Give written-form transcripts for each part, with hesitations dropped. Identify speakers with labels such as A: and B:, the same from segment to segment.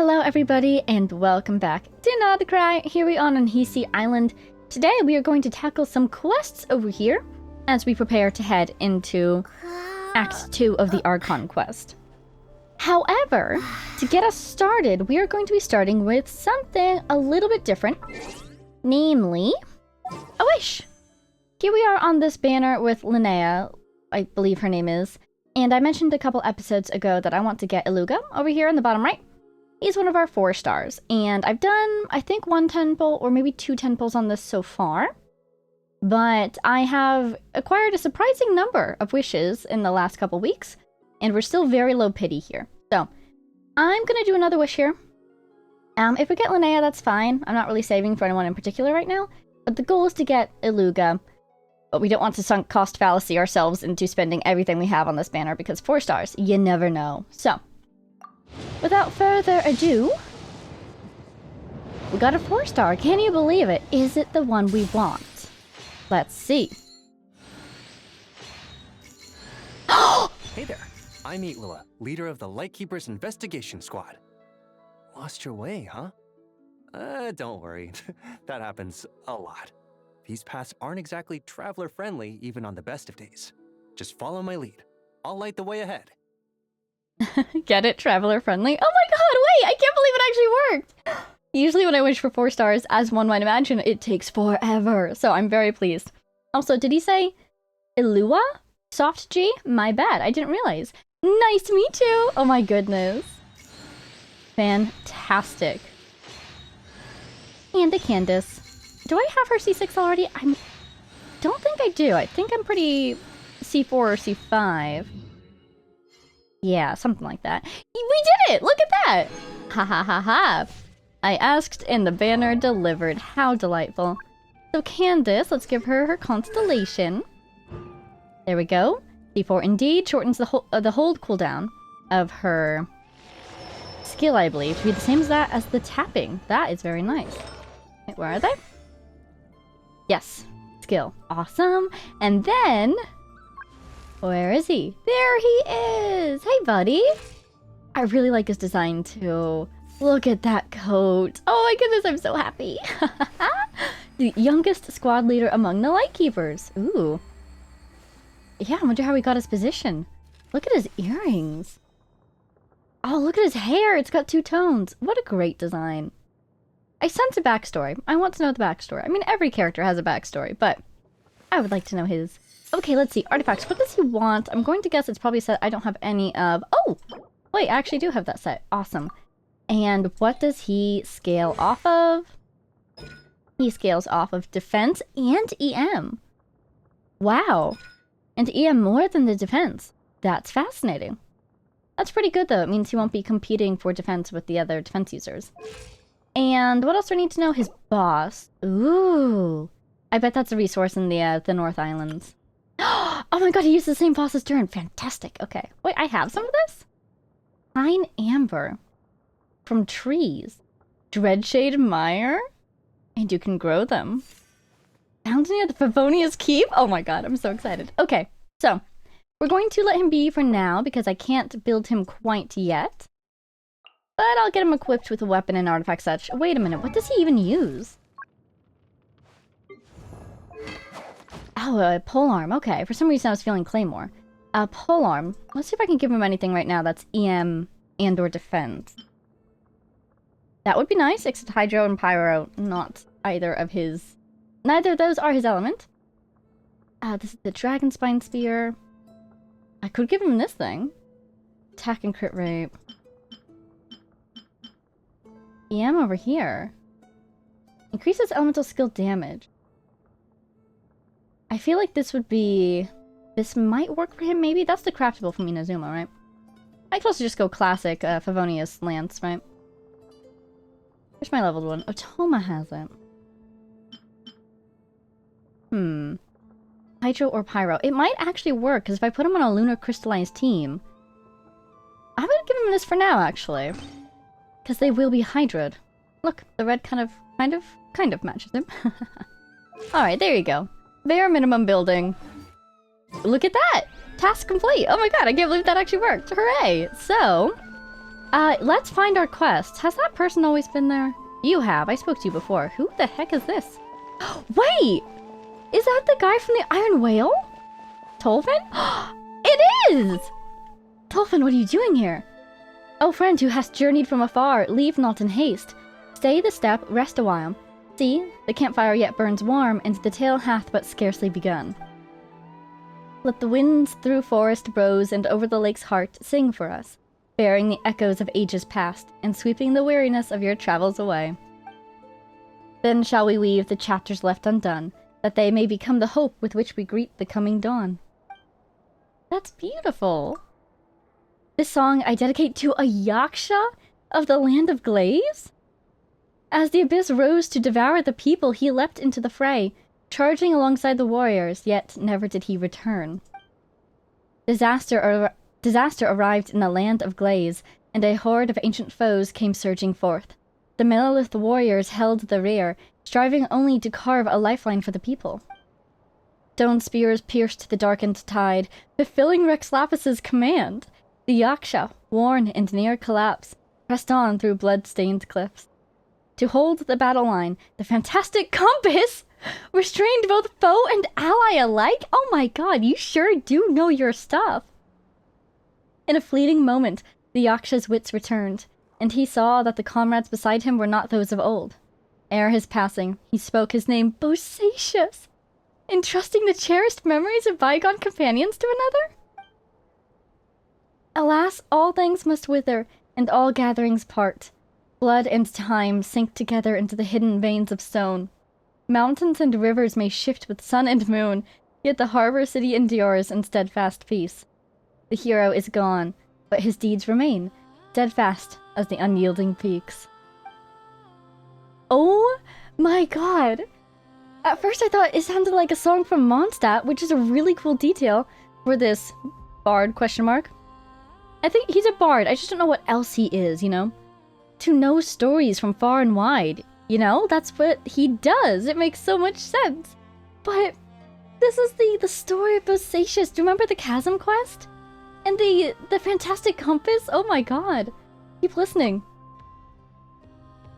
A: Hello everybody and welcome back to Not the Cry. Here we are on Hisi Island. Today we are going to tackle some quests over here as we prepare to head into Act 2 of the Archon quest. However, to get us started, we are going to be starting with something a little bit different. Namely, a wish. Here we are on this banner with Linnea, I believe her name is. And I mentioned a couple episodes ago that I want to get Iluga over here in the bottom right. He's one of our 4 stars, and I've done, I think, 1 temple or maybe 2 temples on this so far. But I have acquired a surprising number of wishes in the last couple weeks, and we're still very low pity here. So, I'm gonna do another wish here. If we get Linnea, that's fine. I'm not really saving for anyone in particular right now, but the goal is to get Iluga. But we don't want to sunk cost fallacy ourselves into spending everything we have on this banner, because 4 stars, you never know. So, without further ado, we got a 4-star. Can you believe it? Is it the one we want? Let's see.
B: Hey there, I'm Aila, leader of the Lightkeeper's investigation squad. Lost your way, huh? Don't worry, that happens a lot. These paths aren't exactly traveler-friendly even on the best of days. Just follow my lead. I'll light the way ahead.
A: Get it? Traveler friendly? Oh my god, wait! I can't believe it actually worked! Usually when I wish for 4 stars, as one might imagine, it takes forever. So I'm very pleased. Also, did he say Ilua? Soft G? My bad, I didn't realize. Nice to meet you! Oh my goodness. Fantastic. And a Candace. Do I have her C6 already? I don't think I do. I think I'm pretty C4 or C5. Yeah, something like that. We did it! Look at that! Ha ha ha ha! I asked and the banner delivered. How delightful. So Candace, let's give her her constellation. There we go. C4 indeed shortens the hold cooldown of her skill, I believe, to be the same as that as the tapping. That is very nice. Wait, where are they? Yes. Skill. Awesome. And then... where is he? There he is! Hey, buddy! I really like his design, too. Look at that coat. Oh my goodness, I'm so happy. The youngest squad leader among the Lightkeepers. Ooh. Yeah, I wonder how he got his position. Look at his earrings. Oh, look at his hair. It's got 2 tones. What a great design. I sense a backstory. I want to know the backstory. I mean, every character has a backstory, but I would like to know his. Okay, let's see. Artifacts. What does he want? I'm going to guess it's probably a set I don't have any of. Oh! Wait, I actually do have that set. Awesome. And what does he scale off of? He scales off of defense and EM. Wow. And EM more than the defense. That's fascinating. That's pretty good, though. It means he won't be competing for defense with the other defense users. And what else do I need to know? His boss. Ooh. I bet that's a resource in the North Islands. Oh my god, he used the same boss as Durin. Fantastic. Okay. Wait, I have some of this? Pine Amber. From trees. Dreadshade Mire? And you can grow them. Found near the Favonia's Keep? Oh my god, I'm so excited. Okay, so we're going to let him be for now because I can't build him quite yet. But I'll get him equipped with a weapon and artifact such. Wait a minute, what does he even use? Oh, a polearm. Okay, for some reason I was feeling Claymore. A polearm. Let's see if I can give him anything right now that's EM and or defense. That would be nice, except Hydro and Pyro, not either of his... neither of those are his element. This is the Dragon Spine Spear. I could give him this thing. Attack and crit rate. EM over here. Increases elemental skill damage. I feel like this would be... this might work for him, maybe? That's the craftable from Inazuma, right? I could also just go classic Favonius Lance, right? Where's my leveled one? Otoma has it. Hydro or Pyro. It might actually work, because if I put him on a Lunar Crystallized team... I'm gonna give him this for now, actually. Because they will be Hydroed. Look, the red kind of matches him. Alright, there you go. Bare minimum building. Look at that! Task complete! Oh my god, I can't believe that actually worked! Hooray! So, Let's find our quest. Has that person always been there? You have. I spoke to you before. Who the heck is this? Wait! Is that the guy from the Iron Whale? Tolfin? It is! Tolfin, what are you doing here? O friend who hast journeyed from afar, leave not in haste. Stay the step, rest a while. See, the campfire yet burns warm, and the tale hath but scarcely begun. Let the winds through forest brose and over the lake's heart sing for us, bearing the echoes of ages past, and sweeping the weariness of your travels away. Then shall we weave the chapters left undone, that they may become the hope with which we greet the coming dawn. That's beautiful. This song I dedicate to a Yaksha of the land of Glaze? As the abyss rose to devour the people, he leapt into the fray, charging alongside the warriors, yet never did he return. Disaster arrived in the land of Glaze, and a horde of ancient foes came surging forth. The Melolith warriors held the rear, striving only to carve a lifeline for the people. Stone spears pierced the darkened tide, fulfilling Rex Lapis's command. The Yaksha, worn and near collapse, pressed on through blood-stained cliffs. To hold the battle line, the fantastic compass restrained both foe and ally alike. Oh my god, you sure do know your stuff. In a fleeting moment, the Yaksha's wits returned, and he saw that the comrades beside him were not those of old. Ere his passing, he spoke his name Bosacious, entrusting the cherished memories of bygone companions to another. Alas, all things must wither, and all gatherings part. Blood and time sink together into the hidden veins of stone. Mountains and rivers may shift with sun and moon, yet the harbor city endures in steadfast peace. The hero is gone, but his deeds remain, steadfast as the unyielding peaks. Oh my god! At first I thought it sounded like a song from Mondstadt, which is a really cool detail for this bard question mark. I think he's a bard, I just don't know what else he is, you know? To know stories from far and wide, you know? That's what he does, it makes so much sense. But this is the story of Bosacious. Do you remember the Chasm quest? And the fantastic compass? Oh my god. Keep listening.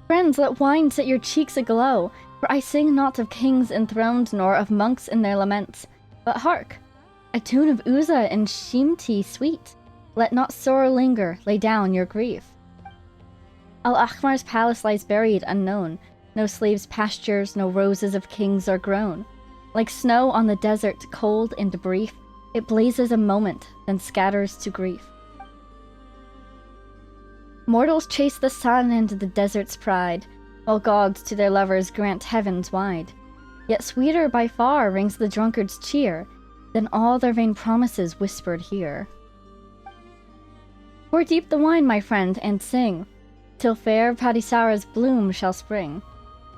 A: Friends, let wine set your cheeks aglow, for I sing not of kings enthroned nor of monks in their laments. But hark, a tune of Uza and Shimti sweet. Let not sorrow linger, lay down your grief. Al-Akhmar's palace lies buried unknown. No slaves' pastures, no roses of kings are grown. Like snow on the desert, cold and brief, it blazes a moment, then scatters to grief. Mortals chase the sun and the desert's pride, while gods to their lovers grant heavens wide. Yet sweeter by far rings the drunkard's cheer than all their vain promises whispered here. Pour deep the wine, my friend, and sing, till fair Padisara's bloom shall spring.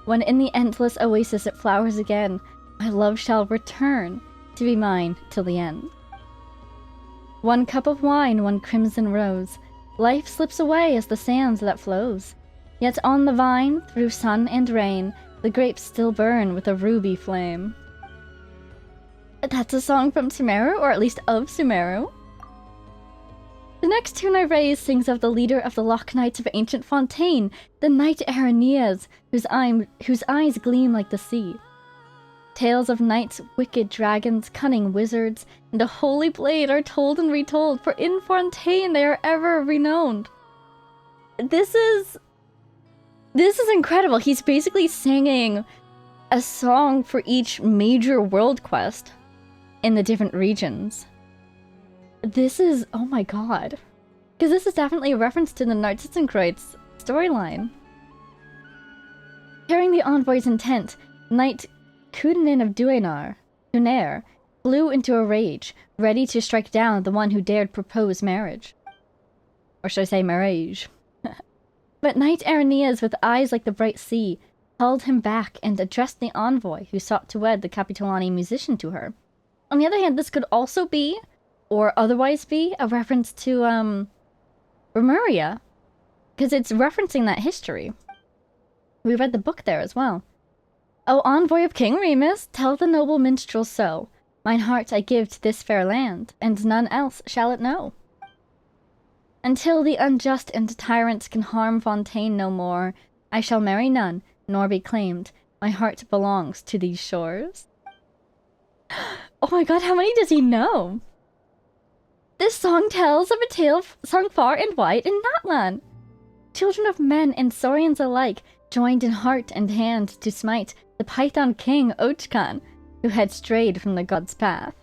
A: When in the endless oasis it flowers again, my love shall return to be mine till the end. One cup of wine, one crimson rose, life slips away as the sands that flows. Yet on the vine, through sun and rain, the grapes still burn with a ruby flame. That's a song from Sumeru, or at least of Sumeru. The next tune I raise sings of the leader of the Loch Knights of ancient Fontaine, the knight Araneas, whose eyes gleam like the sea. Tales of knights, wicked dragons, cunning wizards, and a holy blade are told and retold, for in Fontaine they are ever renowned. This is incredible. He's basically singing a song for each major world quest in the different regions. This is, oh my god. Because this is definitely a reference to the Narcissenkreuz storyline. Carrying the envoy's intent, Knight Kudanin of Dunair flew into a rage, ready to strike down the one who dared propose marriage. Or should I say marriage? But Knight Araneas, with eyes like the bright sea, held him back and addressed the envoy who sought to wed the Capitolani musician to her. On the other hand, this could also be, or otherwise be, a reference to, Remuria. Because it's referencing that history. We read the book there as well. O envoy of King Remus, tell the noble minstrel so. Mine heart I give to this fair land, and none else shall it know. Until the unjust and tyrant can harm Fontaine no more, I shall marry none, nor be claimed. My heart belongs to these shores. Oh my god, how many does he know? This song tells of a tale sung far and wide in Natlan. Children of men and Saurians alike joined in heart and hand to smite the Python king Ochkan, who had strayed from the god's path.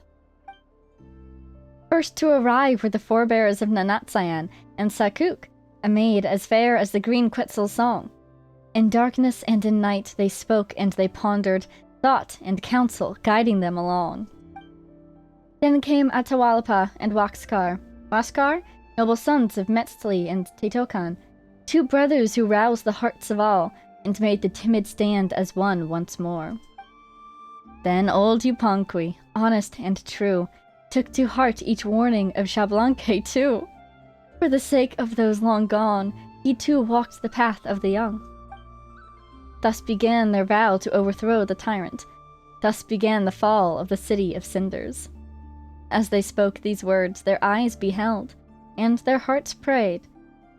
A: First to arrive were the forebears of Nanatsayan and Sakuk, a maid as fair as the green Quetzal's song. In darkness and in night they spoke and they pondered, thought and counsel guiding them along. Then came Atahualpa and Waxcar. Waxcar, noble sons of Metzli and Tetokan, two brothers who roused the hearts of all and made the timid stand as one once more. Then old Yupanqui, honest and true, took to heart each warning of Xablanque too. For the sake of those long gone, he too walked the path of the young. Thus began their vow to overthrow the tyrant. Thus began the fall of the city of cinders. As they spoke these words, their eyes beheld, and their hearts prayed,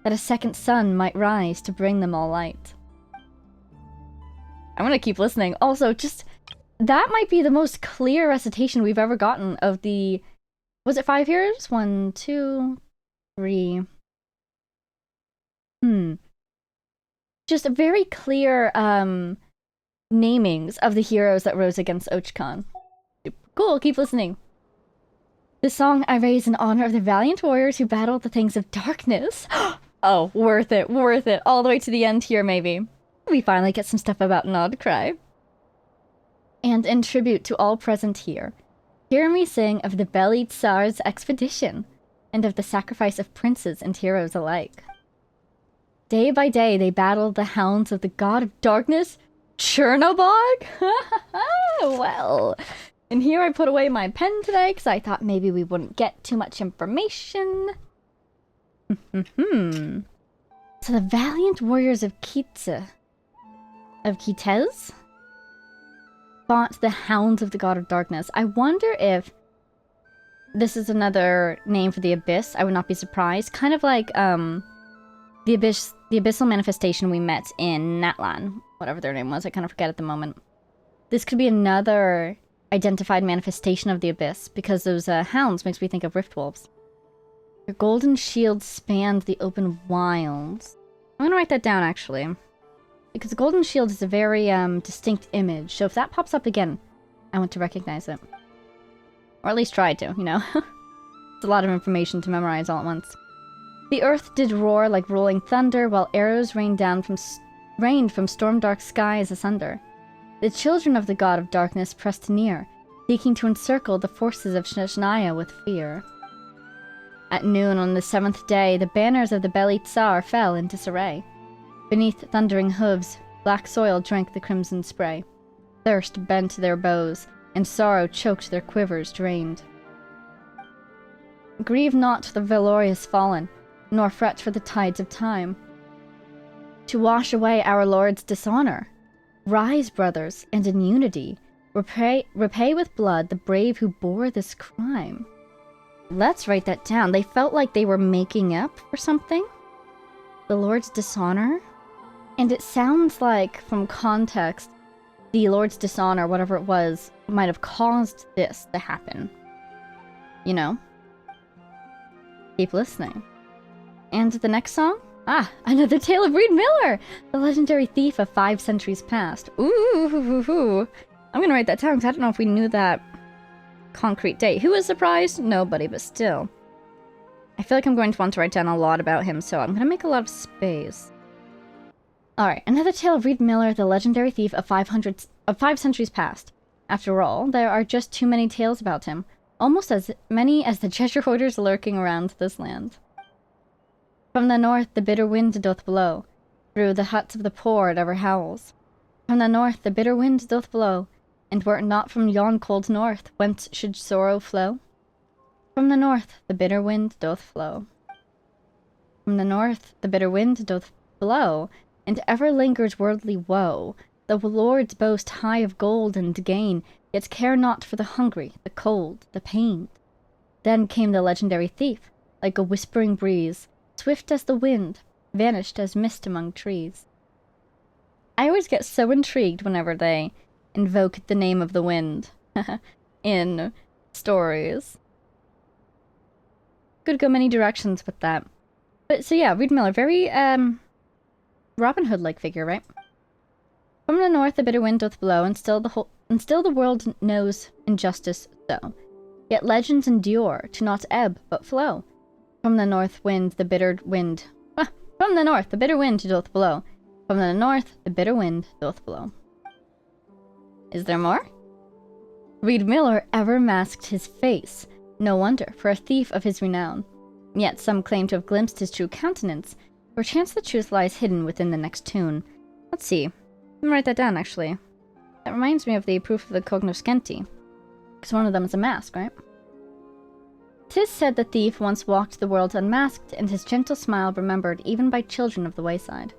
A: that a second sun might rise to bring them all light. I'm gonna keep listening. Also, just, that might be the most clear recitation we've ever gotten of the, was it 5 years? 1, 2, 3. Just very clear, namings of the heroes that rose against Ochkan. Super cool, keep listening. This song I raise in honor of the valiant warriors who battled the things of darkness. Oh, worth it, all the way to the end here, maybe. We finally get some stuff about Nodcry. And in tribute to all present here, hear me sing of the Beli Tsar's expedition, and of the sacrifice of princes and heroes alike. Day by day they battled the hounds of the god of darkness, Chernobog? Well, and here I put away my pen today because I thought maybe we wouldn't get too much information. So the valiant warriors of Kitez fought the hounds of the god of darkness. I wonder if this is another name for the abyss. I would not be surprised. Kind of like the abyssal manifestation we met in Natlan, whatever their name was. I kind of forget at the moment. This could be another identified manifestation of the abyss, because those hounds makes me think of rift wolves. Their golden shield spanned the open wilds. I'm gonna write that down, actually, because the golden shield is a very distinct image, so if that pops up again, I want to recognize it. Or at least try to, you know? It's a lot of information to memorize all at once. The earth did roar like rolling thunder, while arrows rained from storm-dark skies asunder. The children of the god of darkness pressed near, seeking to encircle the forces of Sheshnaya with fear. At noon on the 7th day, the banners of the Beli Tsar fell in disarray. Beneath thundering hooves, black soil drank the crimson spray. Thirst bent their bows, and sorrow choked their quivers drained. Grieve not the valorous fallen, nor fret for the tides of time. To wash away our Lord's dishonor, rise, brothers, and in unity, repay with blood the brave who bore this crime. Let's write that down. They felt like they were making up for something. The Lord's dishonor? And it sounds like, from context, the Lord's dishonor, whatever it was, might have caused this to happen. You know? Keep listening. And the next song? Ah, another tale of Reed Miller, the legendary thief of 5 centuries past. Ooh, I'm gonna write that down because I don't know if we knew that concrete date. Who was surprised? Nobody, but still. I feel like I'm going to want to write down a lot about him, so I'm gonna make a lot of space. Alright, another tale of Reed Miller, the legendary thief of 5 centuries past. After all, there are just too many tales about him, almost as many as the treasure hoarders lurking around this land. From the north the bitter wind doth blow, through the huts of the poor it ever howls. From the north the bitter wind doth blow, and were it not from yon cold north, whence should sorrow flow? From the north the bitter wind doth flow. From the north the bitter wind doth blow, and ever lingers worldly woe. The lords boast high of gold and gain, yet care not for the hungry, the cold, the pain. Then came the legendary thief, like a whispering breeze, swift as the wind, vanished as mist among trees. I always get so intrigued whenever they invoke the name of the wind in stories. Could go many directions with that. But so yeah, Reed Miller, very Robin Hood-like figure, right? From the north the bitter wind doth blow, and still the world knows injustice so. Yet legends endure, to not ebb but flow. From the north wind the bitter wind from the north the bitter wind doth blow. From the north the bitter wind doth blow. Is there more? Reed Miller ever masked his face. No wonder, for a thief of his renown. Yet some claim to have glimpsed his true countenance. Perchance the truth lies hidden within the next tune. Let's see. Let me write that down, actually. That reminds me of the proof of the cognoscenti. Because one of them is a mask, right? 'Tis said the thief once walked the world unmasked, and his gentle smile remembered even by children of the wayside.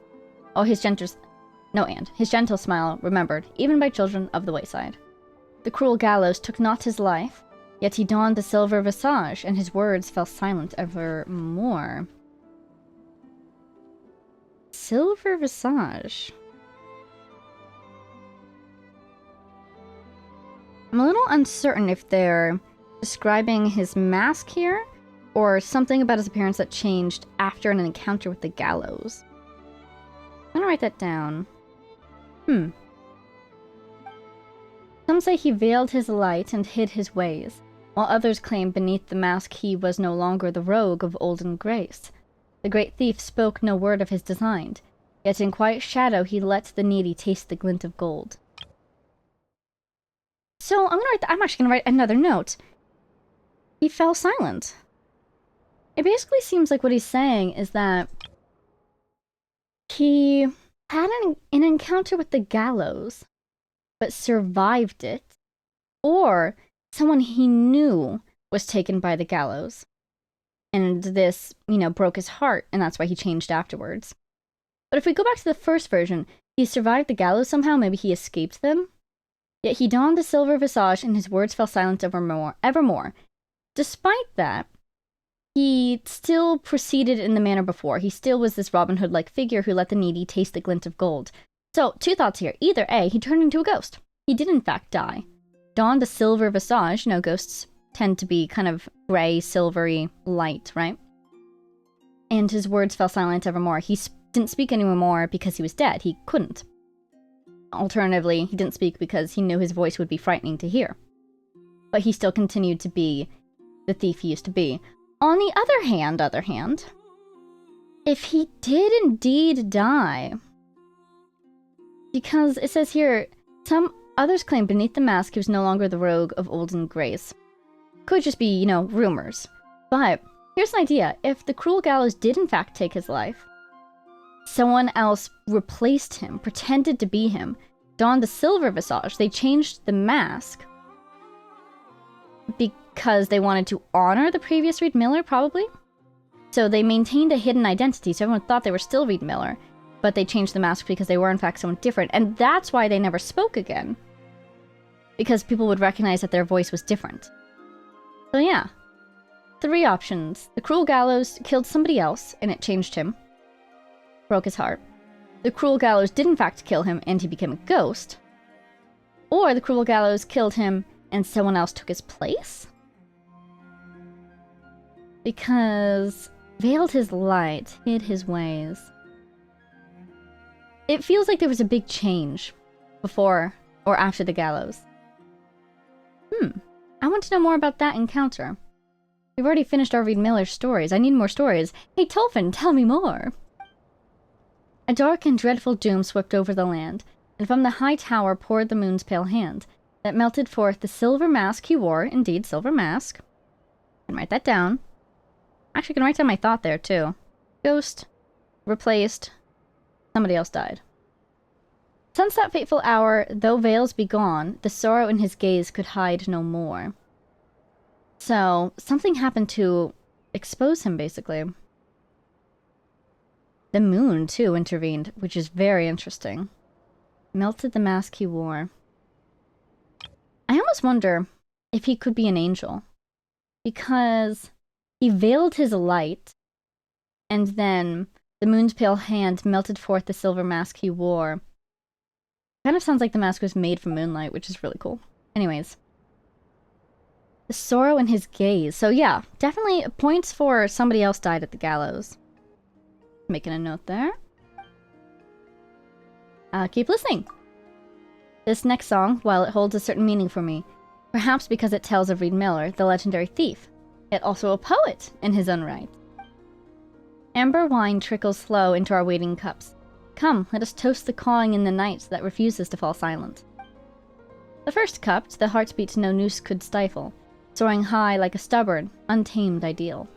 A: Oh, his gentle smile remembered even by children of the wayside. The cruel gallows took not his life, yet he donned the silver visage, and his words fell silent evermore. Silver visage. I'm a little uncertain if they're describing his mask here, or something about his appearance that changed after an encounter with the gallows. I'm gonna write that down. Some say he veiled his light and hid his ways, while others claim beneath the mask he was no longer the rogue of olden grace. The great thief spoke no word of his design, yet in quiet shadow he let the needy taste the glint of gold. So I'm actually gonna write another note. He fell silent. It basically seems like what he's saying is that he had an encounter with the gallows, but survived it, or someone he knew was taken by the gallows, and this, broke his heart, and that's why he changed afterwards. But if we go back to the first version, he survived the gallows somehow, maybe he escaped them. Yet he donned the silver visage, and his words fell silent evermore. Despite that, he still proceeded in the manner before. He still was this Robin Hood-like figure who let the needy taste the glint of gold. So, two thoughts here. Either A, he turned into a ghost. He did in fact die. Donned a silver visage. Ghosts tend to be kind of gray, silvery, light, right? And his words fell silent evermore. He didn't speak anymore because he was dead. He couldn't. Alternatively, he didn't speak because he knew his voice would be frightening to hear. But he still continued to be the thief he used to be. On the other hand, if he did indeed die, because it says here, some others claim beneath the mask he was no longer the rogue of olden grace. Could just be, rumors. But here's an idea. If the cruel gallows did in fact take his life, someone else replaced him, pretended to be him, donned the silver visage, they changed the mask because they wanted to honor the previous Reed Miller, probably. So they maintained a hidden identity, so everyone thought they were still Reed Miller, but they changed the mask because they were in fact someone different, and that's why they never spoke again. Because people would recognize that their voice was different. So yeah. 3 options. The cruel gallows killed somebody else, and it changed him. Broke his heart. The cruel gallows did in fact kill him, and he became a ghost. Or the cruel gallows killed him, and someone else took his place? Because veiled his light, hid his ways. It feels like there was a big change before or after the gallows. I want to know more about that encounter. We've already finished our Reed Miller stories. I need more stories. Hey, Tolfin, tell me more! A dark and dreadful doom swept over the land, and from the high tower poured the moon's pale hand, that melted forth the silver mask he wore, indeed, silver mask. I can write that down. Actually, I can write down my thought there, too. Ghost. Replaced. Somebody else died. Since that fateful hour, though veils be gone, the sorrow in his gaze could hide no more. So, something happened to expose him, basically. The moon, too, intervened, which is very interesting. Melted the mask he wore. I almost wonder if he could be an angel. Because he veiled his light, And then the moon's pale hand melted forth the silver mask he wore. Kind of sounds like the mask was made from moonlight, which is really cool. Anyways. The sorrow in his gaze. So yeah, definitely points for somebody else died at the gallows. Making a note there. Keep listening. This next song, while it holds a certain meaning for me, perhaps because it tells of Reed Miller, the legendary thief, yet also a poet in his own right. Amber wine trickles slow into our waiting cups. Come, let us toast the cawing in the night that refuses to fall silent. The first cup to the heartbeat no noose could stifle, soaring high like a stubborn, untamed ideal.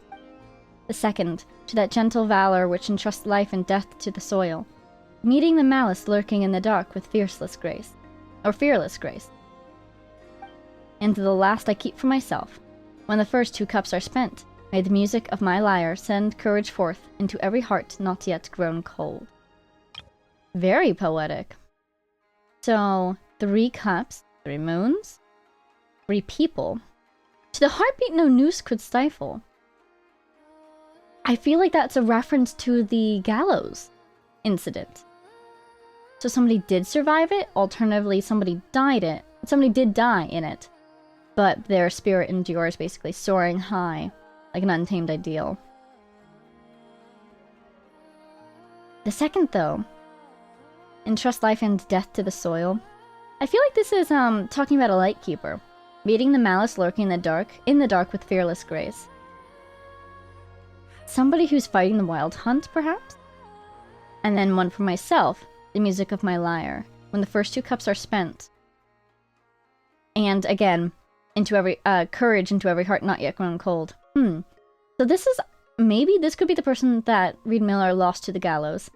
A: The second, to that gentle valor which entrusts life and death to the soil, meeting the malice lurking in the dark with fearless grace. And the last I keep for myself, when the first 2 cups are spent, may the music of my lyre send courage forth into every heart not yet grown cold. Very poetic. So, 3 cups, 3 moons, 3 people. To the heartbeat no noose could stifle. I feel like that's a reference to the gallows incident. So somebody did survive it, alternatively somebody did die in it, but their spirit endures, basically soaring high, like an untamed ideal. The second, though, entrust life and death to the soil. I feel like this is talking about a lightkeeper, meeting the malice lurking in the dark with fearless grace. Somebody who's fighting the wild hunt, perhaps? And then one for myself, the music of my lyre, when the first 2 cups are spent. And again, into every courage into every heart not yet grown cold. So this is, maybe this could be the person that Reed Miller lost to the gallows.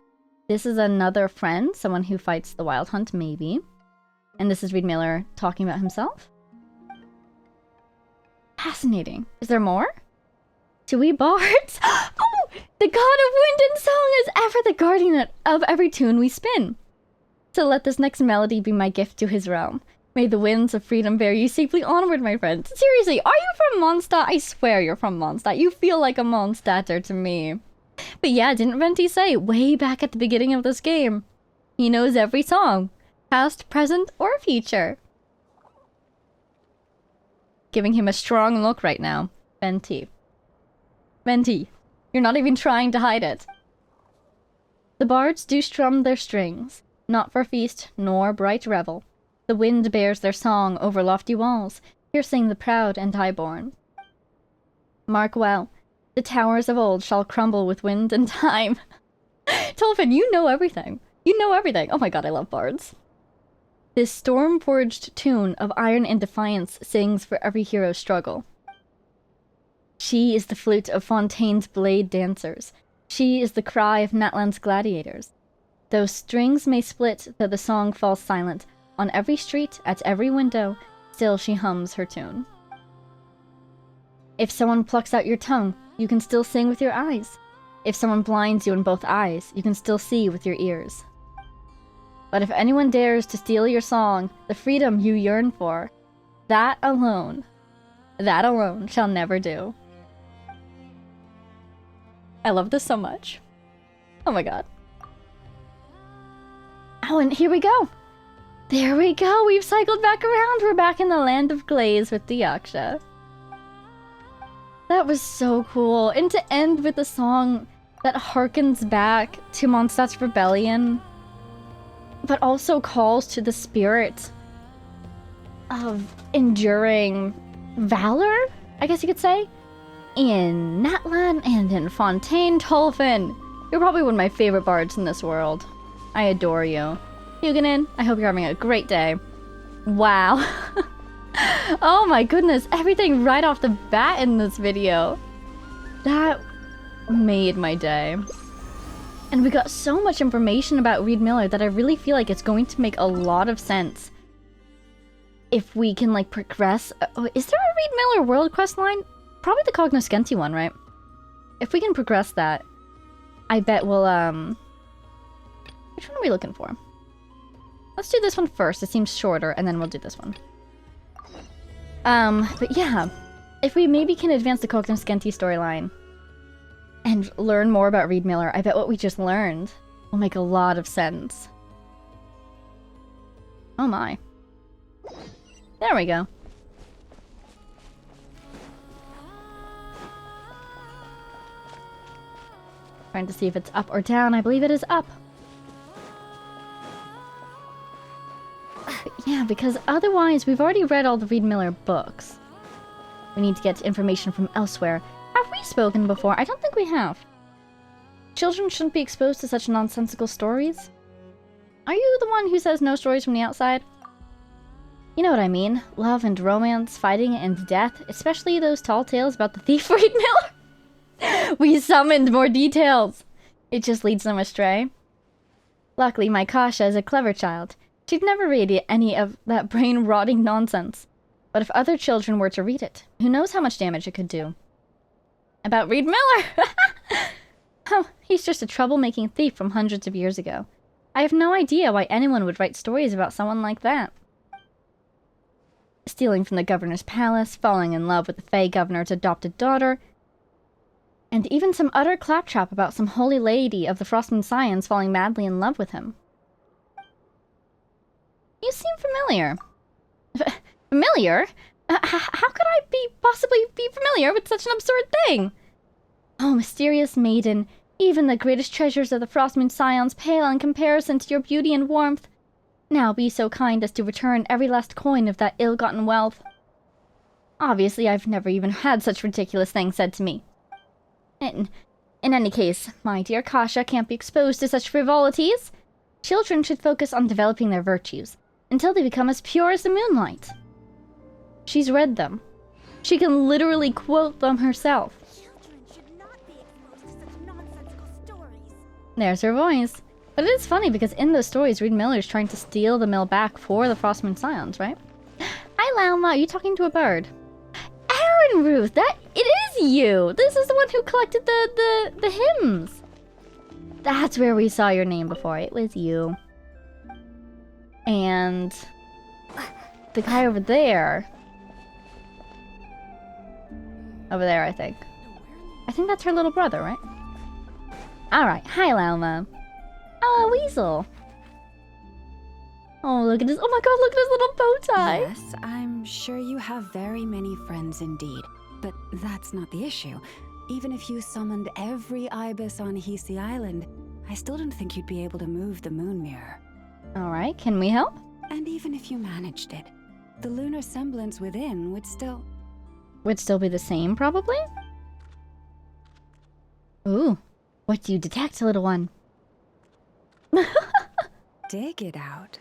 A: This is another friend, someone who fights the wild hunt, maybe. And this is Reed Miller talking about himself. Fascinating. Is there more? Do we bards? Oh! The god of wind and song is ever the guardian of every tune we spin. So let this next melody be my gift to his realm. May the winds of freedom bear you safely onward, my friends. Seriously, are you from Mondstadt? I swear you're from Mondstadt. You feel like a Mondstadter to me. But yeah, didn't Venti say way back at the beginning of this game? He knows every song. Past, present, or future. Giving him a strong look right now. Venti. Venti, you're not even trying to hide it. The bards do strum their strings, not for feast nor bright revel. The wind bears their song over lofty walls, piercing the proud and highborn. Mark well, the towers of old shall crumble with wind and time. Tolfin, you know everything. You know everything. Oh my god, I love bards. This storm-forged tune of iron and defiance sings for every hero's struggle. She is the flute of Fontaine's blade dancers. She is the cry of Natland's gladiators. Though strings may split, though the song falls silent, on every street, at every window, still she hums her tune. If someone plucks out your tongue, you can still sing with your eyes. If someone blinds you in both eyes, you can still see with your ears. But if anyone dares to steal your song, the freedom you yearn for, that alone shall never do. I love this so much. Oh my god. Oh, and here we go. There we go. We've cycled back around. We're back in the land of glaze with the Yaksha. That was so cool. And to end with a song that harkens back to Mondstadt's rebellion, but also calls to the spirit of enduring valor, I guess you could say, in Natlan and in Fontaine. Tolfin, you're probably one of my favorite bards in this world. I adore you. Huguenin, I hope you're having a great day. Wow. Oh my goodness, everything right off the bat in this video. That made my day. And we got so much information about Reed Miller that I really feel like it's going to make a lot of sense if we can, like, progress. Oh, is there a Reed Miller world quest line? Probably the Cognoscenti one, right? If we can progress that, I bet we'll, which one are we looking for? Let's do this one first. It seems shorter, and then we'll do this one. But yeah, if we maybe can advance the Cognoscenti storyline, And learn more about Reed Miller. I bet what we just learned will make a lot of sense. Oh my. There we go. Trying to see if it's up or down. I believe it is up. Yeah, because otherwise we've already read all the Reed Miller books. We need to get information from elsewhere. Have we spoken before? I don't think we have. Children shouldn't be exposed to such nonsensical stories. Are you the one who says no stories from the outside? You know what I mean. Love and romance, fighting and death, especially those tall tales about the thief Reed Miller. We summoned more details. It just leads them astray. Luckily, my Kasha is a clever child. She'd never read any of that brain-rotting nonsense. But if other children were to read it, who knows how much damage it could do. About Reed Miller! Oh, he's just a troublemaking thief from hundreds of years ago. I have no idea why anyone would write stories about someone like that. Stealing from the governor's palace, falling in love with the Fey governor's adopted daughter, and even some utter claptrap about some holy lady of the Frostmoon Scions falling madly in love with him. You seem familiar. Familiar? How could I possibly be familiar with such an absurd thing? Oh, mysterious maiden, even the greatest treasures of the Frostmoon Scions pale in comparison to your beauty and warmth. Now be so kind as to return every last coin of that ill-gotten wealth. Obviously, I've never even had such ridiculous things said to me. In any case, my dear Kasha can't be exposed to such frivolities. Children should focus on developing their virtues, until they become as pure as the moonlight. She's read them. She can literally quote them herself.
C: Children should not be exposed to such nonsensical stories.
A: There's her voice. But it is funny because in those stories, Reed Miller's trying to steal the mill back for the Frostmoon Scions, right? Hi, Lauma. Are you talking to a bird? Aaron Ruth, it is you. This is the one who collected the hymns. That's where we saw your name before. It was you. And the guy over there. Over there, I think. I think that's her little brother, right? Alright, hi Lauma. Oh, a weasel. Oh, look at this. Oh my god, look at his little bow tie.
D: Yes, I'm sure you have very many friends indeed. But that's not the issue. Even if you summoned every ibis on Hisi Island, I still don't think you'd be able to move the moon mirror.
A: Alright, can we help?
D: And even if you managed it, the lunar semblance within would still...
A: Would still be the same, probably? Ooh, what do you detect, little one?
D: Dig it out.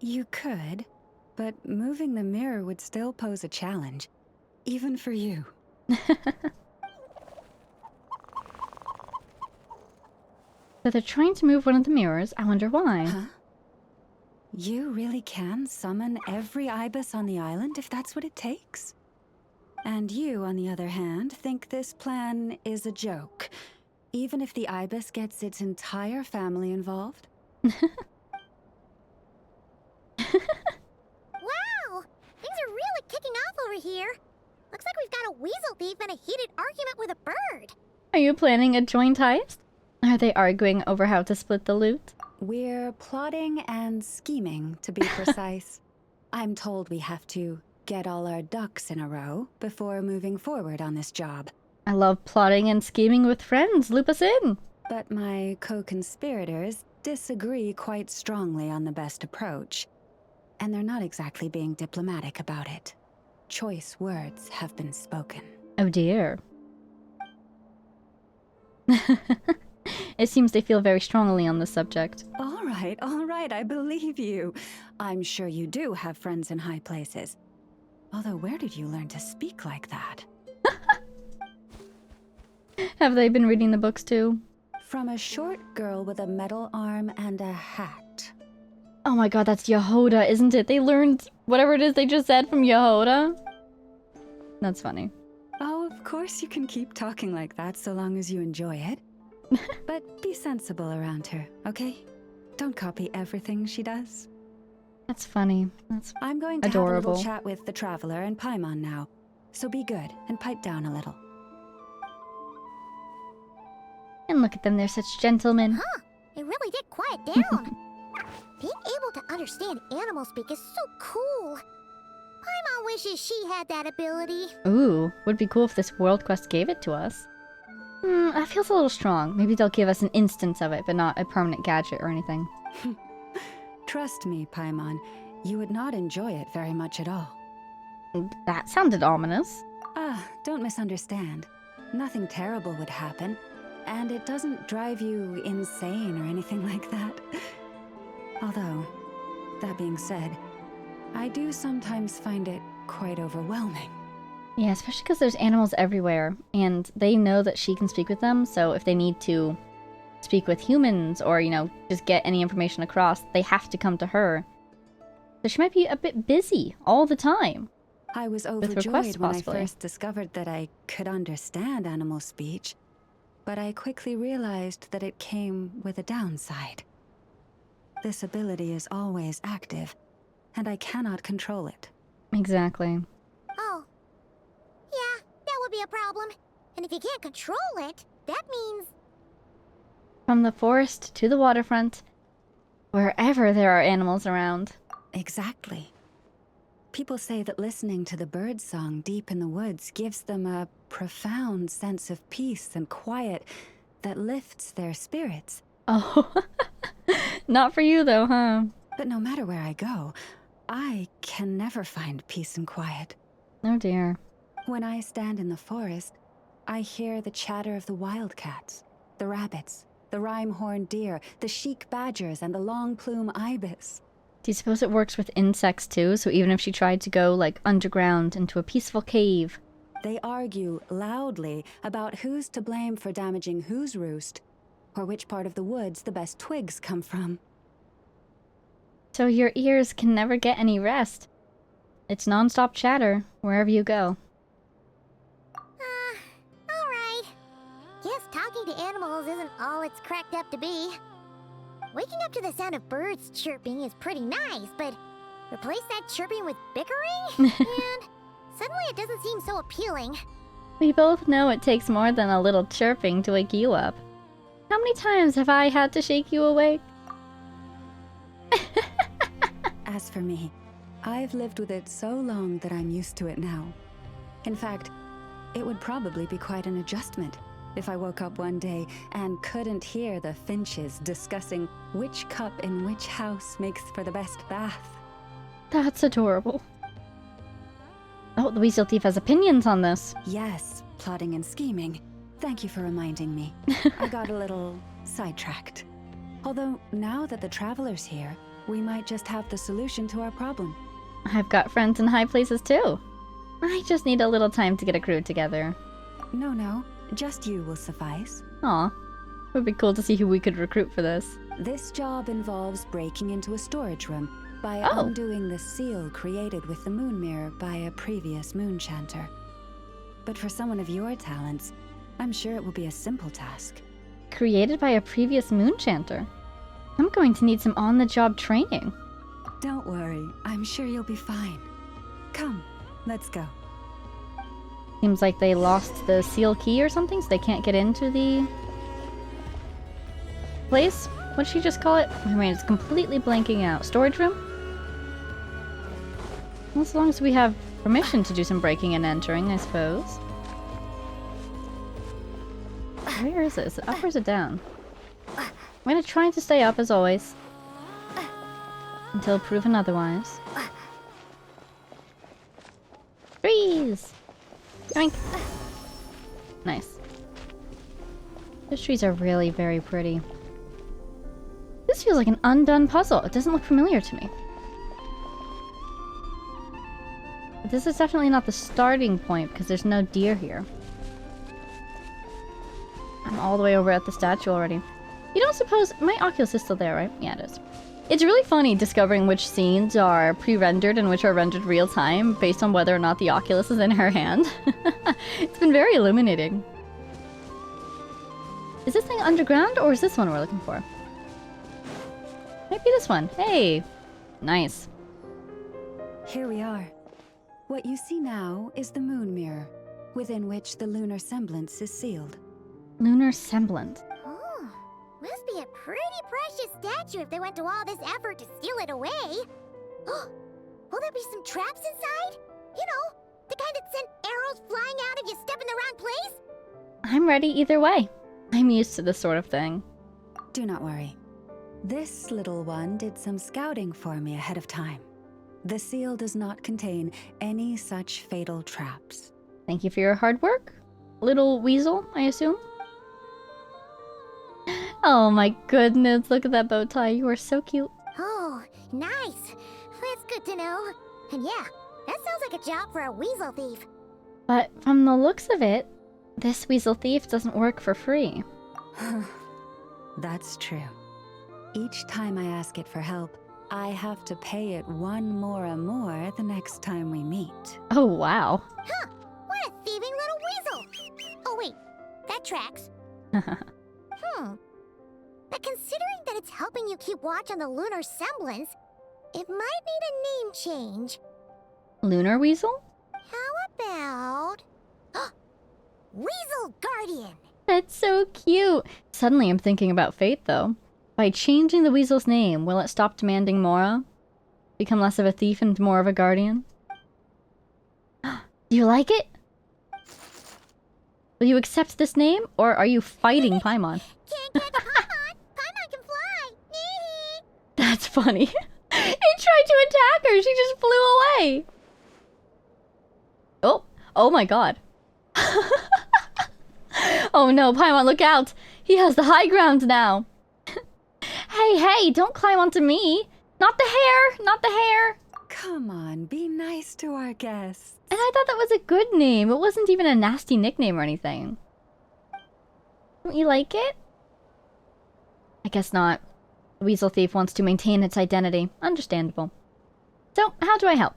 D: You could, but moving the mirror would still pose a challenge, even for you.
A: So they're trying to move one of the mirrors. I wonder why.
D: Huh? You really can summon every ibis on the island if that's what it takes? And you, on the other hand, think this plan is a joke, even if the ibis gets its entire family involved?
C: Wow! Things are really kicking off over here. Looks like we've got a weasel thief and a heated argument with a bird.
A: Are you planning a joint heist? Are they arguing over how to split the loot?
D: We're plotting and scheming, to be precise. I'm told we have to get all our ducks in a row before moving forward on this job.
A: I love plotting and scheming with friends. Loop us in.
D: But my co-conspirators disagree quite strongly on the best approach. And they're not exactly being diplomatic about it. Choice words have been spoken.
A: Oh dear. It seems they feel very strongly on this subject.
D: All right, I believe you. I'm sure you do have friends in high places. Although, where did you learn to speak like that?
A: Have they been reading the books too?
D: From a short girl with a metal arm and a hat.
A: Oh my god, that's Yehoda, isn't it? They learned whatever it is they just said from Yehoda. That's funny.
D: Oh, of course you can keep talking like that so long as you enjoy it. But be sensible around her, okay? Don't copy everything she does.
A: That's funny. That's
D: I'm going to
A: adorable.
D: have a little chat with the Traveler and Paimon now. So be good and pipe down a little.
A: And look at them, they're such gentlemen.
C: Huh, it really did quiet down. Being able to understand animal speak is so cool. Paimon wishes she had that ability.
A: Ooh, would be cool if this world quest gave it to us. That feels a little strong. Maybe they'll give us an instance of it, but not a permanent gadget or anything.
D: Trust me, Paimon, you would not enjoy it very much at all.
A: That sounded ominous.
D: Don't misunderstand. Nothing terrible would happen, and it doesn't drive you insane or anything like that. Although, that being said, I do sometimes find it quite overwhelming.
A: Yeah, especially because there's animals everywhere, and they know that she can speak with them, so if they need to speak with humans or, you know, just get any information across, they have to come to her. So she might be a bit busy all the time.
D: I was
A: requests,
D: overjoyed when I
A: possibly.
D: first discovered that I could understand animal speech, but I quickly realized that it came with a downside. This ability is always active, and I cannot control it.
A: Exactly.
C: Oh. Yeah, that would be a problem. And if you can't control it, that means...
A: From the forest to the waterfront, wherever there are animals around.
D: Exactly. People say that listening to the bird song deep in the woods gives them a profound sense of peace and quiet that lifts their spirits.
A: Oh, not for you though, huh?
D: But no matter where I go, I can never find peace and quiet.
A: Oh dear.
D: When I stand in the forest, I hear the chatter of the wildcats, the rabbits, the rhyme-horned deer, the chic badgers, and the long-plume ibis.
A: Do you suppose it works with insects too? So even if she tried to go, like, underground into a peaceful cave?
D: They argue loudly about who's to blame for damaging whose roost, or which part of the woods the best twigs come from.
A: So your ears can never get any rest. It's non-stop chatter, wherever you go.
C: alright. Guess talking to animals isn't all it's cracked up to be. Waking up to the sound of birds chirping is pretty nice, but replace that chirping with bickering? And suddenly it doesn't seem so appealing.
A: We both know it takes more than a little chirping to wake you up. How many times have I had to shake you awake?
D: As for me, I've lived with it so long that I'm used to it now. In fact, it would probably be quite an adjustment if I woke up one day and couldn't hear the finches discussing which cup in which house makes for the best bath.
A: That's adorable. Oh, the Weasel Thief has opinions on this.
D: Yes, plotting and scheming. Thank you for reminding me. I got a little sidetracked. Although, now that the Traveler's here, we might just have the solution to our problem.
A: I've got friends in high places too. I just need a little time to get a crew together.
D: No, just you will suffice.
A: Aw, would be cool to see who we could recruit for this.
D: This job involves breaking into a storage room by
A: Oh.
D: undoing the seal created with the moon mirror by a previous Moonchanter. But for someone of your talents, I'm sure it will be a simple task.
A: Created by a previous Moonchanter. I'm going to need some on-the-job training.
D: Don't worry, I'm sure you'll be fine. Come, let's go.
A: Seems like they lost the seal key or something, so they can't get into the place. What did she just call it? My brain is completely blanking out. Storage room? Well, as long as we have permission to do some breaking and entering, I suppose. Where is it? Is it up or is it down? I'm gonna try to stay up as always. Until proven otherwise. Freeze! Yoink! Nice. Those trees are really very pretty. This feels like an undone puzzle. It doesn't look familiar to me. But this is definitely not the starting point because there's no deer here. I'm all the way over at the statue already. You don't suppose... My Oculus is still there, right? Yeah, it is. It's really funny discovering which scenes are pre-rendered and which are rendered real-time based on whether or not the Oculus is in her hand. It's been very illuminating. Is this thing underground or is this one we're looking for? Might be this one. Hey! Nice.
D: Here we are. What you see now is the moon mirror, within which the lunar semblance is sealed.
A: Lunar semblance.
C: Must be a pretty precious statue if they went to all this effort to steal it away. Will there be some traps inside? You know, the kind that send arrows flying out if you step in the wrong place?
A: I'm ready either way. I'm used to this sort of thing.
D: Do not worry. This little one did some scouting for me ahead of time. The seal does not contain any such fatal traps.
A: Thank you for your hard work. Little weasel, I assume? Oh my goodness, look at that bow tie. You are so cute.
C: Oh, nice. That's good to know. And yeah, that sounds like a job for a weasel thief.
A: But from the looks of it, this weasel thief doesn't work for free.
D: That's true. Each time I ask it for help, I have to pay it 1 mora more the next time we meet.
A: Oh, wow.
C: Huh, what a thieving little weasel. Oh wait, that tracks. But considering that it's helping you keep watch on the lunar semblance, it might need a name change.
A: Lunar weasel?
C: How about... Weasel Guardian!
A: That's so cute. Suddenly I'm thinking about fate, though. By changing the weasel's name, will it stop demanding Mora? Become less of a thief and more of a guardian? Do you like it? Will you accept this name, or are you fighting Paimon?
C: Can't catch Paimon! Paimon can fly!
A: That's funny. It tried to attack her, she just flew away! Oh my god. Oh no, Paimon, look out! He has the high ground now! Hey, don't climb onto me! Not the hair! Not the hair!
D: Come on, be nice to our guests.
A: And I thought that was a good name. It wasn't even a nasty nickname or anything. Don't you like it? I guess not. The Weasel Thief wants to maintain its identity. Understandable. So, how do I help?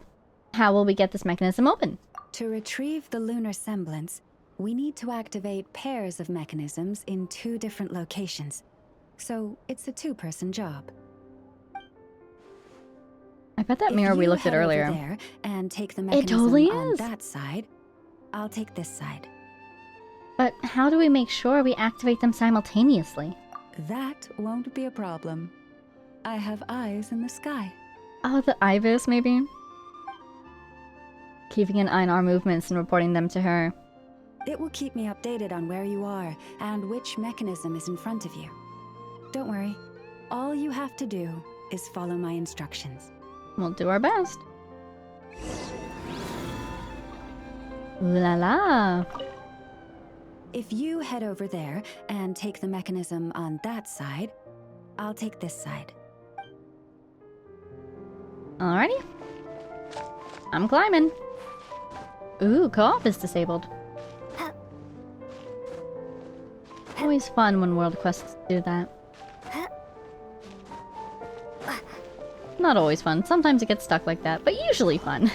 A: How will we get this mechanism open?
D: To retrieve the lunar semblance, we need to activate pairs of mechanisms in 2 different locations. So, it's a 2-person job.
A: I bet that mirror we looked at earlier.
D: If you head over there and take the mechanism
A: totally
D: on
A: is.
D: that side, I'll take this side.
A: But how do we make sure we activate them simultaneously?
D: That won't be a problem. I have eyes in the sky.
A: Oh, the ibis, maybe? Keeping an eye on our movements and reporting them to her.
D: It will keep me updated on where you are and which mechanism is in front of you. Don't worry. All you have to do is follow my instructions.
A: We'll do our best. Ooh la la.
D: If you head over there and take the mechanism on that side, I'll take this side.
A: Alrighty. I'm climbing. Ooh, co-op is disabled. Always fun when world quests do that. Not always fun. Sometimes it gets stuck like that, but usually fun.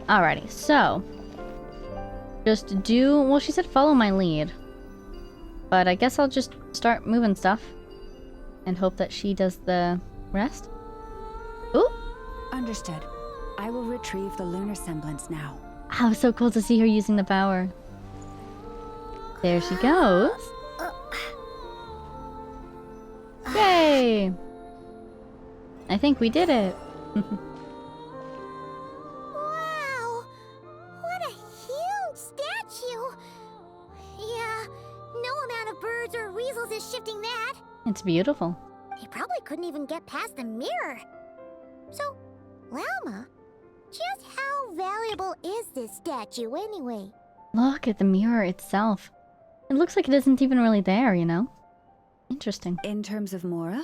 A: Alrighty, so... just do... well, she said follow my lead. But I guess I'll just start moving stuff. And hope that she does the rest. Ooh!
D: Understood. I will retrieve the lunar semblance now.
A: Oh, so cool to see her using the power. There she goes. Yay! I think we did it.
C: Wow! What a huge statue! Yeah, no amount of birds or weasels is shifting that.
A: It's beautiful.
C: They probably couldn't even get past the mirror. So, Llama, just how valuable is this statue anyway?
A: Look at the mirror itself. It looks like it isn't even really there, you know? Interesting.
D: In terms of Mora?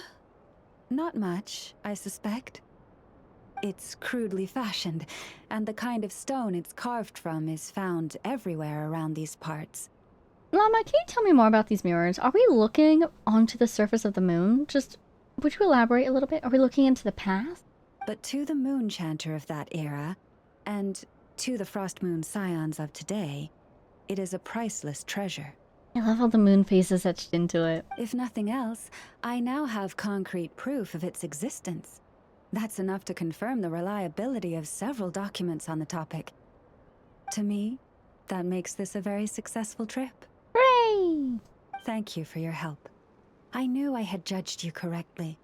D: Not much, I suspect. It's crudely fashioned, and the kind of stone it's carved from is found everywhere around these parts.
A: Llama, can you tell me more about these mirrors? Are we looking onto the surface of the moon? Just, would you elaborate a little bit? Are we looking into the past?
D: But to the Moonchanter of that era, and to the Frost Moon Scions of today, it is a priceless treasure.
A: I love all the moon faces etched into it.
D: If nothing else, I now have concrete proof of its existence. That's enough to confirm the reliability of several documents on the topic. To me, that makes this a very successful trip.
A: Hooray!
D: Thank you for your help. I knew I had judged you correctly.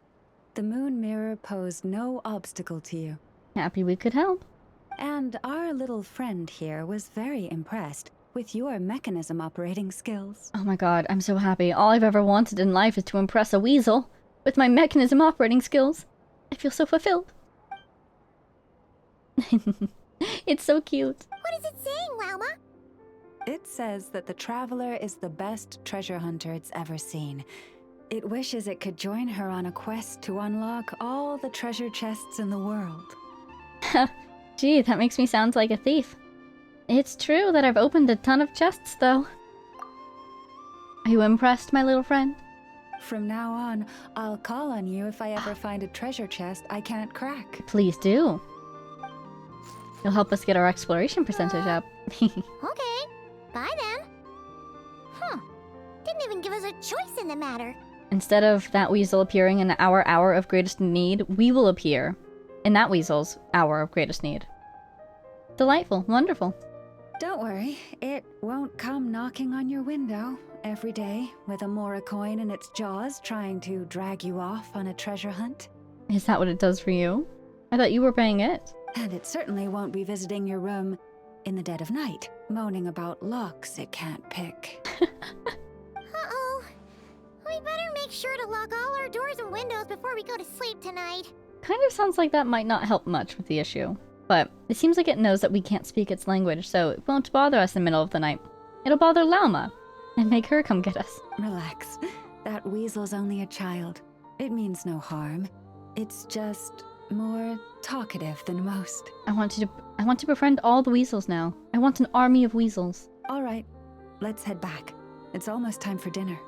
D: The moon mirror posed no obstacle to you.
A: Happy we could help.
D: And our little friend here was very impressed with your mechanism operating skills.
A: Oh my god, I'm so happy. All I've ever wanted in life is to impress a weasel. With my mechanism operating skills. I feel so fulfilled. It's so cute.
C: What is it saying, Lauma?
D: It says that the traveler is the best treasure hunter it's ever seen. It wishes it could join her on a quest to unlock all the treasure chests in the world.
A: Gee, that makes me sound like a thief. It's true that I've opened a ton of chests, though. Are you impressed, my little friend?
D: From now on, I'll call on you if I ever find a treasure chest I can't crack.
A: Please do. You'll help us get our exploration percentage up.
C: Okay, bye then. Didn't even give us a choice in the matter.
A: Instead of that weasel appearing in our hour of greatest need, we will appear in that weasel's hour of greatest need. Delightful. Wonderful.
D: Don't worry, it won't come knocking on your window every day with a Mora coin in its jaws trying to drag you off on a treasure hunt.
A: Is that what it does for you? I thought you were paying it.
D: And it certainly won't be visiting your room in the dead of night, moaning about locks it can't pick.
C: Uh-oh. We better make sure to lock all our doors and windows before we go to sleep tonight.
A: Kind of sounds like that might not help much with the issue. But it seems like it knows that we can't speak its language, so it won't bother us in the middle of the night. It'll bother Lauma and make her come get us.
D: Relax. That weasel's only a child. It means no harm. It's just more talkative than most.
A: I want to befriend all the weasels now. I want an army of weasels.
D: All right, let's head back. It's almost time for dinner.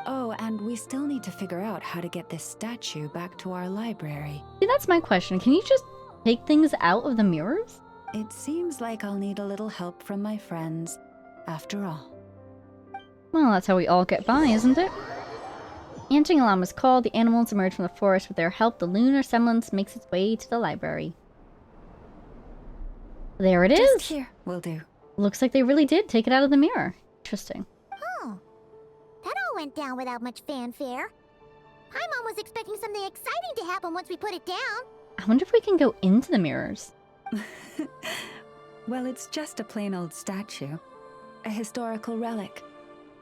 D: Oh, and we still need to figure out how to get this statue back to our library.
A: See, that's my question. Can you just take things out of the mirrors?
D: It seems like I'll need a little help from my friends, after all.
A: Well, that's how we all get by, isn't it? Answering alarm was called, the animals emerged from the forest. With their help, the lunar semblance makes its way to the library. There it is!
D: Just here will do.
A: Looks like they really did take it out of the mirror. Interesting.
C: Oh, that all went down without much fanfare. Paimon was expecting something exciting to happen once we put it down.
A: I wonder if we can go into the mirrors.
D: Well, it's just a plain old statue. A historical relic.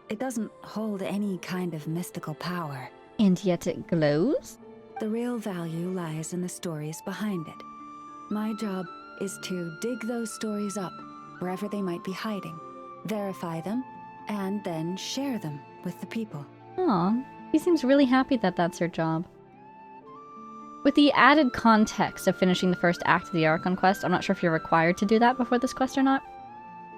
D: It doesn't hold any kind of mystical power.
A: And yet it glows?
D: The real value lies in the stories behind it. My job is to dig those stories up, wherever they might be hiding, verify them, and then share them with the people.
A: Aw, he seems really happy that that's her job. With the added context of finishing the first act of the Archon quest, I'm not sure if you're required to do that before this quest or not.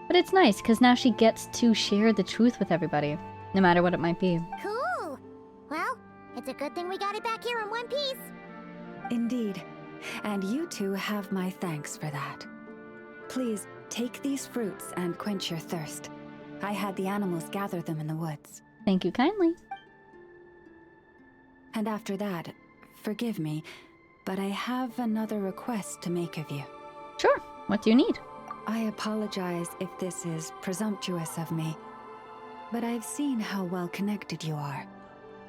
A: But it's nice, because now she gets to share the truth with everybody, no matter what it might be.
C: Cool. Well, it's a good thing we got it back here in one piece.
D: Indeed. And you two have my thanks for that. Please, take these fruits and quench your thirst. I had the animals gather them in the woods.
A: Thank you kindly.
D: And after that, forgive me, but I have another request to make of you.
A: Sure, what do you need?
D: I apologize if this is presumptuous of me, but I've seen how well connected you are,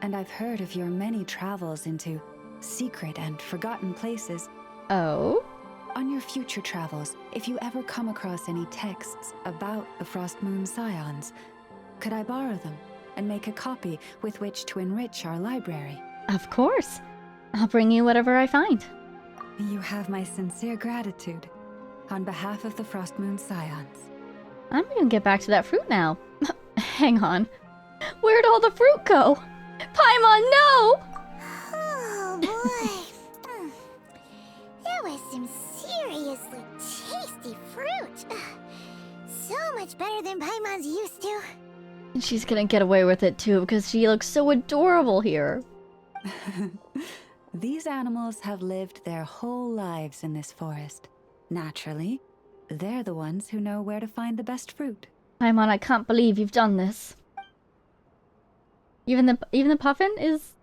D: and I've heard of your many travels into secret and forgotten places.
A: Oh?
D: On your future travels, if you ever come across any texts about the Frost Moon Scions, could I borrow them and make a copy with which to enrich our library?
A: Of course. I'll bring you whatever I find.
D: You have my sincere gratitude. On behalf of the Frost Moon Scions.
A: I'm gonna get back to that fruit now. Hang on. Where'd all the fruit go? Paimon, no!
C: Oh boy. That was some seriously tasty fruit. So much better than Paimon's used to.
A: And she's gonna get away with it too because she looks so adorable here.
D: These animals have lived their whole lives in this forest. Naturally, they're the ones who know where to find the best fruit.
A: Paimon, I can't believe you've done this. Even the puffin is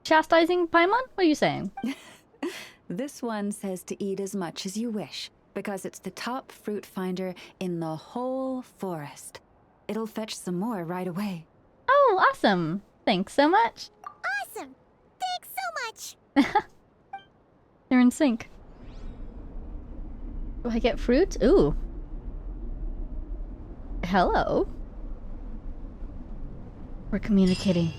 A: chastising Paimon? What are you saying?
D: This one says to eat as much as you wish, because it's the top fruit finder in the whole forest. It'll fetch some more right away.
A: Oh, awesome. Thanks so much.
C: Awesome! Thanks so much!
A: They're in sync. Do I get fruit? Ooh. Hello. We're communicating.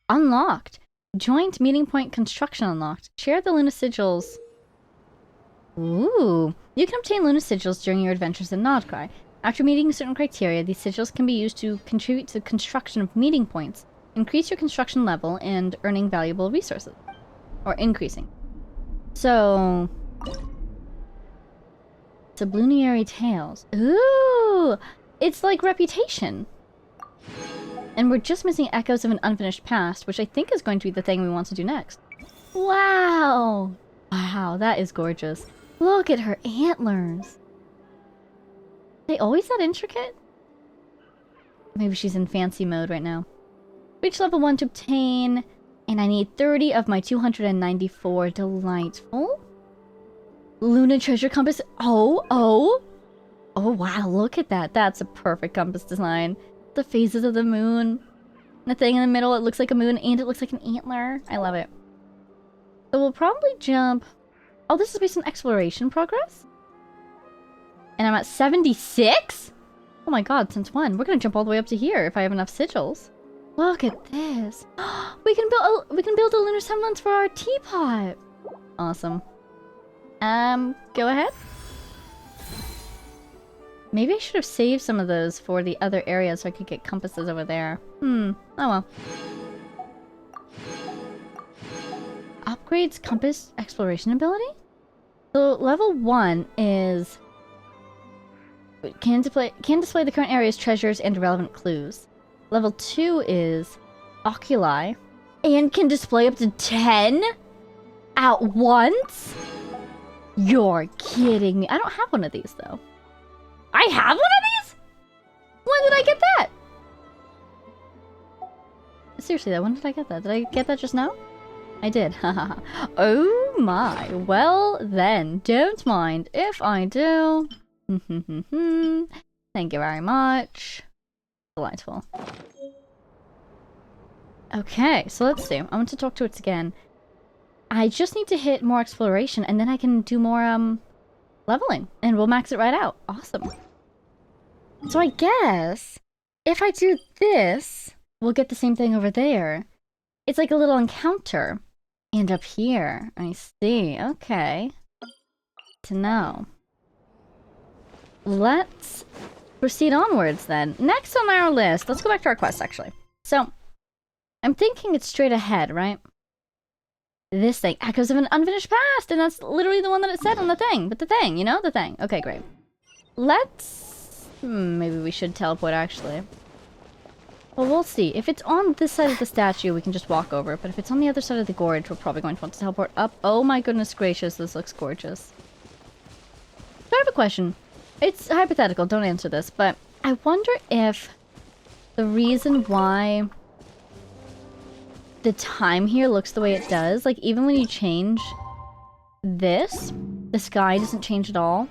A: Unlocked. Joint meeting point construction unlocked. Share the Luna Sigils. Ooh. You can obtain Luna Sigils during your adventures in Nodcry. After meeting certain criteria, these sigils can be used to contribute to the construction of meeting points, increase your construction level, and earning valuable resources. Or increasing. So... Sublunary Tales. Ooh! It's like Reputation. And we're just missing echoes of an unfinished past, which I think is going to be the thing we want to do next. Wow! Wow, that is gorgeous. Look at her antlers. They always that intricate? Maybe she's in fancy mode right now. Reach level 1 to obtain, and I need 30 of my 294. Delightful. Luna Treasure Compass. Oh, wow, look at that. That's a perfect compass design. The phases of the moon. The thing in the middle, it looks like a moon and it looks like an antler. I love it. So we'll probably jump... Oh, this is based on exploration progress? And I'm at 76? Oh my god, since when? We're gonna jump all the way up to here if I have enough sigils. Look at this. We can build a lunar semblance for our teapot. Awesome. Go ahead. Maybe I should have saved some of those for the other areas so I could get compasses over there. Oh well. Upgrades compass exploration ability? So level 1 is... Can display the current area's treasures and relevant clues. Level 2 is Oculi. And can display up to 10 at once? You're kidding me. I don't have one of these though. I have one of these? When did I get that? Seriously though, when did I get that? Did I get that just now? I did. Haha. Oh my. Well then, don't mind if I do. Thank you very much. Delightful. Okay, so let's see. I want to talk to it again. I just need to hit more exploration and then I can do more leveling and we'll max it right out. Awesome. So I guess if I do this, we'll get the same thing over there. It's like a little encounter. And up here, I see. Okay. To know. Let's proceed onwards then. Next on our list, let's go back to our quest actually. So, I'm thinking it's straight ahead, right? This thing, echoes of an unfinished past, and that's literally the one that it said on the thing. But the thing, you know, the thing. Okay, great. Let's... maybe we should teleport actually. Well, we'll see. If it's on this side of the statue, we can just walk over. But if it's on the other side of the gorge, we're probably going to want to teleport up. Oh my goodness gracious, this looks gorgeous. So I have a question. It's hypothetical, don't answer this, but I wonder if the reason why the time here looks the way it does, like even when you change this, the sky doesn't change at all.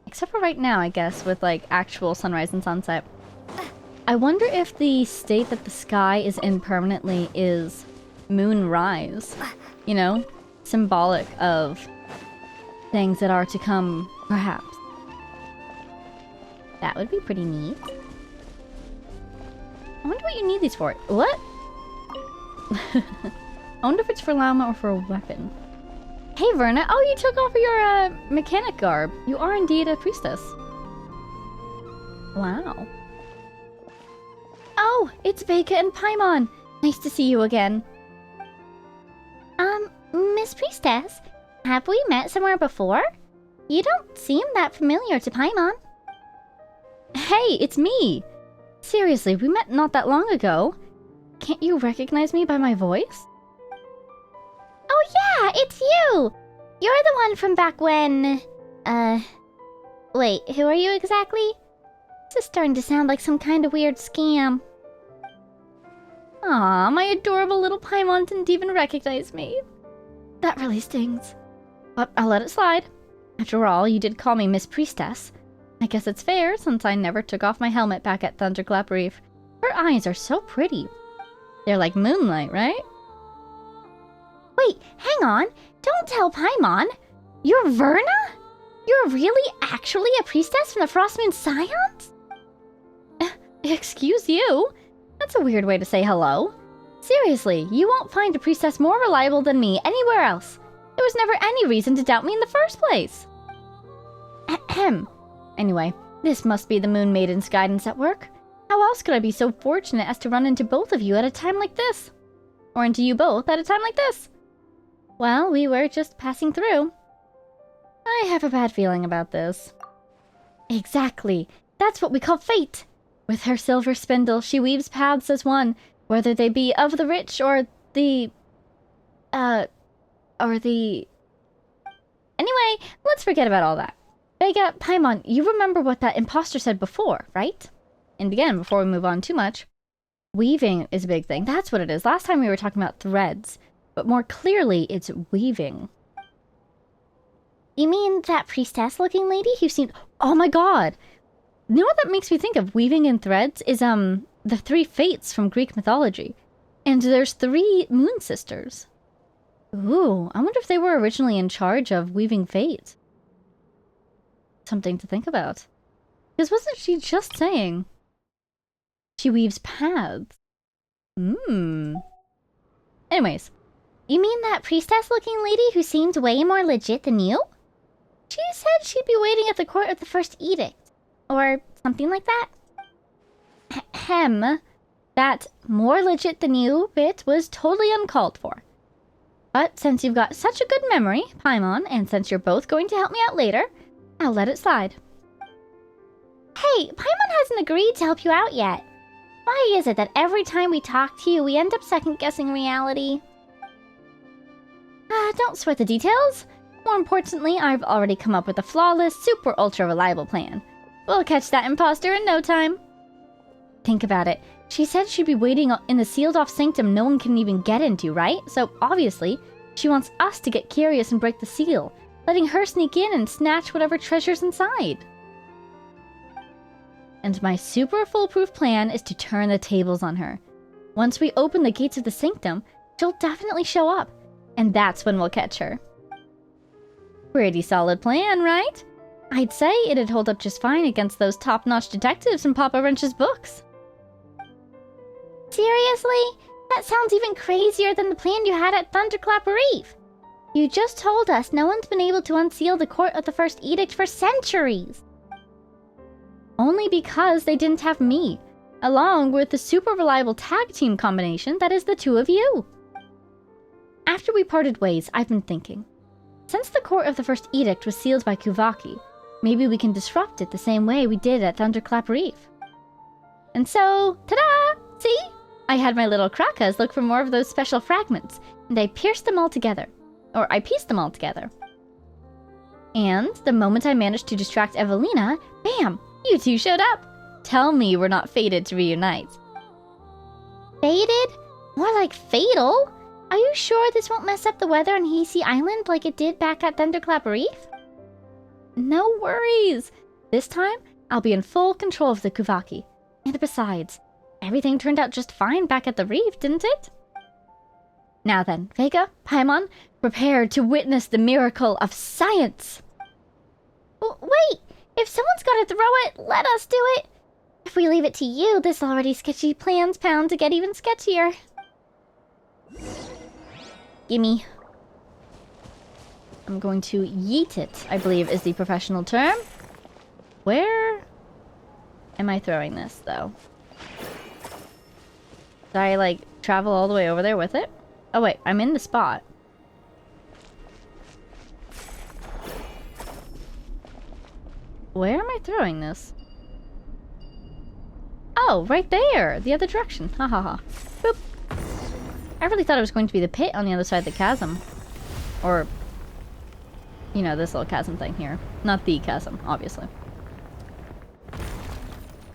A: Except for right now, I guess, with like actual sunrise and sunset. I wonder if the state that the sky is in permanently is moonrise. You know? Symbolic of things that are to come, perhaps. That would be pretty neat. I wonder what you need these for. What? I wonder if it's for llama or for a weapon. Hey Verna, oh you took off your mechanic garb. You are indeed a priestess. Wow. Oh, it's Vega and Paimon. Nice to see you again. Miss Priestess, have we met somewhere before? You don't seem that familiar to Paimon. Hey, it's me! Seriously, we met not that long ago. Can't you recognize me by my voice? Oh yeah, it's you! You're the one from back when... Wait, who are you exactly? This is starting to sound like some kind of weird scam. Aw, my adorable little Paimon didn't even recognize me. That really stings. But I'll let it slide. After all, you did call me Miss Priestess. I guess it's fair, since I never took off my helmet back at Thunderclap Reef. Her eyes are so pretty. They're like moonlight, right? Wait, hang on. Don't tell Paimon. You're Verna? You're really actually a priestess from the Frostmoon Scions? Excuse you? That's a weird way to say hello. Seriously, you won't find a priestess more reliable than me anywhere else. There was never any reason to doubt me in the first place. Ahem. Anyway, this must be the Moon Maiden's guidance at work. How else could I be so fortunate as to run into both of you at a time like this? Or into you both at a time like this? Well, we were just passing through. I have a bad feeling about this. Exactly. That's what we call fate. With her silver spindle, she weaves paths as one, whether they be of the rich or the... Anyway, let's forget about all that. Vega, Paimon, you remember what that imposter said before, right? And again, before we move on too much, weaving is a big thing. That's what it is. Last time we were talking about threads, but more clearly, it's weaving. You mean that priestess-looking lady who seemed... Oh my god! You know what that makes me think of? Weaving in threads is, the 3 fates from Greek mythology. And there's 3 moon sisters. Ooh, I wonder if they were originally in charge of weaving fate. Something to think about. Because wasn't she just saying she weaves paths? Anyways, you mean that priestess-looking lady who seemed way more legit than you? She said she'd be waiting at the court of the first edict. Or something like that. Ahem. That more legit than you bit was totally uncalled for. But since you've got such a good memory, Paimon, and since you're both going to help me out later, I'll let it slide. Hey, Paimon hasn't agreed to help you out yet. Why is it that every time we talk to you, we end up second-guessing reality? Don't sweat the details. More importantly, I've already come up with a flawless, super ultra reliable plan. We'll catch that imposter in no time. Think about it. She said she'd be waiting in the sealed-off sanctum no one can even get into, right? So, obviously, she wants us to get curious and break the seal, letting her sneak in and snatch whatever treasure's inside. And my super foolproof plan is to turn the tables on her. Once we open the gates of the sanctum, she'll definitely show up, and that's when we'll catch her. Pretty solid plan, right? I'd say it'd hold up just fine against those top-notch detectives in Papa Wrench's books. Seriously? That sounds even crazier than the plan you had at Thunderclap Reef. You just told us no one's been able to unseal the Court of the First Edict for centuries. Only because they didn't have me, along with the super reliable tag team combination that is the 2 of you. After we parted ways, I've been thinking. Since the Court of the First Edict was sealed by Kuvaki, maybe we can disrupt it the same way we did at Thunderclap Reef. And so, ta-da! See? I had my little Krakas look for more of those special fragments, and I pieced them all together. Or I pieced them all together. And the moment I managed to distract Evelina, bam! You 2 showed up! Tell me we're not fated to reunite. Fated? More like fatal? Are you sure this won't mess up the weather on Hasty Island like it did back at Thunderclap Reef? No worries! This time, I'll be in full control of the Kuvaki. And besides, everything turned out just fine back at the reef, didn't it? Now then, Vega, Paimon, prepare to witness the miracle of science! Wait! If someone's gotta throw it, let us do it! If we leave it to you, this already sketchy plan's bound to get even sketchier. Gimme. I'm going to yeet it, I believe is the professional term. Where am I throwing this, though? Did I, like, travel all the way over there with it? Oh, wait, I'm in the spot. Where am I throwing this? Oh, right there! The other direction. Ha ha ha. Boop. I really thought it was going to be the pit on the other side of the chasm. Or, you know, this little chasm thing here. Not the chasm, obviously.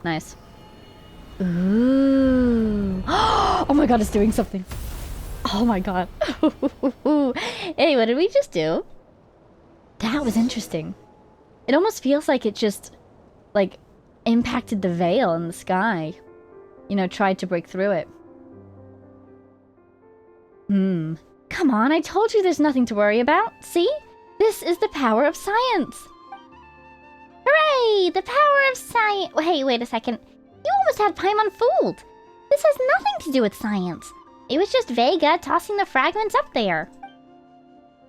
A: Nice. Ooh. Oh my god, it's doing something. Oh my god. Hey, what did we just do? That was interesting. It almost feels like it just, like, impacted the veil in the sky. you know, tried to break through it. Come on, I told you there's nothing to worry about. See? This is the power of science. Hooray! The power of science. Hey, wait a second. You almost had Paimon fooled. This has nothing to do with science. It was just Vega tossing the fragments up there.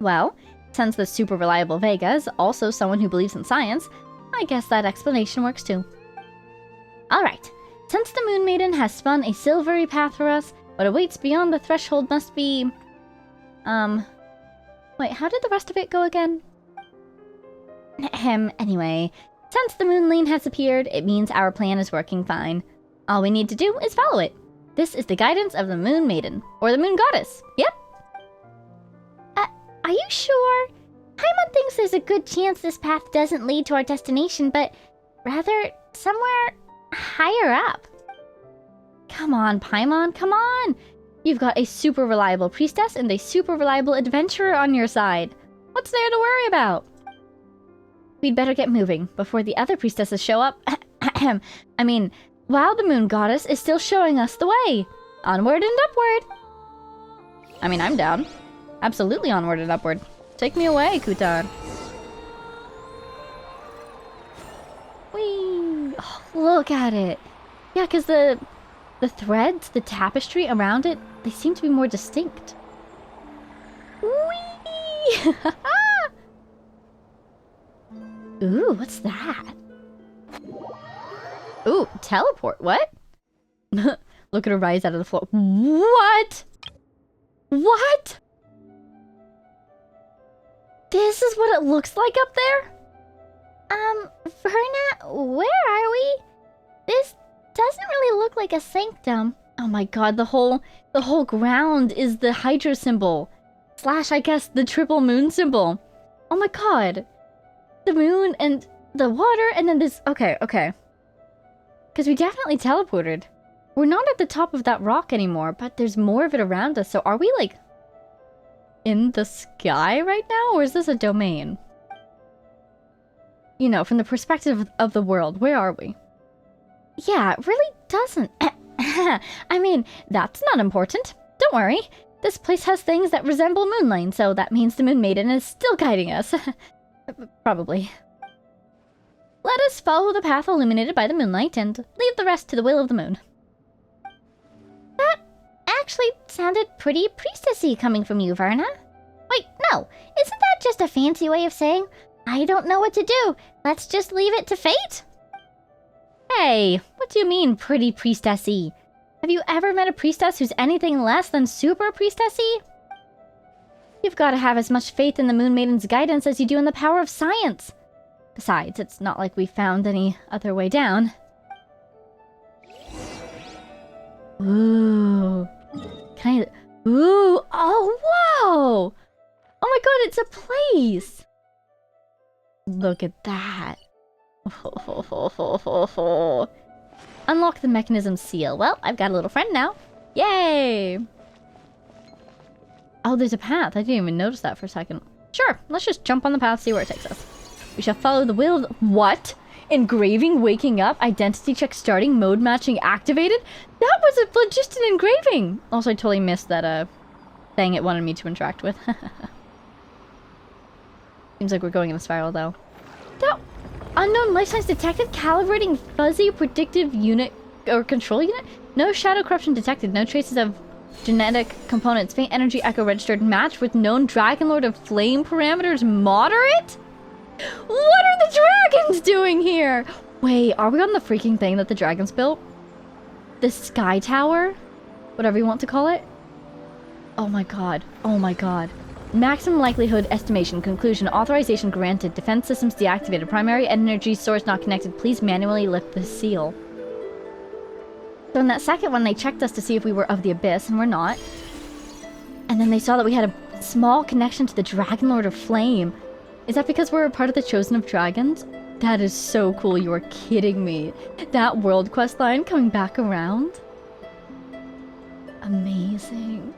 A: Well, since the super reliable Vega is also someone who believes in science, I guess that explanation works too. Alright, since the Moon Maiden has spun a silvery path for us, what awaits beyond the threshold must be... Wait, how did the rest of it go again? Anyway, since the Moon Lane has appeared, it means our plan is working fine. All we need to do is follow it. This is the guidance of the Moon Maiden, or the Moon Goddess. Yep. Are you sure? Paimon thinks there's a good chance this path doesn't lead to our destination, but rather somewhere higher up. Come on, Paimon, come on! You've got a super reliable priestess and a super reliable adventurer on your side. What's there to worry about? We'd better get moving before the other priestesses show up. I mean, while the Moon Goddess is still showing us the way. Onward and upward. I mean, I'm down. Absolutely onward and upward. Take me away, Kutan. Whee! Oh, look at it. Yeah, because the threads, the tapestry around it, they seem to be more distinct. Whee! Ooh, what's that? Ooh, teleport. What? Look at her rise out of the floor. What? What? This is what it looks like up there? Verna, where are we? This doesn't really look like a sanctum. Oh my god, the whole ground is the Hydra symbol. / I guess the triple moon symbol. Oh my god. The moon and the water and then this... Okay. Because we definitely teleported. We're not at the top of that rock anymore, but there's more of it around us. So are we like in the sky right now? Or is this a domain? You know, from the perspective of the world, where are we? Yeah, it really doesn't. I mean, that's not important. Don't worry. This place has things that resemble Moonline, so that means the Moon Maiden is still guiding us. Probably. Let us follow the path illuminated by the moonlight and leave the rest to the will of the moon. That actually sounded pretty priestessy coming from you, Verna. Wait, no. Isn't that just a fancy way of saying, I don't know what to do. Let's just leave it to fate? Hey, what do you mean, pretty priestessy? Have you ever met a priestess who's anything less than super priestessy? You've got to have as much faith in the Moon Maiden's guidance as you do in the power of science. Besides, it's not like we found any other way down. Ooh. Can I... Ooh! Oh, whoa! Oh my god, it's a place! Look at that. Unlock the mechanism seal. Well, I've got a little friend now. Yay! Oh, there's a path. I didn't even notice that for a second. Sure, let's just jump on the path, see where it takes us. We shall follow the will of the... What? Engraving waking up, identity check starting, mode matching activated? That was just an engraving! Also, I totally missed that, thing it wanted me to interact with. Seems like we're going in a spiral, though. That... Unknown life signs detected, calibrating fuzzy predictive unit or control unit? No shadow corruption detected, no traces of genetic components. Faint energy echo registered, match with known Dragon Lord of Flame parameters moderate? What are the dragons doing here? Wait, are we on the freaking thing that the dragons built? The Sky Tower? Whatever you want to call it? Oh my god. Oh my god. Maximum likelihood estimation. Conclusion. Authorization granted. Defense systems deactivated. Primary energy source not connected. Please manually lift the seal. So in that second one, they checked us to see if we were of the Abyss, and we're not. And then they saw that we had a small connection to the Dragon Lord of Flame. Is that because we're a part of the Chosen of Dragons? That is so cool, you are kidding me. That world quest line coming back around? Amazing.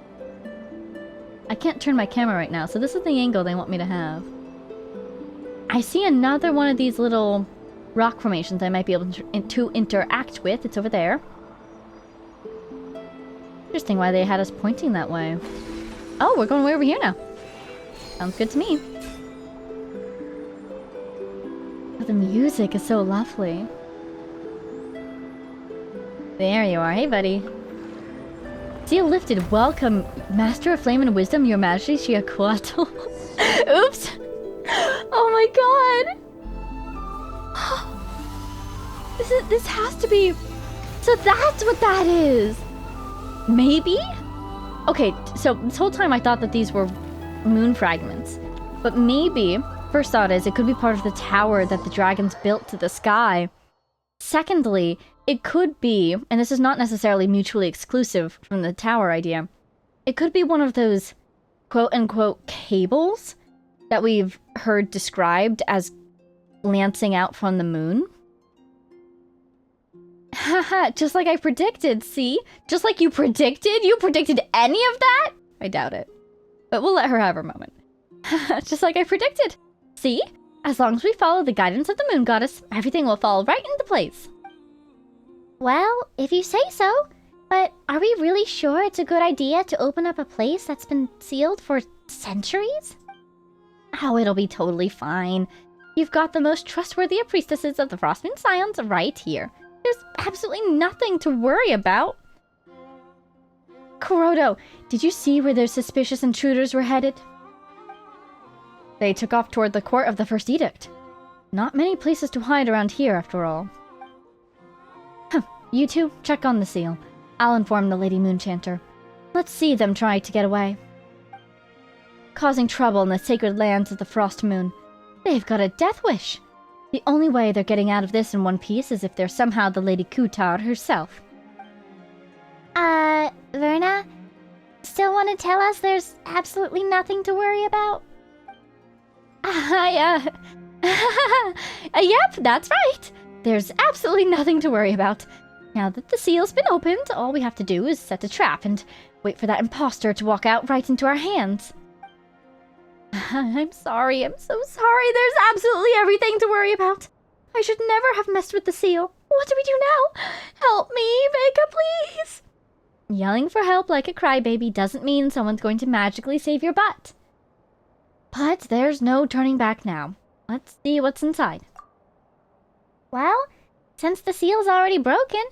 A: I can't turn my camera right now, so this is the angle they want me to have. I see another one of these little rock formations I might be able to interact with. It's over there. Interesting why they had us pointing that way. Oh, we're going way over here now. Sounds good to me. Oh, the music is so lovely. There you are. Hey, buddy. Seal lifted. Welcome, Master of Flame and Wisdom, Your Majesty Shiakuato. Oops. Oh my god. This has to be... So that's what that is. Maybe? Okay, so this whole time I thought that these were moon fragments. But maybe, first thought is, it could be part of the tower that the dragons built to the sky. Secondly, it could be, and this is not necessarily mutually exclusive from the tower idea, it could be one of those quote-unquote cables that we've heard described as lancing out from the moon. Haha, just like I predicted, see? Just like you predicted? You predicted any of that? I doubt it. But we'll let her have her moment. Just like I predicted. See? As long as we follow the guidance of the moon goddess, everything will fall right into place.
C: Well, if you say so. But are we really sure it's a good idea to open up a place that's been sealed for centuries?
A: Oh, it'll be totally fine. You've got the most trustworthy of priestesses of the Frostmoon Scions right here. There's absolutely nothing to worry about. Kuroto, did you see where those suspicious intruders were headed? They took off toward the court of the First Edict. Not many places to hide around here, after all. You two, check on the seal. I'll inform the Lady Moonchanter. Let's see them try to get away. Causing trouble in the sacred lands of the Frost Moon. They've got a death wish. The only way they're getting out of this in one piece is if they're somehow the Lady Kutar herself.
C: Verna? Still want to tell us there's absolutely nothing to worry about?
A: Yep, that's right. There's absolutely nothing to worry about. Now that the seal's been opened, all we have to do is set a trap and wait for that imposter to walk out right into our hands. I'm sorry, I'm so sorry. There's absolutely everything to worry about. I should never have messed with the seal. What do we do now? Help me, Vega, please. Yelling for help like a crybaby doesn't mean someone's going to magically save your butt. But there's no turning back now. Let's see what's inside.
C: Well, since the seal's already broken,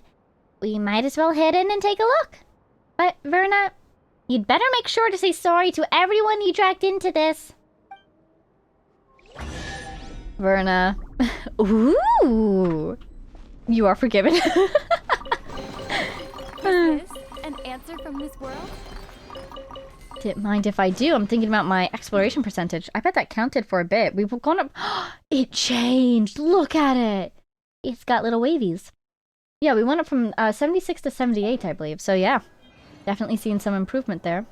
C: we might as well head in and take a look. But, Verna, you'd better make sure to say sorry to everyone you dragged into this.
A: Verna. Ooh. You are forgiven.
E: Is this an answer from this world?
A: Didn't mind if I do. I'm thinking about my exploration percentage. I bet that counted for a bit. We've gone up. It changed. Look at it. It's got little wavies. Yeah, we went up from 76 to 78, I believe. So yeah, definitely seen some improvement there.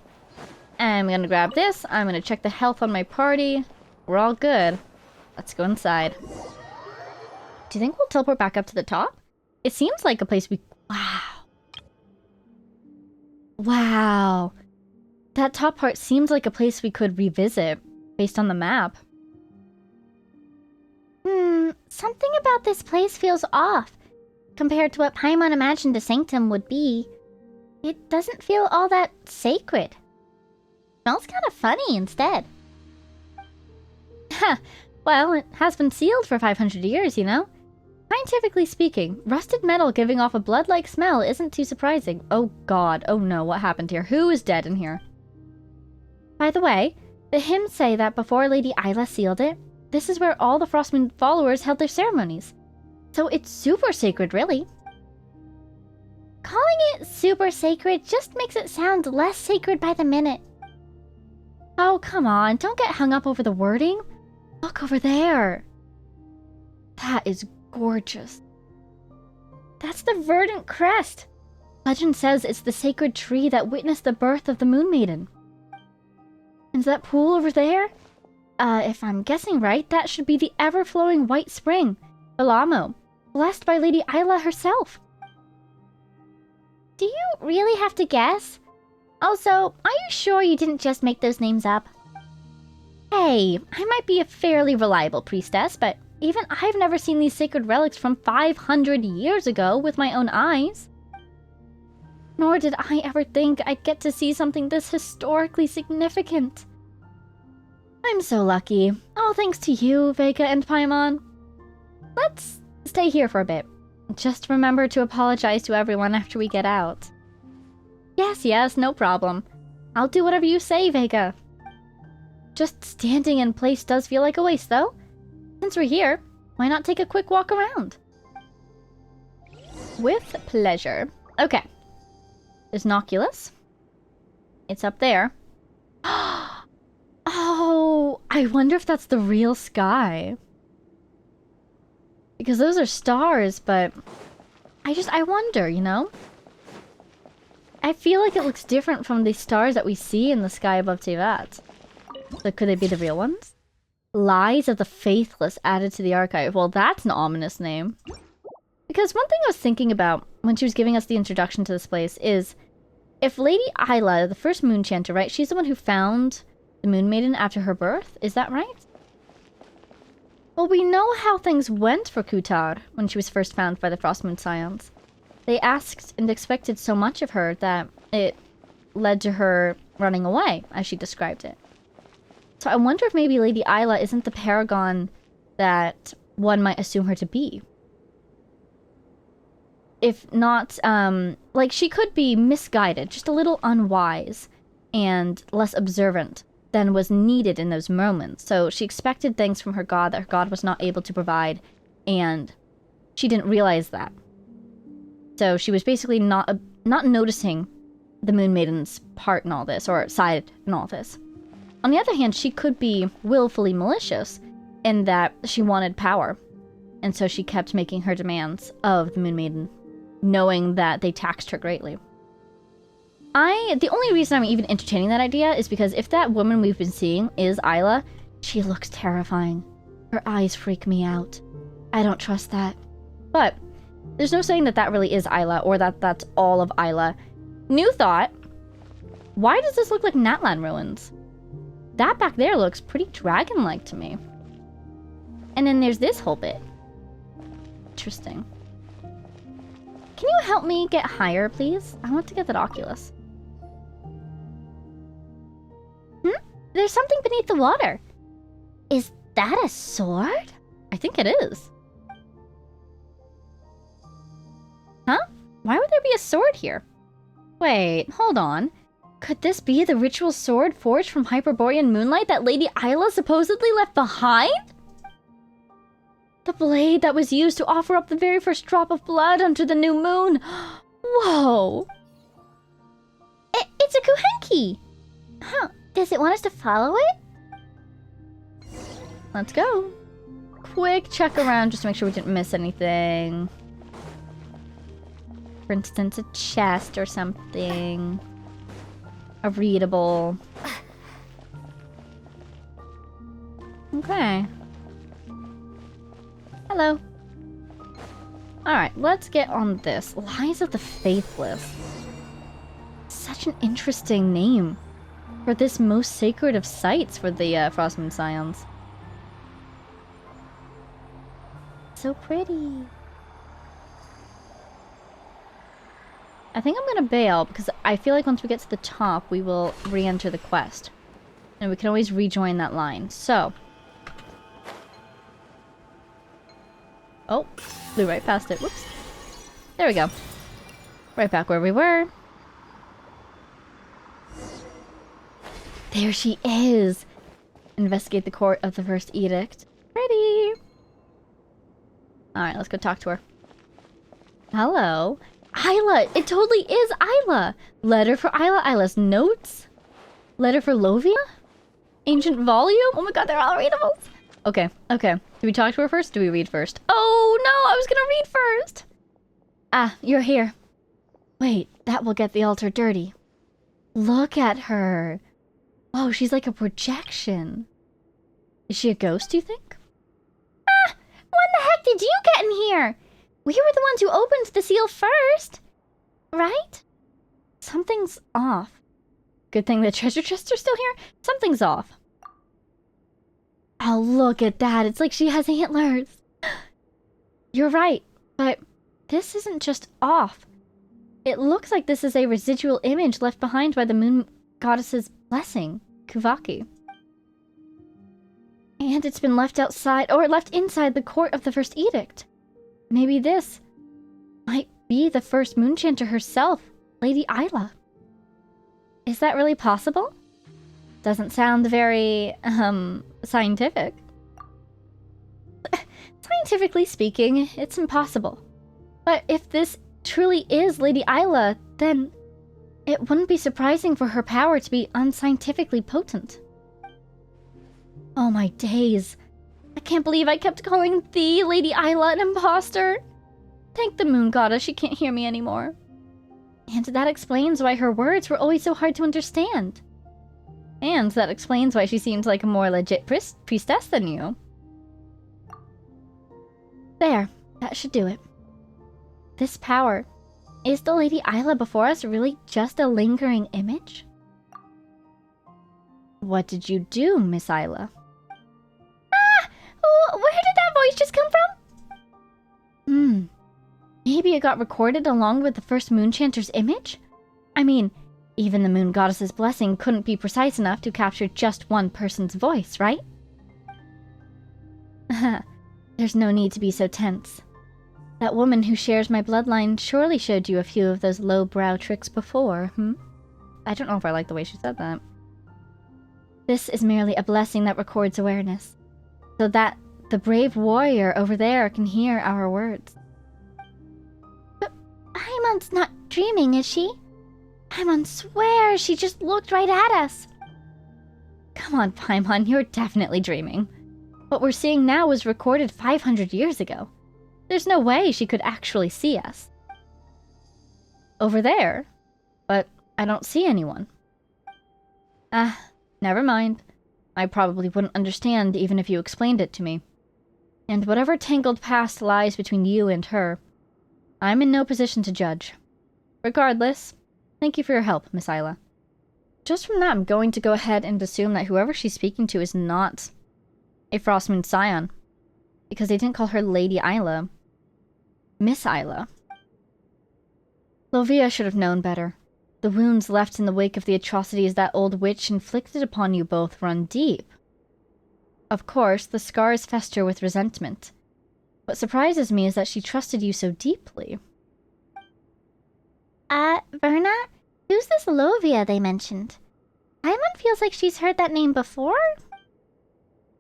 A: And I'm going to grab this. I'm going to check the health on my party. We're all good. Let's go inside. Do you think we'll teleport back up to the top? It seems like a place we... Wow. Wow. That top part seems like a place we could revisit based on the map.
C: Something about this place feels off compared to what Paimon imagined the sanctum would be. It doesn't feel all that sacred. Smells kind of funny instead.
A: Ha! Well, it has been sealed for 500 years, you know? Scientifically speaking, rusted metal giving off a blood-like smell isn't too surprising. Oh god, oh no, what happened here? Who is dead in here? By the way, the hymns say that before Lady Aila sealed it, this is where all the Frostmoon followers held their ceremonies. So it's super sacred, really.
C: Calling it super sacred just makes it sound less sacred by the minute.
A: Oh, come on, don't get hung up over the wording. Look over there. That is gorgeous. That's the verdant crest. Legend says it's the sacred tree that witnessed the birth of the Moon Maiden. And that pool over there? If I'm guessing right, that should be the ever-flowing white spring, Belamo, blessed by Lady Aila herself.
C: Do you really have to guess? Also, are you sure you didn't just make those names up?
A: Hey, I might be a fairly reliable priestess, but even I've never seen these sacred relics from 500 years ago with my own eyes. Nor did I ever think I'd get to see something this historically significant. I'm so lucky. All thanks to you, Vega and Paimon. Let's stay here for a bit. Just remember to apologize to everyone after we get out. Yes, no problem. I'll do whatever you say, Vega. Just standing in place does feel like a waste, though. Since we're here, why not take a quick walk around? With pleasure. Okay. There's an Oculus. It's up there. Oh, I wonder if that's the real sky. Because those are stars, but I wonder, you know? I feel like it looks different from the stars that we see in the sky above Teyvat. So could they be the real ones? Lies of the Faithless added to the archive. Well, that's an ominous name. Because one thing I was thinking about when she was giving us the introduction to this place is, if Lady Aila, the first Moonchanter, right? She's the one who found the Moon Maiden after her birth. Is that right? Well, we know how things went for Kutar when she was first found by the Frost Moon Scions. They asked and expected so much of her that it led to her running away, as she described it. So I wonder if maybe Lady Aila isn't the paragon that one might assume her to be. If not, like, she could be misguided, just a little unwise, and less observant than was needed in those moments. So she expected things from her god that her god was not able to provide, and she didn't realize that. So she was basically not noticing the Moon Maiden's part in all this, or side in all this. On the other hand, she could be willfully malicious in that she wanted power, and so she kept making her demands of the Moon Maiden, knowing that they taxed her greatly. The only reason I'm even entertaining that idea is because if that woman we've been seeing is Aila, she looks terrifying. Her eyes freak me out. I don't trust that. But there's no saying that that really is Aila, or that that's all of Aila. New thought. Why does this look like Natlan ruins? That back there looks pretty dragon-like to me. And then there's this whole bit. Interesting. Can you help me get higher, please? I want to get that Oculus. There's something beneath the water. Is that a sword? I think it is. Huh? Why would there be a sword here? Wait, hold on. Could this be the ritual sword forged from Hyperborean moonlight that Lady Aila supposedly left behind? The blade that was used to offer up the very first drop of blood under the new moon. Whoa! It's a Kuhenki! Huh, does it want us to follow it? Let's go. Quick check around just to make sure we didn't miss anything. For instance, a chest or something. A readable. Okay. Hello. Alright, let's get on this. Lies of the Faithless. Such an interesting name for this most sacred of sites for the Frostmoon Scions. So pretty. I think I'm gonna bail because I feel like once we get to the top, we will re-enter the quest. And we can always rejoin that line. So. Oh, flew right past it. Whoops. There we go. Right back where we were. There she is. Investigate the court of the first edict. Pretty. Alright, let's go talk to her. Hello. Aila! It totally is Aila! Letter for Aila. Aila's notes? Letter for Lovia? Ancient volume? Oh my god, they're all readables! Okay, okay. Do we talk to her first? Do we read first? Oh no, I was gonna read first! Ah, you're here. Wait, that will get the altar dirty. Look at her. Whoa, she's like a projection. Is she a ghost, do you think? Ah! When the heck did you get in here? We were the ones who opened the seal first. Right? Something's off. Good thing the treasure chests are still here. Something's off. Oh, look at that. It's like she has antlers. You're right, but this isn't just off. It looks like this is a residual image left behind by the moon goddess's blessing, Kuvaki. And it's been left outside, or left inside the court of the first edict. Maybe this might be the first Moonchanter herself, Lady Aila. Is that really possible? Doesn't sound very, scientific. Scientifically speaking, it's impossible. But if this truly is Lady Aila, then it wouldn't be surprising for her power to be unscientifically potent. Oh my days. I can't believe I kept calling thee, Lady Aila, an imposter. Thank the moon goddess she can't hear me anymore. And that explains why her words were always so hard to understand. And that explains why she seems like a more legit priestess than you. There, that should do it. This power, is the Lady Aila before us really just a lingering image? What did you do, Miss Aila? Ah! Where did that voice just come from? Maybe it got recorded along with the first Moonchanter's image? I mean, even the moon goddess's blessing couldn't be precise enough to capture just one person's voice, right? There's no need to be so tense. That woman who shares my bloodline surely showed you a few of those low-brow tricks before, I don't know if I like the way she said that. This is merely a blessing that records awareness, so that the brave warrior over there can hear our words. But Paimon's not dreaming, is she? Paimon swears she just looked right at us. Come on, Paimon, you're definitely dreaming. What we're seeing now was recorded 500 years ago. There's no way she could actually see us. Over there? But I don't see anyone. Never mind. I probably wouldn't understand even if you explained it to me. And whatever tangled past lies between you and her, I'm in no position to judge. Regardless, thank you for your help, Miss Aila. Just from that, I'm going to go ahead and assume that whoever she's speaking to is not a Frostmoon Scion, because they didn't call her Lady Aila. Miss Aila. Lovia should have known better. The wounds left in the wake of the atrocities that old witch inflicted upon you both run deep. Of course, the scars fester with resentment. What surprises me is that she trusted you so deeply.
C: Verna? Who's this Lovia they mentioned? Paimon feels like she's heard that name before?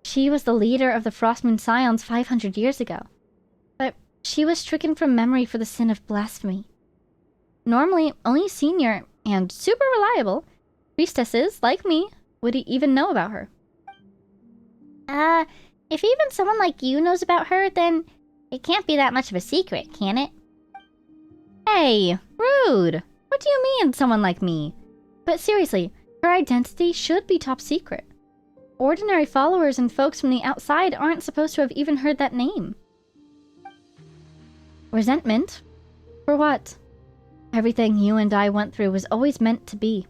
A: She was the leader of the Frostmoon Scions 500 years ago. But she was stricken from memory for the sin of blasphemy. Normally, only senior and super reliable priestesses like me would even know about her.
C: If even someone like you knows about her, then it can't be that much of a secret, can it?
A: Hey, rude! What do you mean, someone like me? But seriously, her identity should be top secret. Ordinary followers and folks from the outside aren't supposed to have even heard that name. Resentment? For what? Everything you and I went through was always meant to be.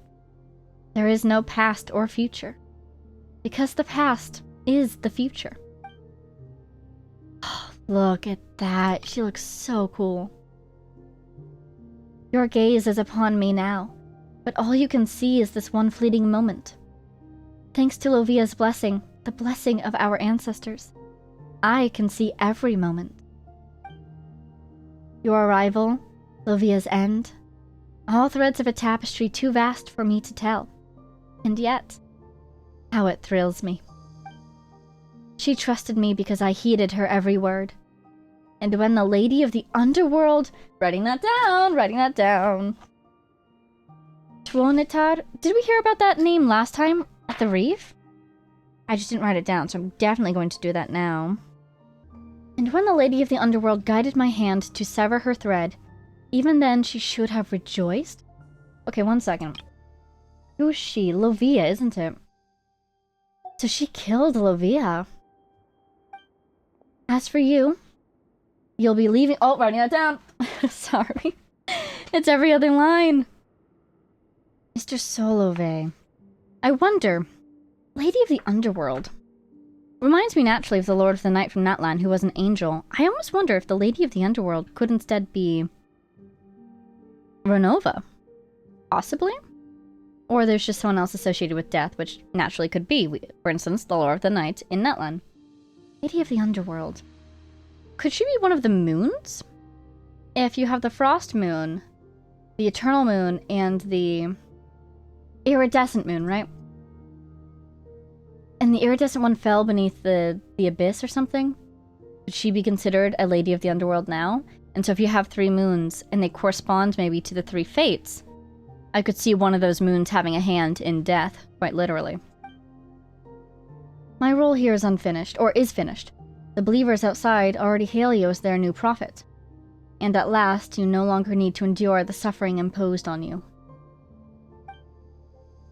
A: There is no past or future. Because the past is the future. Look at that. She looks so cool. Your gaze is upon me now, but all you can see is this one fleeting moment. Thanks to Lovia's blessing, the blessing of our ancestors, I can see every moment. Your arrival, Lovia's end, all threads of a tapestry too vast for me to tell. And yet, how it thrills me. She trusted me because I heeded her every word. And when the Lady of the Underworld... Writing that down. Twonitar... Did we hear about that name last time at the reef? I just didn't write it down, so I'm definitely going to do that now. And when the Lady of the Underworld guided my hand to sever her thread, even then she should have rejoiced? Okay, 1 second. Who's she? Lovia, isn't it? So she killed Lovia. As for you, you'll be leaving... Oh, writing that down. Sorry. It's every other line. Mr. Solove. I wonder... Lady of the Underworld. Reminds me naturally of the Lord of the Night from Natlan, who was an angel. I almost wonder if the Lady of the Underworld could instead be... Renova. Possibly? Or there's just someone else associated with death, which naturally could be. For instance, the Lord of the Night in Netland. Lady of the Underworld. Could she be one of the moons? If you have the Frost Moon, the Eternal Moon, and the Iridescent Moon, right? And the iridescent one fell beneath the abyss or something? Would she be considered a Lady of the Underworld now? And so if you have 3 moons, and they correspond maybe to the 3 fates, I could see one of those moons having a hand in death, quite literally. My role here is unfinished, or is finished. The believers outside already hail you as their new prophet. And at last, you no longer need to endure the suffering imposed on you.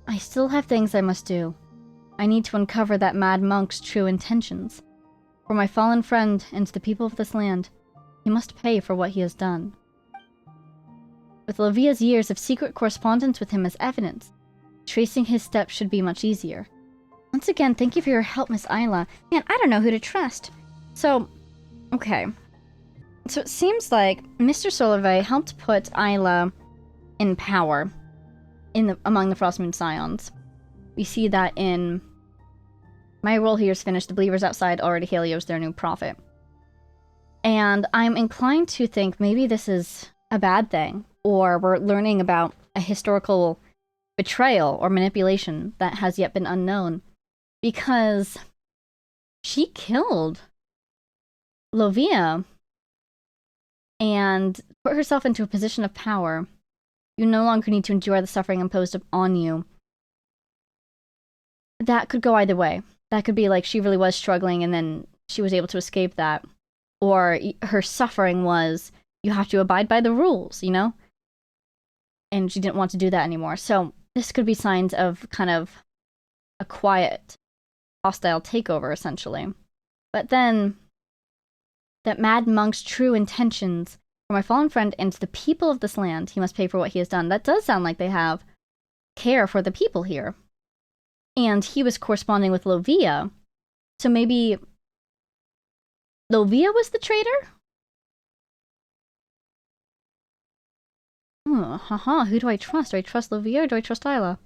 A: I still have things I must do. I need to uncover that mad monk's true intentions. For my fallen friend and the people of this land, he must pay for what he has done. With Lovia's years of secret correspondence with him as evidence, tracing his steps should be much easier. Once again, thank you for your help, Miss Aila. Man, I don't know who to trust. So, okay. So it seems like Mr. Solarvey helped put Aila in power among the Frostmoon Scions. We see that in my role here is finished. The believers outside already hail you as their new prophet. And I'm inclined to think maybe this is a bad thing, or we're learning about a historical betrayal or manipulation that has yet been unknown, because she killed Lovia and put herself into a position of power. You no longer need to endure the suffering imposed on you. That could go either way. That could be like she really was struggling and then she was able to escape that. Or her suffering was, you have to abide by the rules, you know? And she didn't want to do that anymore. So this could be signs of kind of a quiet, hostile takeover, essentially. But then, that mad monk's true intentions for my fallen friend and the people of this land, he must pay for what he has done. That does sound like they have care for the people here. And he was corresponding with Lovia. So maybe Lovia was the traitor? Who do I trust? Do I trust Lovia or do I trust Aila?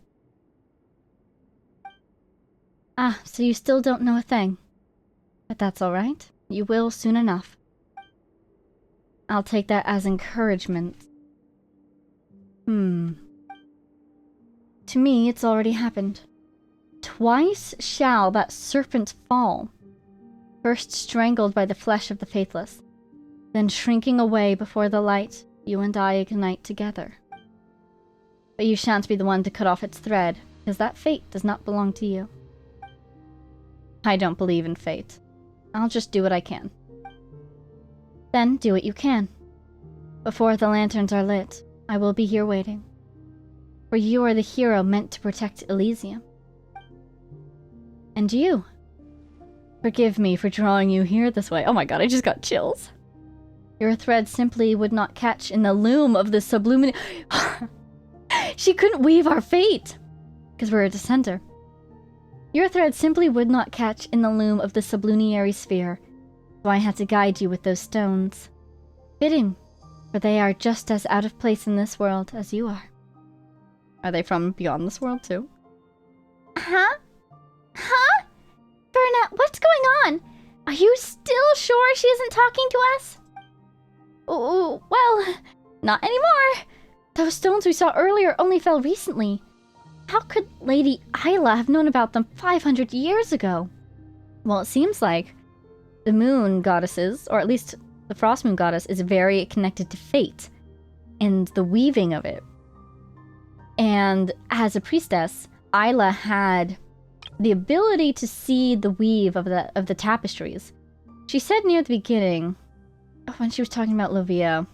A: Ah, so you still don't know a thing. But that's alright. You will soon enough. I'll take that as encouragement. To me, it's already happened. Twice shall that serpent fall. First strangled by the flesh of the faithless, then shrinking away before the light, you and I ignite together. But you shan't be the one to cut off its thread, because that fate does not belong to you. I don't believe in fate. I'll just do what I can. Then do what you can. Before the lanterns are lit, I will be here waiting. For you are the hero meant to protect Elysium. And you. Forgive me for drawing you here this way. Oh my god, I just got chills. Your thread simply would not catch in the loom of the sublunary... She couldn't weave our fate! Because we're a dissenter. Your thread simply would not catch in the loom of the sublunary sphere, so I had to guide you with those stones. Fitting, for they are just as out of place in this world as you are. Are they from beyond this world too? Huh? Huh? Verna, what's going on? Are you still sure she isn't talking to us? Oh, well, not anymore. Those stones we saw earlier only fell recently. How could Lady Aila have known about them 500 years ago? Well, it seems like the moon goddesses, or at least the frost moon goddess, is very connected to fate and the weaving of it. And as a priestess, Aila had the ability to see the weave of the tapestries. She said near the beginning, when she was talking about Lovia,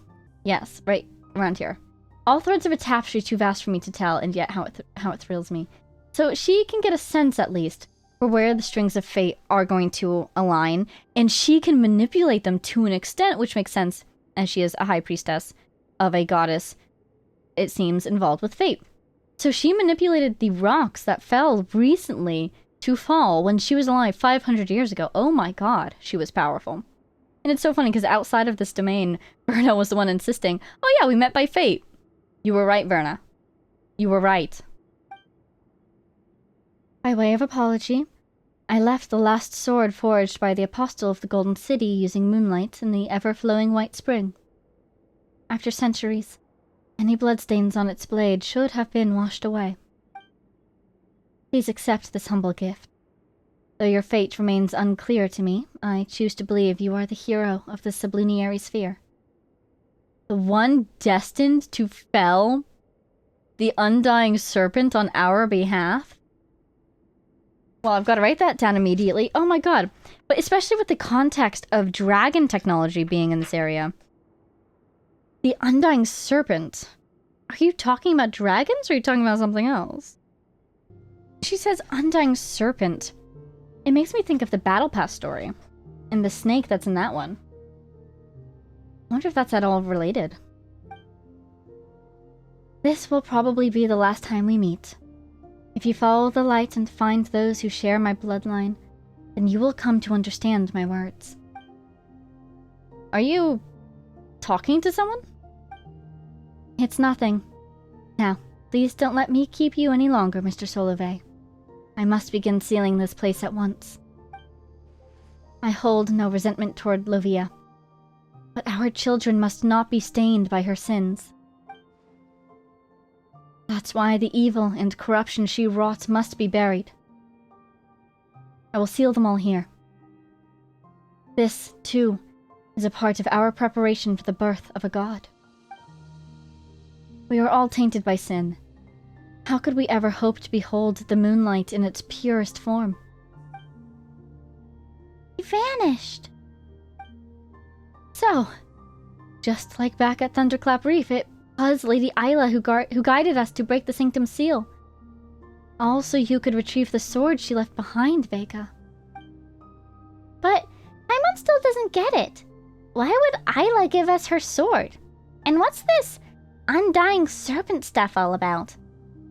A: yes, right around here. All threads of a tapestry too vast for me to tell, and yet how it thrills me. So she can get a sense, at least, for where the strings of fate are going to align, and she can manipulate them to an extent, which makes sense, as she is a high priestess of a goddess, it seems, involved with fate. So she manipulated the rocks that fell recently to fall when she was alive 500 years ago. Oh my god, she was powerful. And it's so funny, because outside of this domain, Verna was the one insisting, oh yeah, we met by fate. You were right, Verna. You were right. By way of apology, I left the last sword forged by the Apostle of the Golden City using moonlight in the ever-flowing white spring. After centuries, any bloodstains on its blade should have been washed away. Please accept this humble gift. Though your fate remains unclear to me, I choose to believe you are the hero of the sublunary sphere. The one destined to fell the undying serpent on our behalf? Well, I've got to write that down immediately. Oh my god. But especially with the context of dragon technology being in this area. The undying serpent. Are you talking about dragons or are you talking about something else? She says undying serpent. It makes me think of the Battle Pass story. And the snake that's in that one. I wonder if that's at all related. This will probably be the last time we meet. If you follow the light and find those who share my bloodline, then you will come to understand my words. Are you talking to someone? It's nothing. Now, please don't let me keep you any longer, Mr. Solove. I must begin sealing this place at once. I hold no resentment toward Lovia, but our children must not be stained by her sins. That's why the evil and corruption she wrought must be buried. I will seal them all here. This, too, is a part of our preparation for the birth of a god. We are all tainted by sin. How could we ever hope to behold the moonlight in its purest form? He vanished. So, just like back at Thunderclap Reef, it was Lady Aila who guided us to break the Sanctum Seal. Also, you could retrieve the sword she left behind, Vega. But Paimon still doesn't get it. Why would Aila give us her sword? And what's this undying serpent stuff all about?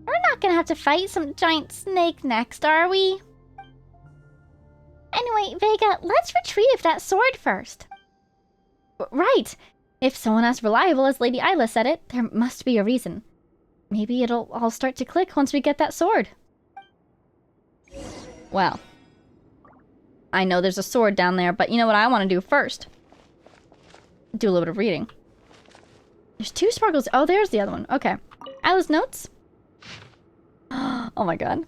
A: We're not gonna have to fight some giant snake next, are we? Anyway, Vega, let's retrieve that sword first. Right! If someone as reliable as Lady Aila said it, there must be a reason. Maybe it'll all start to click once we get that sword. Well, I know there's a sword down there, but you know what I want to do first? Do a little bit of reading. There's 2 sparkles. Oh, there's the other one. Okay. Aila's notes. Oh my god.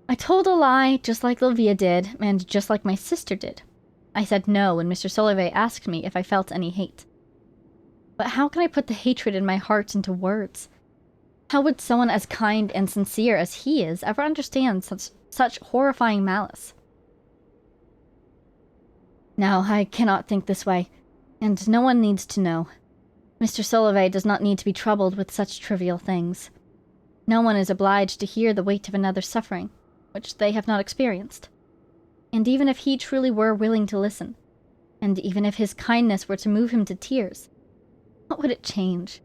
A: I told a lie, just like Lovia did, and just like my sister did. I said no when Mr. Solove asked me if I felt any hate. But how can I put the hatred in my heart into words? How would someone as kind and sincere as he is ever understand such horrifying malice? No, I cannot think this way, and no one needs to know. Mr. Solove does not need to be troubled with such trivial things. No one is obliged to hear the weight of another's suffering, which they have not experienced. And even if he truly were willing to listen, and even if his kindness were to move him to tears, what would it change?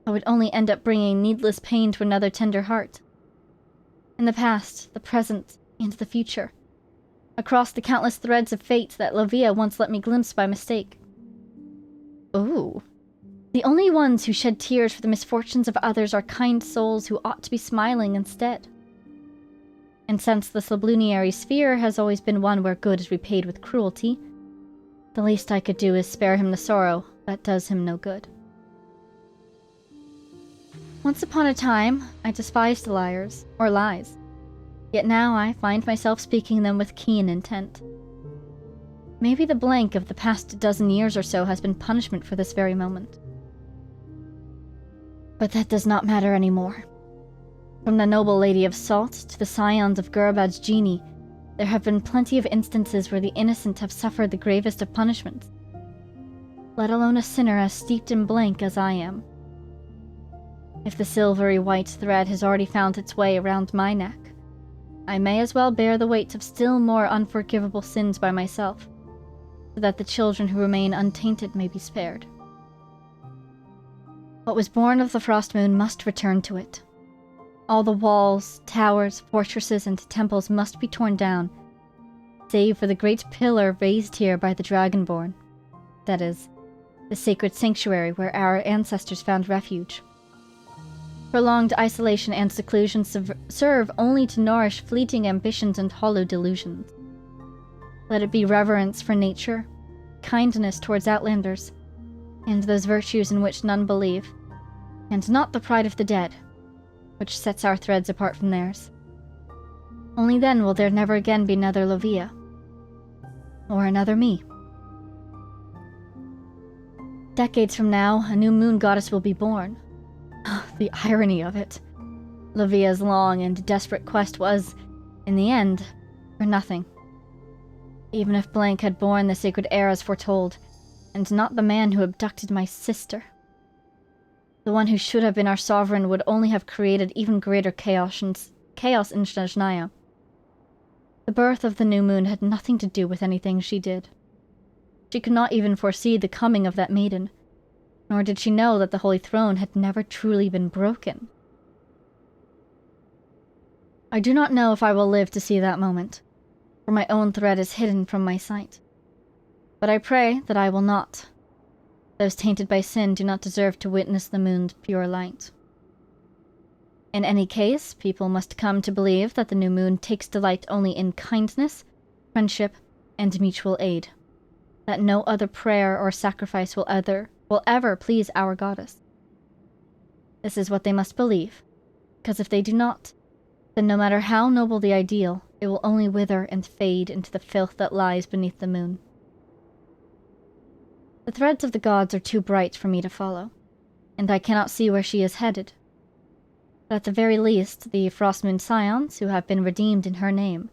A: I would only end up bringing needless pain to another tender heart. In the past, the present, and the future. Across the countless threads of fate that Lovia once let me glimpse by mistake. Ooh. The only ones who shed tears for the misfortunes of others are kind souls who ought to be smiling instead. And since the sublunary sphere has always been one where good is repaid with cruelty, the least I could do is spare him the sorrow that does him no good. Once upon a time, I despised liars, or lies. Yet now I find myself speaking them with keen intent. Maybe the blank of the past dozen years or so has been punishment for this very moment. But that does not matter anymore. From the noble Lady of Salt to the scions of Gurbad's genie, there have been plenty of instances where the innocent have suffered the gravest of punishments, let alone a sinner as steeped in blank as I am. If the silvery white thread has already found its way around my neck, I may as well bear the weight of still more unforgivable sins by myself, so that the children who remain untainted may be spared. What was born of the Frost Moon must return to it. All the walls, towers, fortresses, and temples must be torn down, save for the great pillar raised here by the Dragonborn. That is, the sacred sanctuary where our ancestors found refuge. Prolonged isolation and seclusion serve only to nourish fleeting ambitions and hollow delusions. Let it be reverence for nature, kindness towards outlanders, and those virtues in which none believe, and not the pride of the dead, which sets our threads apart from theirs. Only then will there never again be another Lovia, or another me. Decades from now, a new moon goddess will be born. The irony of it. Lovia's long and desperate quest was, in the end, for nothing. Even if Blank had borne the sacred heir as foretold, and not the man who abducted my sister. The one who should have been our sovereign would only have created even greater chaos in Snezhnaya. The birth of the new moon had nothing to do with anything she did. She could not even foresee the coming of that maiden, nor did she know that the Holy Throne had never truly been broken. I do not know if I will live to see that moment, for my own thread is hidden from my sight. But I pray that I will not. Those tainted by sin do not deserve to witness the moon's pure light. In any case, people must come to believe that the new moon takes delight only in kindness, friendship, and mutual aid. That no other prayer or sacrifice will ever please our goddess. This is what they must believe, because if they do not, then no matter how noble the ideal, it will only wither and fade into the filth that lies beneath the moon. The threads of the gods are too bright for me to follow, and I cannot see where she is headed. But at the very least, the Frostmoon Scions, who have been redeemed in her name,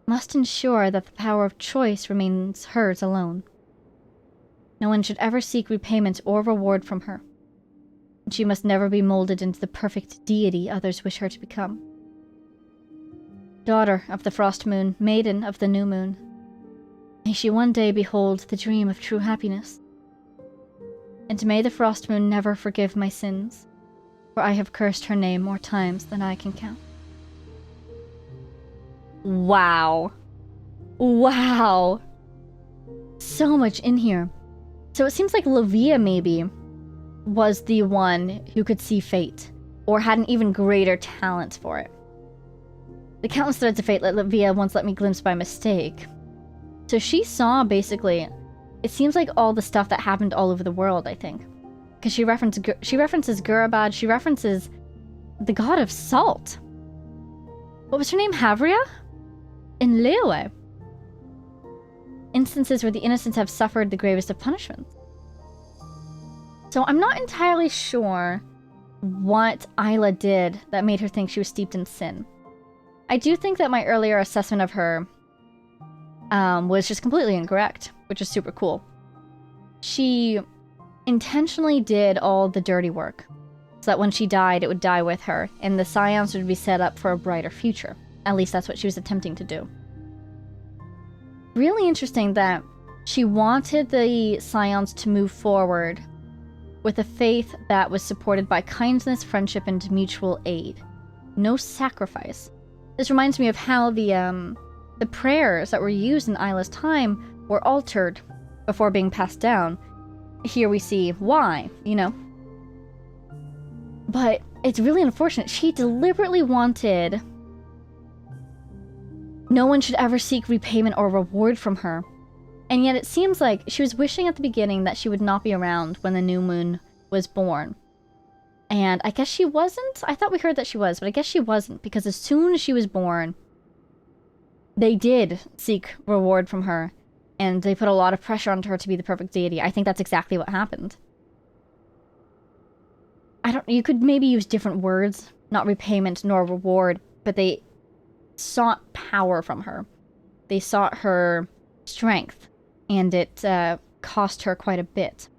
A: must ensure that the power of choice remains hers alone. No one should ever seek repayment or reward from her. And she must never be molded into the perfect deity others wish her to become. Daughter of the Frost Moon, maiden of the new moon, may she one day behold the dream of true happiness. And may the Frost Moon never forgive my sins, for I have cursed her name more times than I can count. Wow. Wow. So much in here. So it seems like Lovia maybe was the one who could see fate, or had an even greater talent for it. The countless threads of fate that Lovia once let me glimpse by mistake. So she saw, basically, it seems like all the stuff that happened all over the world, I think. Because she references Gurabad, she references the god of salt. What was her name? Havria? In Liyue. Instances where the innocents have suffered the gravest of punishments. So I'm not entirely sure what Aila did that made her think she was steeped in sin. I do think that my earlier assessment of her was just completely incorrect, which is super cool. She intentionally did all the dirty work, so that when she died, it would die with her, and the Scions would be set up for a brighter future. At least that's what she was attempting to do. Really interesting that she wanted the Scions to move forward with a faith that was supported by kindness, friendship, and mutual aid. No sacrifice. This reminds me of how the prayers that were used in Aila's time were altered before being passed down. Here we see why, you know. But it's really unfortunate. She deliberately wanted no one should ever seek repayment or reward from her. And yet it seems like she was wishing at the beginning that she would not be around when the new moon was born. And I guess she wasn't? I thought we heard that she was, but I guess she wasn't, because as soon as she was born, they did seek reward from her, and they put a lot of pressure onto her to be the perfect deity. I think that's exactly what happened. You could maybe use different words, not repayment nor reward, but they sought power from her. They sought her strength, and it cost her quite a bit.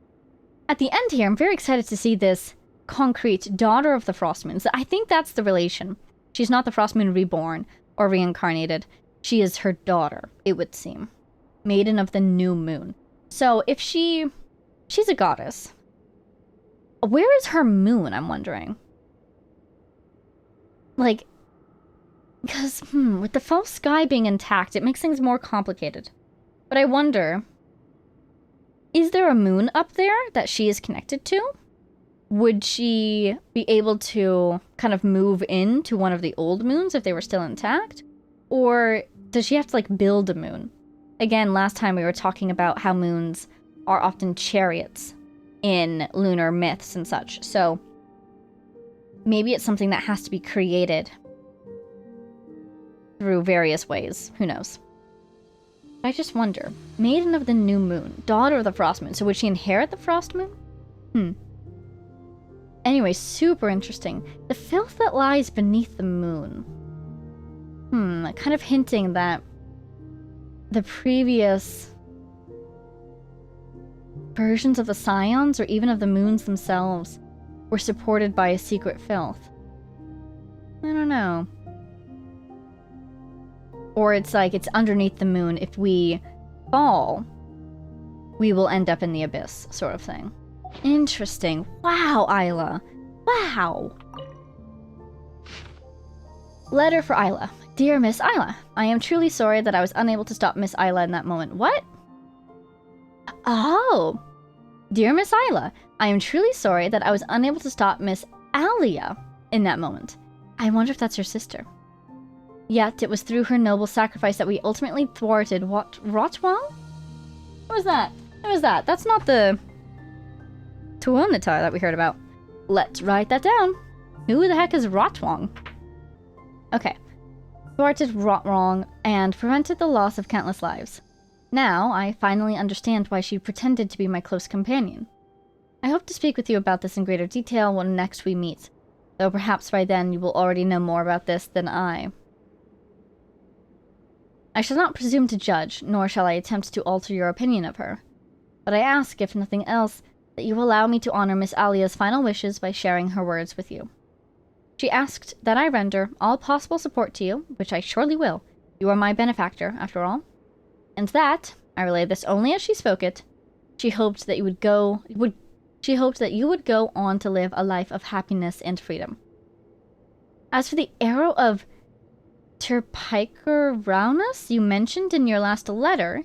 A: At the end here, I'm very excited to see this concrete daughter of the Frostmoon. So I think that's the relation. She's not the Frostmoon reborn or reincarnated. She is her daughter, it would seem. Maiden of the new moon. So if she's a goddess, where is her moon, I'm wondering? Like, because, with the false sky being intact, it makes things more complicated. But I wonder, is there a moon up there that she is connected to? would she be able to kind of move into one of the old moons if they were still intact? Or does she have to, like, build a moon? Again, last time we were talking about how moons are often chariots in lunar myths and such. So maybe it's something that has to be created through various ways. Who knows? I just wonder. Maiden of the new moon. Daughter of the frost moon. So would she inherit the frost moon? Anyway, super interesting. The filth that lies beneath the moon. Kind of hinting that the previous versions of the Scions, or even of the moons themselves, were supported by a secret filth. I don't know. Or it's like, it's underneath the moon. If we fall, we will end up in the abyss, sort of thing. Interesting. Wow, Aila. Wow. Letter for Aila. Dear Miss Aila, I am truly sorry that I was unable to stop Miss Aila in that moment. What? Oh. Dear Miss Aila, I am truly sorry that I was unable to stop Miss Alia in that moment. I wonder if that's her sister. Yet, it was through her noble sacrifice that we ultimately thwarted Rotwang? What was that? What was that? That's not the Tuonatar that we heard about. Let's write that down. Who the heck is Rotwang? Okay. Thwarted Rotwang and prevented the loss of countless lives. Now, I finally understand why she pretended to be my close companion. I hope to speak with you about this in greater detail when next we meet, though perhaps by then you will already know more about this than I. I shall not presume to judge, nor shall I attempt to alter your opinion of her. But I ask, if nothing else, that you allow me to honor Miss Alia's final wishes by sharing her words with you. She asked that I render all possible support to you, which I surely will. You are my benefactor, after all. And that, I relay this only as she spoke it, she hoped that you would go on to live a life of happiness and freedom. As for the arrow of Terpycheraunus you mentioned in your last letter,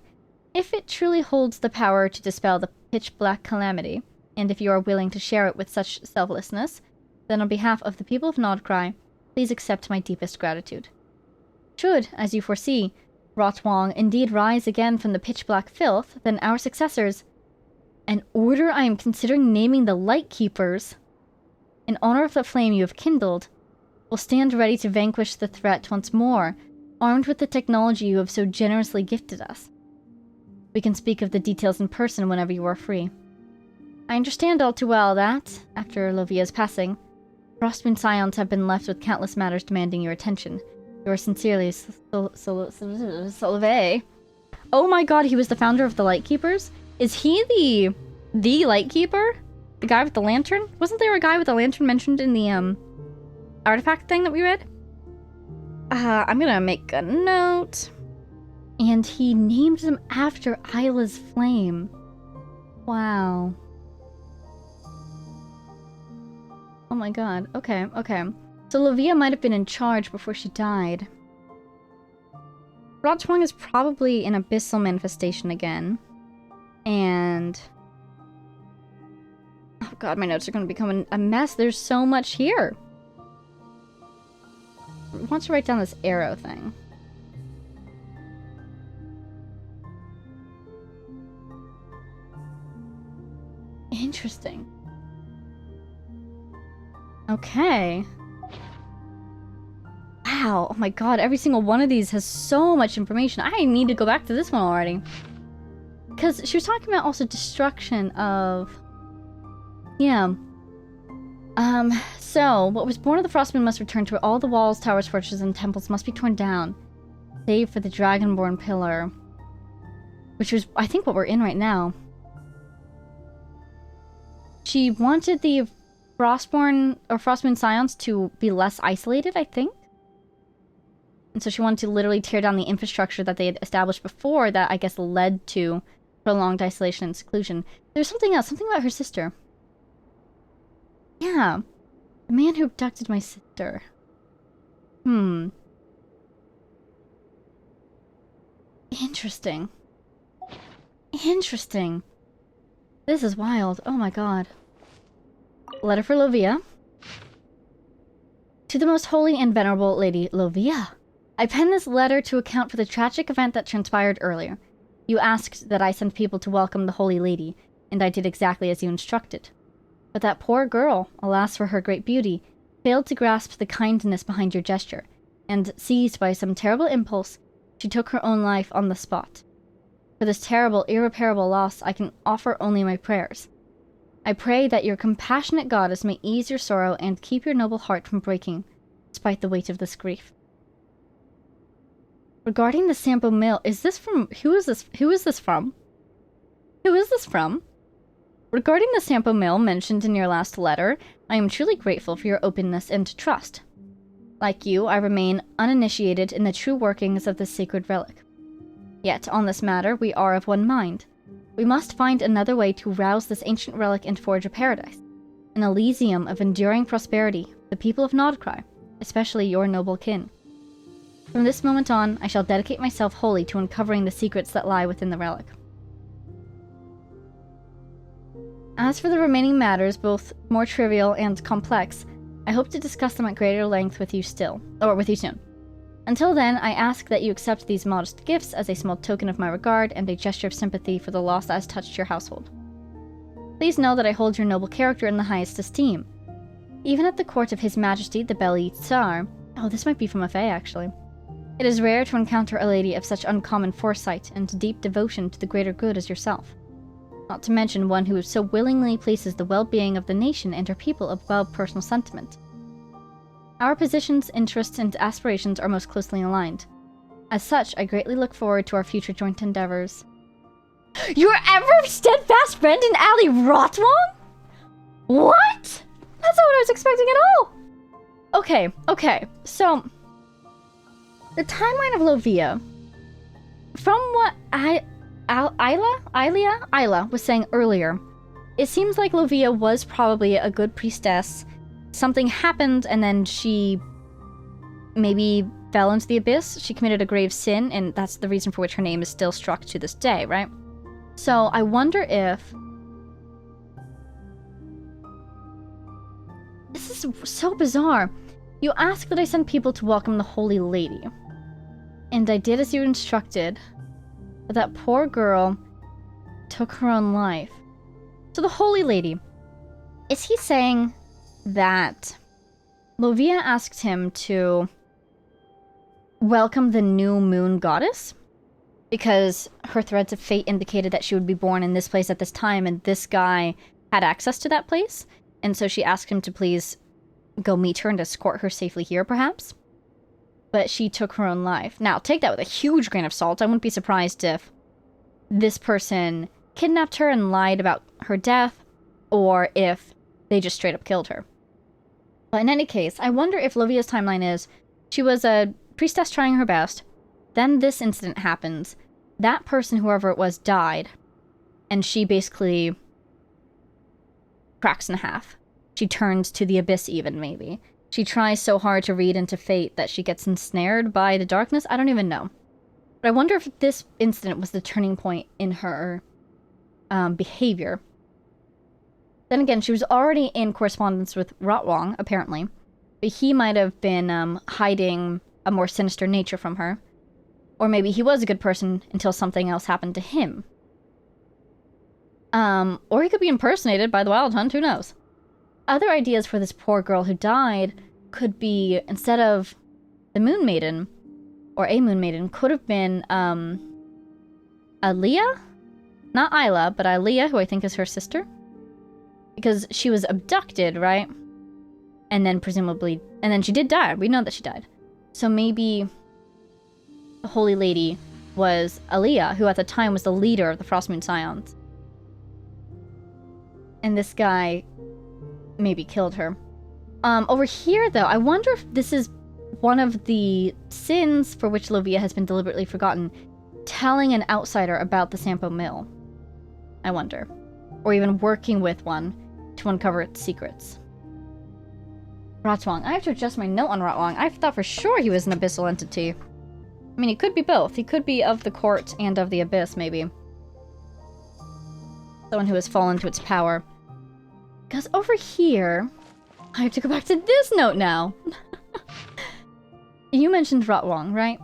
A: if it truly holds the power to dispel the pitch-black calamity, and if you are willing to share it with such selflessness, then on behalf of the people of Nodcry, please accept my deepest gratitude. Should, as you foresee, Rotwang indeed rise again from the pitch-black filth, then our successors, an order I am considering naming the Lightkeepers, in honor of the flame you have kindled, will stand ready to vanquish the threat once more, armed with the technology you have so generously gifted us. We can speak of the details in person whenever you are free. I understand all too well that, after Lovia's passing, Frostmoon Scions have been left with countless matters demanding your attention. Yours sincerely, Solveig. Oh my god, he was the founder of the Lightkeepers? Is he the Lightkeeper? The guy with the lantern? Wasn't there a guy with a lantern mentioned in the, artifact thing that we read? I'm gonna make a note. And he named them after Aila's flame. Wow. Oh my god. Okay, okay. So Lovia might have been in charge before she died. Rotwang is probably an abyssal manifestation again. And... oh god, my notes are going to become a mess. There's so much here. I want to write down this arrow thing. Interesting. Okay. Wow, oh my god, every single one of these has so much information. I need to go back to this one already. Because she was talking about also destruction of... yeah. So, what was born of the Frostmoon must return to all the walls, towers, fortresses, and temples must be torn down. Save for the Dragonborn Pillar. Which was, I think, what we're in right now. She wanted the Frostborn, or Frostmoon Scions to be less isolated, I think. And so she wanted to literally tear down the infrastructure that they had established before that, I guess, led to prolonged isolation and seclusion. There's something else, something about her sister. Yeah. The man who abducted my sister. Interesting. Interesting. This is wild. Oh my god. Letter for Lovia. To the most holy and venerable Lady Lovia. I pen this letter to account for the tragic event that transpired earlier. You asked that I send people to welcome the Holy Lady, and I did exactly as you instructed. But that poor girl, alas for her great beauty, failed to grasp the kindness behind your gesture, and, seized by some terrible impulse, she took her own life on the spot. For this terrible, irreparable loss, I can offer only my prayers. I pray that your compassionate goddess may ease your sorrow and keep your noble heart from breaking, despite the weight of this grief. Regarding the Sampo Mill, is this from... Who is this from? Who is this from? Regarding the Sampo Mill mentioned in your last letter, I am truly grateful for your openness and trust. Like you, I remain uninitiated in the true workings of this sacred relic. Yet, on this matter, we are of one mind. We must find another way to rouse this ancient relic and forge a paradise. An Elysium of enduring prosperity, the people of Nodcry, especially your noble kin. From this moment on, I shall dedicate myself wholly to uncovering the secrets that lie within the relic. As for the remaining matters, both more trivial and complex, I hope to discuss them at greater length with you soon. Until then, I ask that you accept these modest gifts as a small token of my regard and a gesture of sympathy for the loss that has touched your household. Please know that I hold your noble character in the highest esteem. Even at the court of His Majesty, the Beli Tsar... Oh, this might be from a Fae, actually. It is rare to encounter a lady of such uncommon foresight and deep devotion to the greater good as yourself. Not to mention one who so willingly places the well-being of the nation and her people above personal sentiment. Our positions, interests, and aspirations are most closely aligned. As such, I greatly look forward to our future joint endeavors. Your ever steadfast friend in Ali Rotwong? What? That's not what I was expecting at all! Okay, so... The timeline of Lovia, from what Aila was saying earlier, it seems like Lovia was probably a good priestess. Something happened and then she maybe fell into the abyss. She committed a grave sin, and that's the reason for which her name is still struck to this day, right? So I wonder if... This is so bizarre. You asked that I send people to welcome the Holy Lady. And I did as you instructed. But that poor girl took her own life. So the Holy Lady, is he saying that Lovia asked him to welcome the new moon goddess? Because her threads of fate indicated that she would be born in this place at this time, and this guy had access to that place. And so she asked him to please go meet her and escort her safely here, perhaps? But she took her own life. Now, take that with a huge grain of salt. I wouldn't be surprised if this person kidnapped her and lied about her death, or if they just straight up killed her. But in any case, I wonder if Lovia's timeline is, she was a priestess trying her best, then this incident happens, that person, whoever it was, died, and she basically cracks in half. She turns to the abyss even, maybe. She tries so hard to read into fate that she gets ensnared by the darkness. I don't even know. But I wonder if this incident was the turning point in her behavior. Then again, she was already in correspondence with Rotwong, apparently. But he might have been hiding a more sinister nature from her. Or maybe he was a good person until something else happened to him. Or he could be impersonated by the Wild Hunt, who knows? Other ideas for this poor girl who died could be, instead of the Moon Maiden, or a Moon Maiden, could have been, Aaliyah? Not Aila, but Aaliyah, who I think is her sister. Because she was abducted, right? And then presumably, and then she did die. We know that she died. So maybe the Holy Lady was Aaliyah, who at the time was the leader of the Frostmoon Scions. And this guy maybe killed her. Over here, though, I wonder if this is one of the sins for which Lovia has been deliberately forgotten. Telling an outsider about the Sampo Mill. I wonder. Or even working with one to uncover its secrets. Rotwong. I have to adjust my note on Rotwong. I thought for sure he was an abyssal entity. I mean, he could be both. He could be of the court and of the abyss, maybe. Someone who has fallen to its power. Because over here, I have to go back to this note now. You mentioned Rotwrong, right?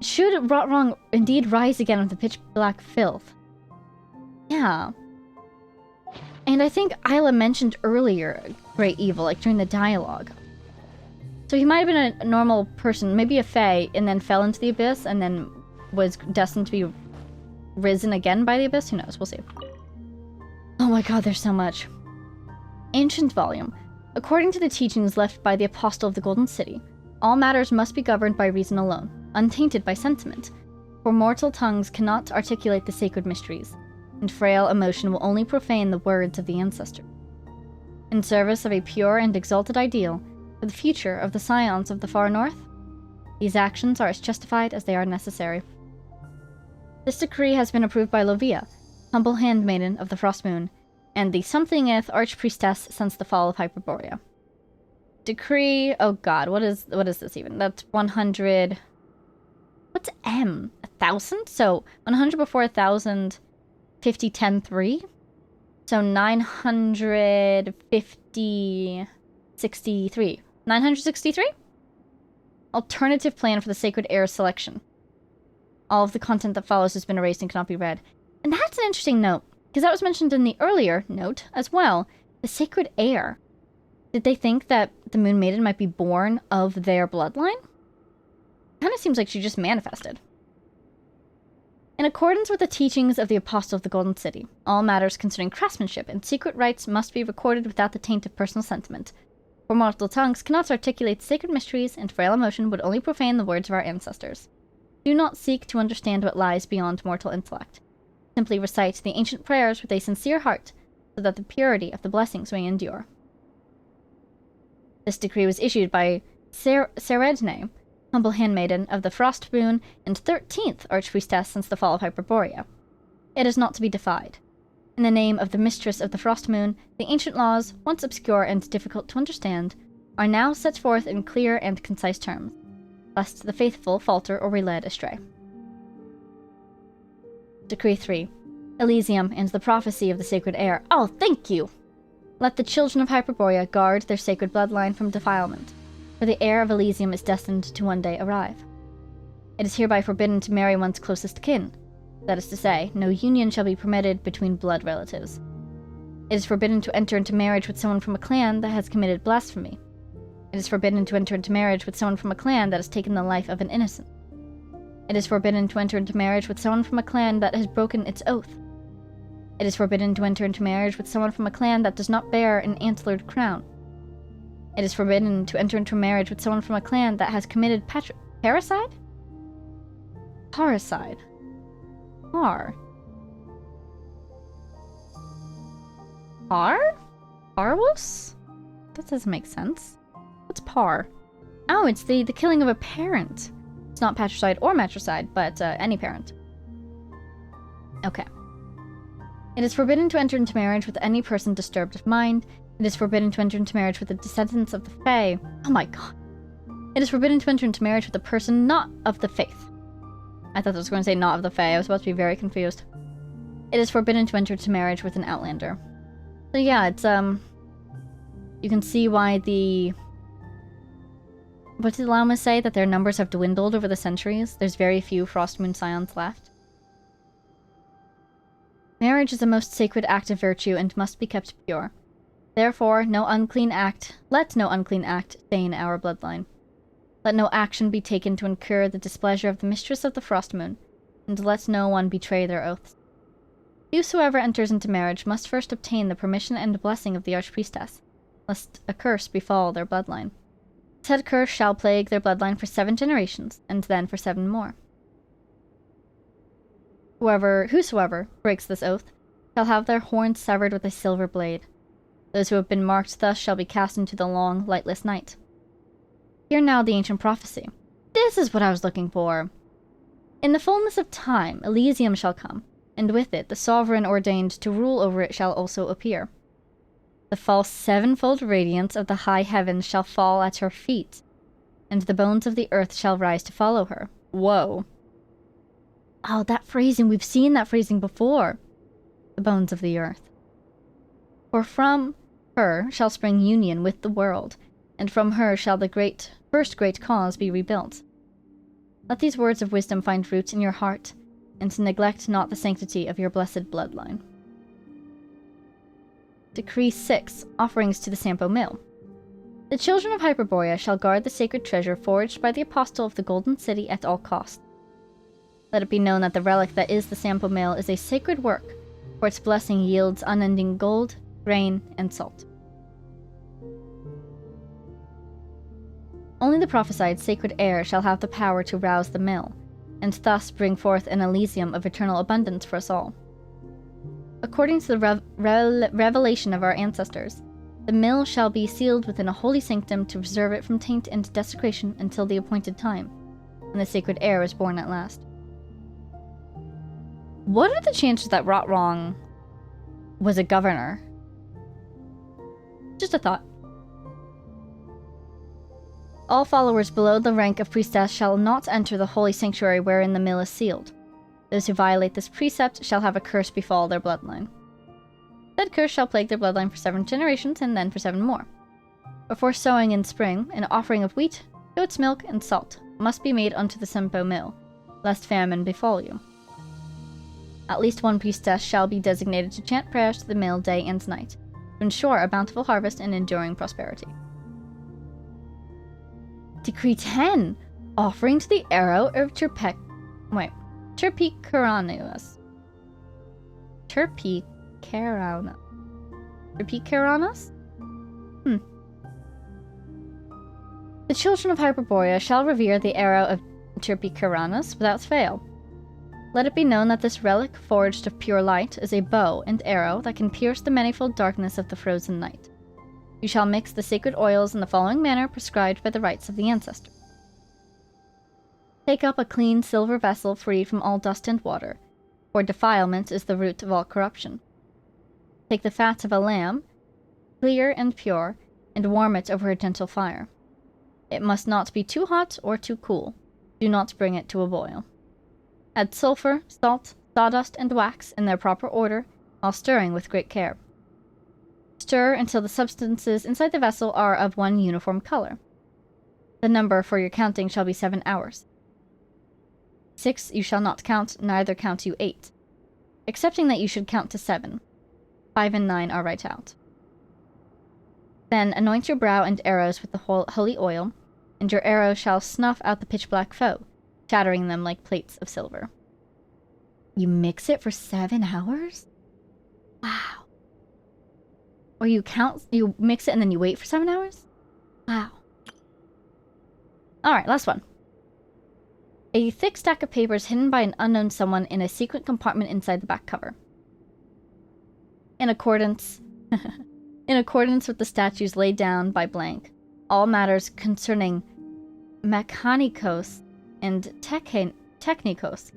A: Should Rotwrong indeed rise again with the pitch black filth? Yeah. And I think Aila mentioned earlier Great Evil, like during the dialogue. So he might have been a normal person, maybe a fae, and then fell into the abyss, and then was destined to be risen again by the abyss. Who knows? We'll see. Oh my god, there's so much. Ancient Volume. According to the teachings left by the Apostle of the Golden City, all matters must be governed by reason alone, untainted by sentiment, for mortal tongues cannot articulate the sacred mysteries, and frail emotion will only profane the words of the ancestor. In service of a pure and exalted ideal, for the future of the scions of the far north, these actions are as justified as they are necessary. This decree has been approved by Lovia, humble handmaiden of the Frost Moon, and the somethingeth archpriestess since the fall of Hyperborea. Decree, oh god, what is this even? That's 100... What's M? 1,000? So, 100 before 1,000, 50, 10, 3? So 950... 63. 963? Alternative plan for the Sacred Heir selection. All of the content that follows has been erased and cannot be read. And that's an interesting note, because that was mentioned in the earlier note as well. The Sacred Heir. Did they think that the Moon Maiden might be born of their bloodline? Kind of seems like she just manifested. In accordance with the teachings of the Apostle of the Golden City, all matters concerning craftsmanship and secret rites must be recorded without the taint of personal sentiment. For mortal tongues cannot articulate sacred mysteries, and frail emotion would only profane the words of our ancestors. Do not seek to understand what lies beyond mortal intellect. Simply recite the ancient prayers with a sincere heart, so that the purity of the blessings may endure. This decree was issued by Seredne, humble handmaiden of the Frost Moon and 13th archpriestess since the fall of Hyperborea. It is not to be defied. In the name of the mistress of the Frost Moon, the ancient laws, once obscure and difficult to understand, are now set forth in clear and concise terms, lest the faithful falter or be led astray. Decree 3. Elysium and the prophecy of the Sacred Heir. Oh, thank you! Let the children of Hyperborea guard their sacred bloodline from defilement, for the heir of Elysium is destined to one day arrive. It is hereby forbidden to marry one's closest kin. That is to say, no union shall be permitted between blood relatives. It is forbidden to enter into marriage with someone from a clan that has committed blasphemy. It is forbidden to enter into marriage with someone from a clan that has taken the life of an innocent. It is forbidden to enter into marriage with someone from a clan that has broken its oath. It is forbidden to enter into marriage with someone from a clan that does not bear an antlered crown. It is forbidden to enter into marriage with someone from a clan that has committed parricide? Parricide. Par. Par? Parwos? That doesn't make sense. What's par? Oh, it's the killing of a parent. It's not patricide or matricide, but any parent. Okay. It is forbidden to enter into marriage with any person disturbed of mind. It is forbidden to enter into marriage with the descendants of the Fae. Oh my god. It is forbidden to enter into marriage with a person not of the faith. I thought I was going to say not of the Fae. I was about to be very confused. It is forbidden to enter into marriage with an outlander. So yeah, it's, you can see why the... What did Lauma say? That their numbers have dwindled over the centuries? There's very few Frost Moon Scions left. Marriage is a most sacred act of virtue and must be kept pure. Therefore, let no unclean act stain our bloodline. Let no action be taken to incur the displeasure of the mistress of the Frost Moon, and let no one betray their oaths. Whosoever enters into marriage must first obtain the permission and blessing of the Archpriestess, lest a curse befall their bloodline. Said curse shall plague their bloodline for 7 generations, and then for 7 more. Whosoever breaks this oath shall have their horns severed with a silver blade. Those who have been marked thus shall be cast into the long, lightless night. Hear now the ancient prophecy. This is what I was looking for. In the fullness of time, Elysium shall come, and with it the sovereign ordained to rule over it shall also appear. The false 7-fold radiance of the high heavens shall fall at her feet, and the bones of the earth shall rise to follow her. Whoa. Oh, that phrasing, we've seen that phrasing before. The bones of the earth. For from her shall spring union with the world, and from her shall the first great cause be rebuilt. Let these words of wisdom find root in your heart, and neglect not the sanctity of your blessed bloodline. Decree 6. Offerings to the Sampo Mill. The children of Hyperborea shall guard the sacred treasure forged by the Apostle of the Golden City at all costs. Let it be known that the relic that is the Sampo Mill is a sacred work, for its blessing yields unending gold, grain, and salt. Only the prophesied sacred heir shall have the power to rouse the mill, and thus bring forth an Elysium of eternal abundance for us all. According to the revelation of our ancestors, the mill shall be sealed within a holy sanctum to preserve it from taint and desecration until the appointed time, when the sacred heir is born at last. What are the chances that Rotwrong was a governor? Just a thought. All followers below the rank of priestess shall not enter the holy sanctuary wherein the mill is sealed. Those who violate this precept shall have a curse befall their bloodline. That curse shall plague their bloodline for 7 generations, and then for 7 more. Before sowing in spring, an offering of wheat, goat's milk, and salt must be made unto the Sampo Mill, lest famine befall you. At least 1 priestess shall be designated to chant prayers to the mill day and night, to ensure a bountiful harvest and enduring prosperity. Decree 10. Offering to the arrow of Terpiceranos. Terpiceranos? The children of Hyperborea shall revere the arrow of Terpiceranos without fail. Let it be known that this relic, forged of pure light, is a bow and arrow that can pierce the manifold darkness of the frozen night. You shall mix the sacred oils in the following manner prescribed by the rites of the ancestor. Take up a clean silver vessel freed from all dust and water, for defilement is the root of all corruption. Take the fat of a lamb, clear and pure, and warm it over a gentle fire. It must not be too hot or too cool. Do not bring it to a boil. Add sulfur, salt, sawdust, and wax in their proper order, while stirring with great care. Stir until the substances inside the vessel are of one uniform color. The number for your counting shall be 7 hours. 6 you shall not count, neither count you 8, excepting that you should count to 7. 5 and 9 are right out. Then anoint your brow and arrows with the holy oil, and your arrow shall snuff out the pitch-black foe, shattering them like plates of silver. You mix it for 7 hours? Wow. Or you mix it and then you wait for 7 hours? Wow. Alright, last one. A thick stack of papers hidden by an unknown someone in a secret compartment inside the back cover. In accordance with the statutes laid down by blank, all matters concerning mechanikos and technikos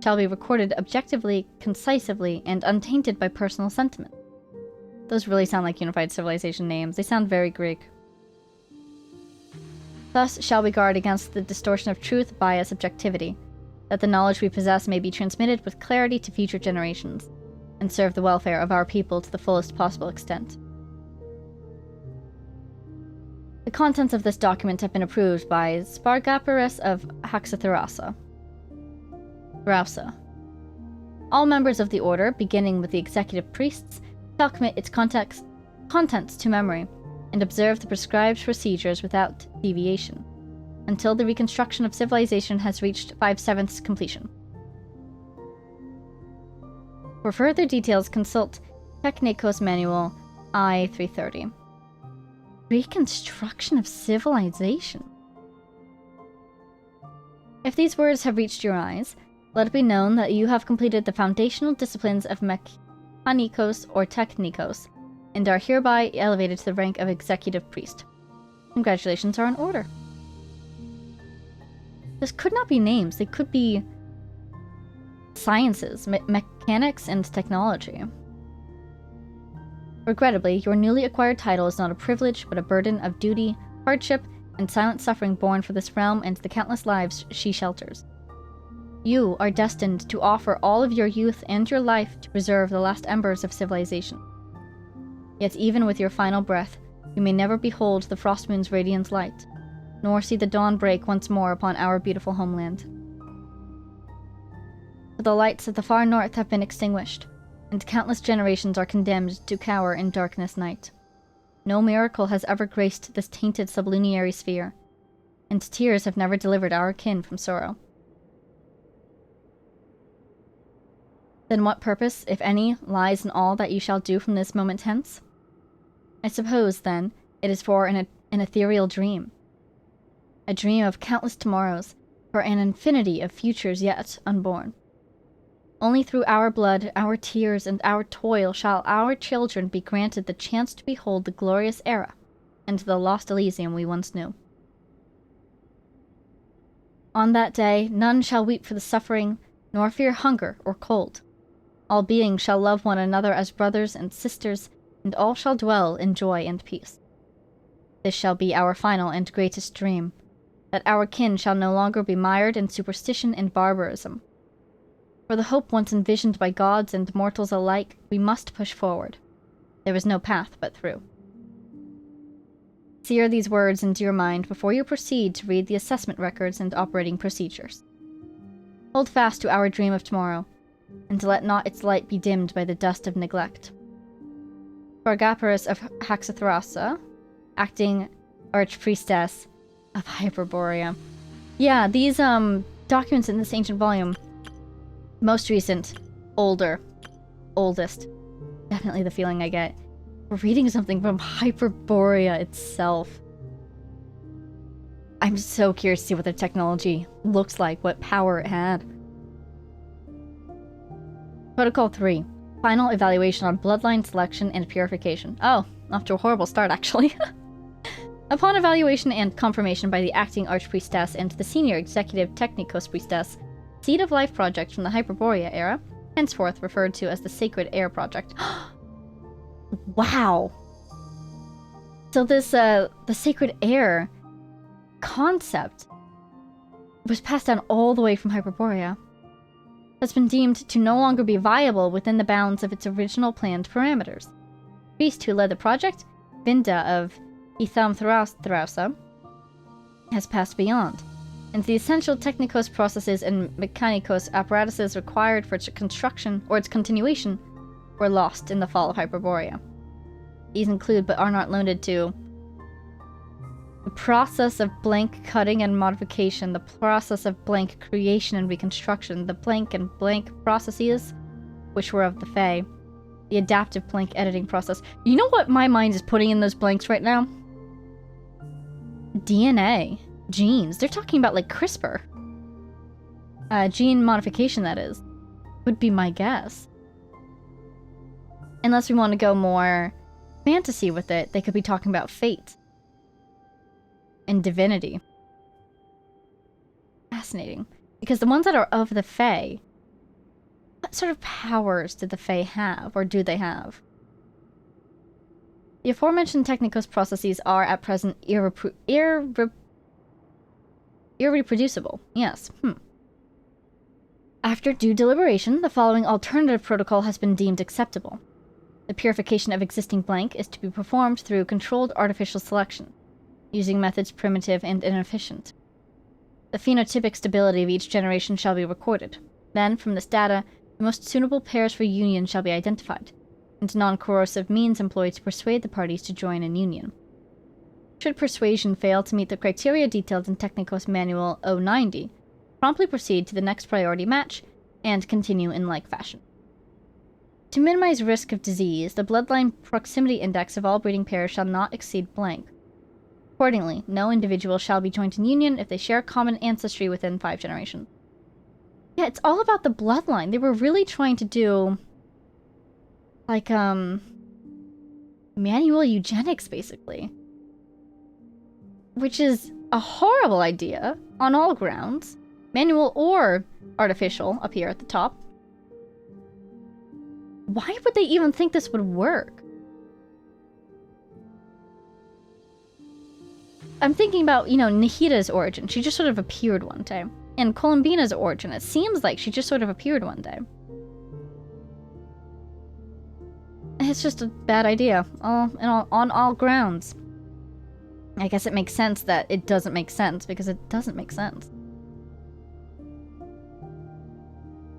A: shall be recorded objectively, concisively, and untainted by personal sentiment. Those really sound like unified civilization names. They sound very Greek. Thus shall we guard against the distortion of truth by subjectivity, that the knowledge we possess may be transmitted with clarity to future generations, and serve the welfare of our people to the fullest possible extent. The contents of this document have been approved by Spargaparus of Haxatharasa. Rausa. All members of the order, beginning with the executive priests, shall commit its contents to memory, and observe the prescribed procedures without deviation, until the reconstruction of civilization has reached 5/7 completion. For further details, consult Technikos Manual I-330. Reconstruction of civilization. If these words have reached your eyes, let it be known that you have completed the foundational disciplines of Mechanikos or Technikos, and are hereby elevated to the rank of executive priest. Congratulations are in order. This could not be names, they could be sciences, mechanics, and technology. Regrettably, your newly acquired title is not a privilege, but a burden of duty, hardship, and silent suffering borne for this realm and the countless lives she shelters. You are destined to offer all of your youth and your life to preserve the last embers of civilization. Yet even with your final breath, you may never behold the frost moon's radiant light, nor see the dawn break once more upon our beautiful homeland. For the lights of the far north have been extinguished, and countless generations are condemned to cower in darkness night. No miracle has ever graced this tainted sublunary sphere, and tears have never delivered our kin from sorrow. Then what purpose, if any, lies in all that you shall do from this moment hence? I suppose, then, it is for an ethereal dream. A dream of countless tomorrows, for an infinity of futures yet unborn. Only through our blood, our tears, and our toil shall our children be granted the chance to behold the glorious era and the lost Elysium we once knew. On that day, none shall weep for the suffering, nor fear hunger or cold. All beings shall love one another as brothers and sisters, and all shall dwell in joy and peace. This shall be our final and greatest dream, that our kin shall no longer be mired in superstition and barbarism. For the hope once envisioned by gods and mortals alike, we must push forward. There is no path but through. Sear these words into your mind before you proceed to read the assessment records and operating procedures. Hold fast to our dream of tomorrow, and let not its light be dimmed by the dust of neglect. Fargaparis of Haxathrasa, acting Archpriestess of Hyperborea. Yeah, these documents in this ancient volume, most recent, older, oldest. Definitely the feeling I get. We're reading something from Hyperborea itself. I'm so curious to see what the technology looks like, what power it had. Protocol 3. Final evaluation on bloodline selection and purification. Oh, off to a horrible start, actually. Upon evaluation and confirmation by the acting Archpriestess and the senior executive Technikos Priestess, Seed of Life Project from the Hyperborea era, henceforth referred to as the Sacred Air Project. Wow! So this, the Sacred Air concept was passed down all the way from Hyperborea. Has been deemed to no longer be viable within the bounds of its original planned parameters. The priest who led the project, Vinda of Etham Thrausa, has passed beyond, and the essential technikos processes and mechanikos apparatuses required for its construction or its continuation were lost in the fall of Hyperborea. These include, but are not limited to, the process of blank cutting and modification, the process of blank creation and reconstruction, the blank and blank processes, which were of the Fae, the adaptive blank editing process. You know what my mind is putting in those blanks right now? DNA. Genes. They're talking about, like, CRISPR. Gene modification, that is. Would be my guess. Unless we want to go more fantasy with it, they could be talking about fate. And divinity. Fascinating. Because the ones that are of the Fae, what sort of powers did the Fae have, or do they have? The aforementioned technikos processes are at present irreproducible. Yes. After due deliberation, the following alternative protocol has been deemed acceptable. The purification of existing blank is to be performed through controlled artificial selection, using methods primitive and inefficient. The phenotypic stability of each generation shall be recorded. Then, from this data, the most suitable pairs for union shall be identified, and non-coercive means employed to persuade the parties to join in union. Should persuasion fail to meet the criteria detailed in Technikos Manual 090, promptly proceed to the next priority match, and continue in like fashion. To minimize risk of disease, the bloodline proximity index of all breeding pairs shall not exceed blank. Accordingly, no individual shall be joined in union if they share common ancestry within 5 generations. Yeah, it's all about the bloodline. They were really trying to do, like, manual eugenics, basically. Which is a horrible idea on all grounds. Manual or artificial up here at the top. Why would they even think this would work? I'm thinking about, you know, Nahita's origin. She just sort of appeared one day. And Columbina's origin. It seems like she just sort of appeared one day. It's just a bad idea. On all grounds. I guess it makes sense that it doesn't make sense, because it doesn't make sense.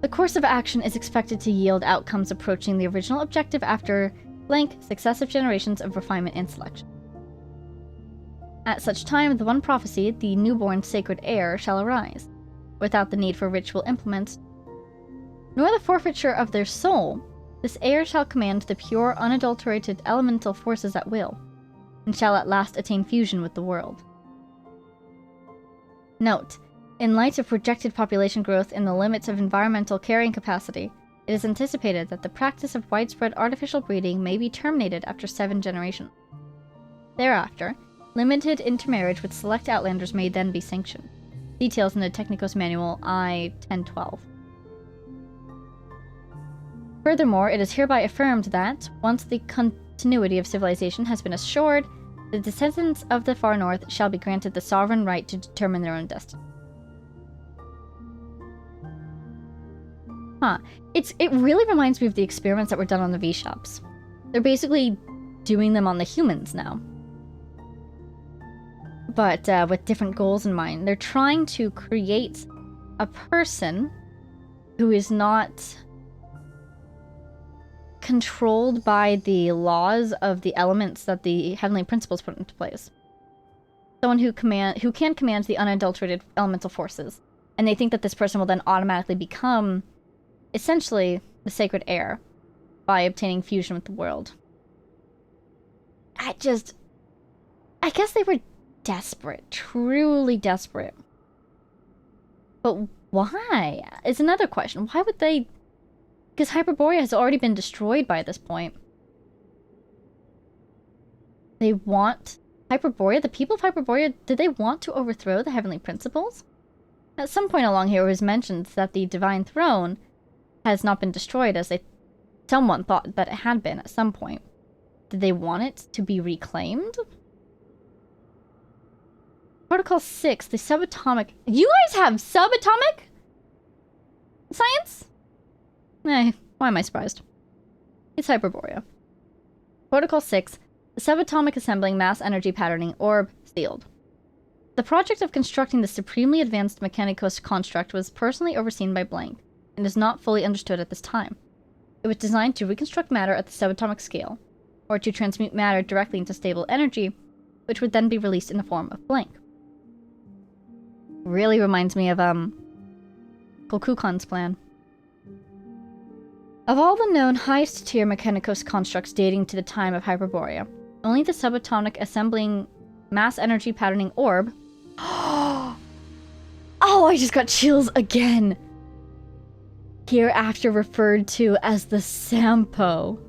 A: The course of action is expected to yield outcomes approaching the original objective after blank successive generations of refinement and selection. At such time, the one prophecy, the newborn sacred heir, shall arise, without the need for ritual implements, nor the forfeiture of their soul. This heir shall command the pure, unadulterated elemental forces at will, and shall at last attain fusion with the world. Note: in light of projected population growth and the limits of environmental carrying capacity, it is anticipated that the practice of widespread artificial breeding may be terminated after 7 generations. Thereafter, limited intermarriage with select outlanders may then be sanctioned. Details in the Technicos Manual I-1012. Furthermore, it is hereby affirmed that, once the continuity of civilization has been assured, the descendants of the Far North shall be granted the sovereign right to determine their own destiny. Huh. It really reminds me of the experiments that were done on the V-Shops. They're basically doing them on the humans now. But with different goals in mind. They're trying to create a person who is not controlled by the laws of the elements that the heavenly principles put into place. Someone who can command the unadulterated elemental forces. And they think that this person will then automatically become, essentially, the sacred heir by obtaining fusion with the world. I guess they were desperate. Truly desperate. But why? Is another question. Why would they... Because Hyperborea has already been destroyed by this point. They want... Hyperborea? The people of Hyperborea, did they want to overthrow the heavenly principles? At some point along here it was mentioned that the divine throne has not been destroyed, as someone thought that it had been at some point. Did they want it to be reclaimed? Protocol 6, the subatomic... You guys have subatomic science? Eh, why am I surprised? It's Hyperborea. Protocol 6, the subatomic assembling mass energy patterning orb sealed. The project of constructing the supremely advanced Mechanicos construct was personally overseen by Blank, and is not fully understood at this time. It was designed to reconstruct matter at the subatomic scale, or to transmute matter directly into stable energy, which would then be released in the form of Blank. Really reminds me of, Kokukon's plan. Of all the known highest-tier Mechanicos constructs dating to the time of Hyperborea, only the subatomic assembling mass energy patterning orb... Oh, I just got chills again! Hereafter referred to as the Sampo,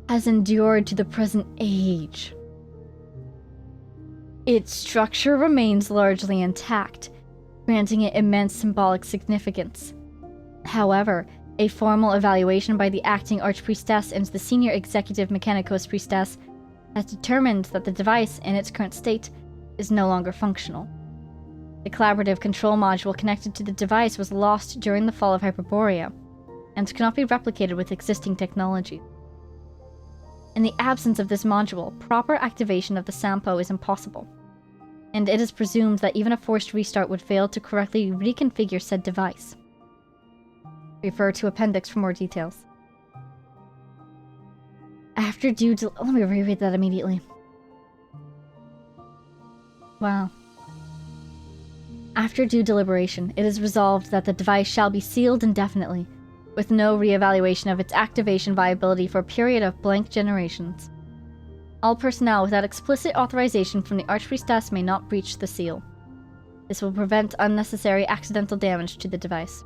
A: has endured to the present age. Its structure remains largely intact, granting it immense symbolic significance. However, a formal evaluation by the acting Archpriestess and the senior executive Mechanicos Priestess has determined that the device, in its current state, is no longer functional. The collaborative control module connected to the device was lost during the fall of Hyperborea, and cannot be replicated with existing technology. In the absence of this module, proper activation of the Sampo is impossible, and it is presumed that even a forced restart would fail to correctly reconfigure said device. Refer to Appendix for more details. Let me reread that immediately. Wow. After due deliberation, it is resolved that the device shall be sealed indefinitely, with no re-evaluation of its activation viability for a period of blank generations. All personnel without explicit authorization from the Archpriestess may not breach the seal. This will prevent unnecessary accidental damage to the device.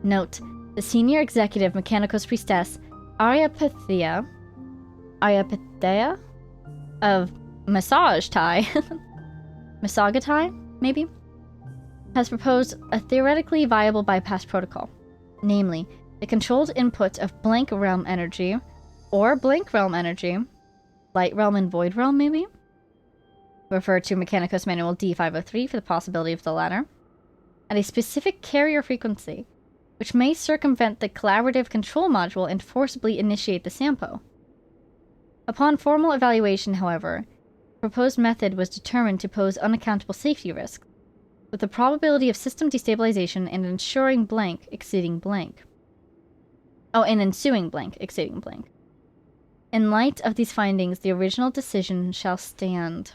A: Note: the senior executive Mechanicos Priestess, Ariapathea of Masagatai, maybe? Has proposed a theoretically viable bypass protocol. Namely, the controlled input of blank realm energy, or blank realm energy, light realm and void realm maybe? Refer to Mechanicos Manual D503 for the possibility of the latter. At a specific carrier frequency, which may circumvent the collaborative control module and forcibly initiate the Sampo. Upon formal evaluation, however, the proposed method was determined to pose unaccountable safety risks, with the probability of system destabilization and ensuing blank exceeding blank. Oh, and ensuing blank exceeding blank. In light of these findings, the original decision shall stand.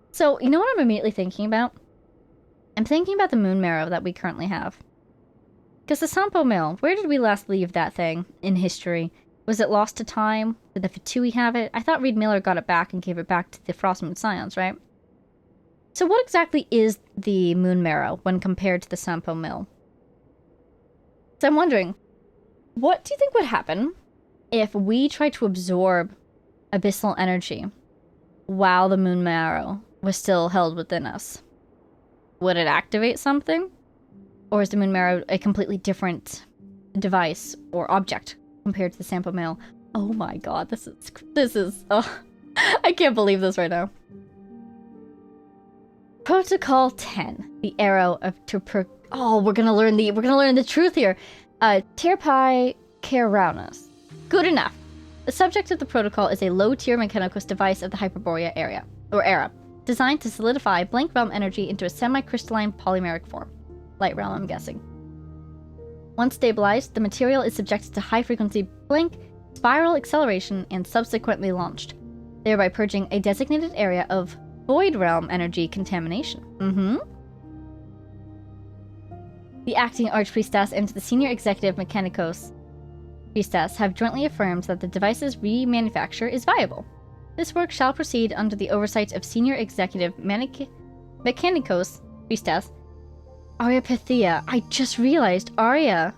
A: So, you know what I'm immediately thinking about? I'm thinking about the moon marrow that we currently have. Because the Sampo Mill, where did we last leave that thing in history? Was it lost to time? Did the Fatui have it? I thought Reed Miller got it back and gave it back to the Frostmoon Scions, right? So what exactly is the moon marrow when compared to the Sampo Mill? So I'm wondering, what do you think would happen if we tried to absorb abyssal energy while the moon marrow was still held within us? Would it activate something? Or is the moon marrow a completely different device or object compared to the Sampo Mill? Oh my god, this is, oh, I can't believe this right now. Protocol 10, the arrow of oh, we're gonna learn the truth here. Tirpai Keraunus. Good enough. The subject of the protocol is a low-tier Mechanicus device of the Hyperborea era, designed to solidify blank realm energy into a semi-crystalline polymeric form. Light realm, I'm guessing. Once stabilized, the material is subjected to high-frequency blank, spiral acceleration, and subsequently launched, thereby purging a designated area of void realm energy contamination. The acting Archpriestess and the senior executive Mechanicos Priestess have jointly affirmed that the device's remanufacture is viable. This work shall proceed under the oversight of senior executive Mechanicos Priestess Ariapathia. I just realized Ariapathia.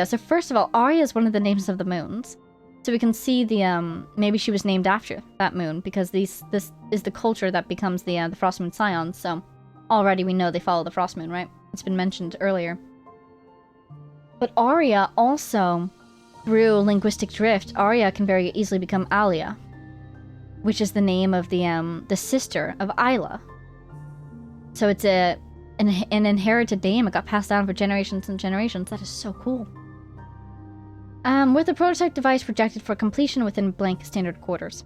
A: So first of all, Aria is one of the names of the moons. So we can see the, maybe she was named after that moon, because this is the culture that becomes the Frostmoon Scions, so already we know they follow the Frostmoon, right? It's been mentioned earlier. But Aria also, through linguistic drift, Aria can very easily become Alia, which is the name of the sister of Aila. So it's an inherited name. It got passed down for generations and generations. That is so cool. With the prototype device projected for completion within blank standard quarters.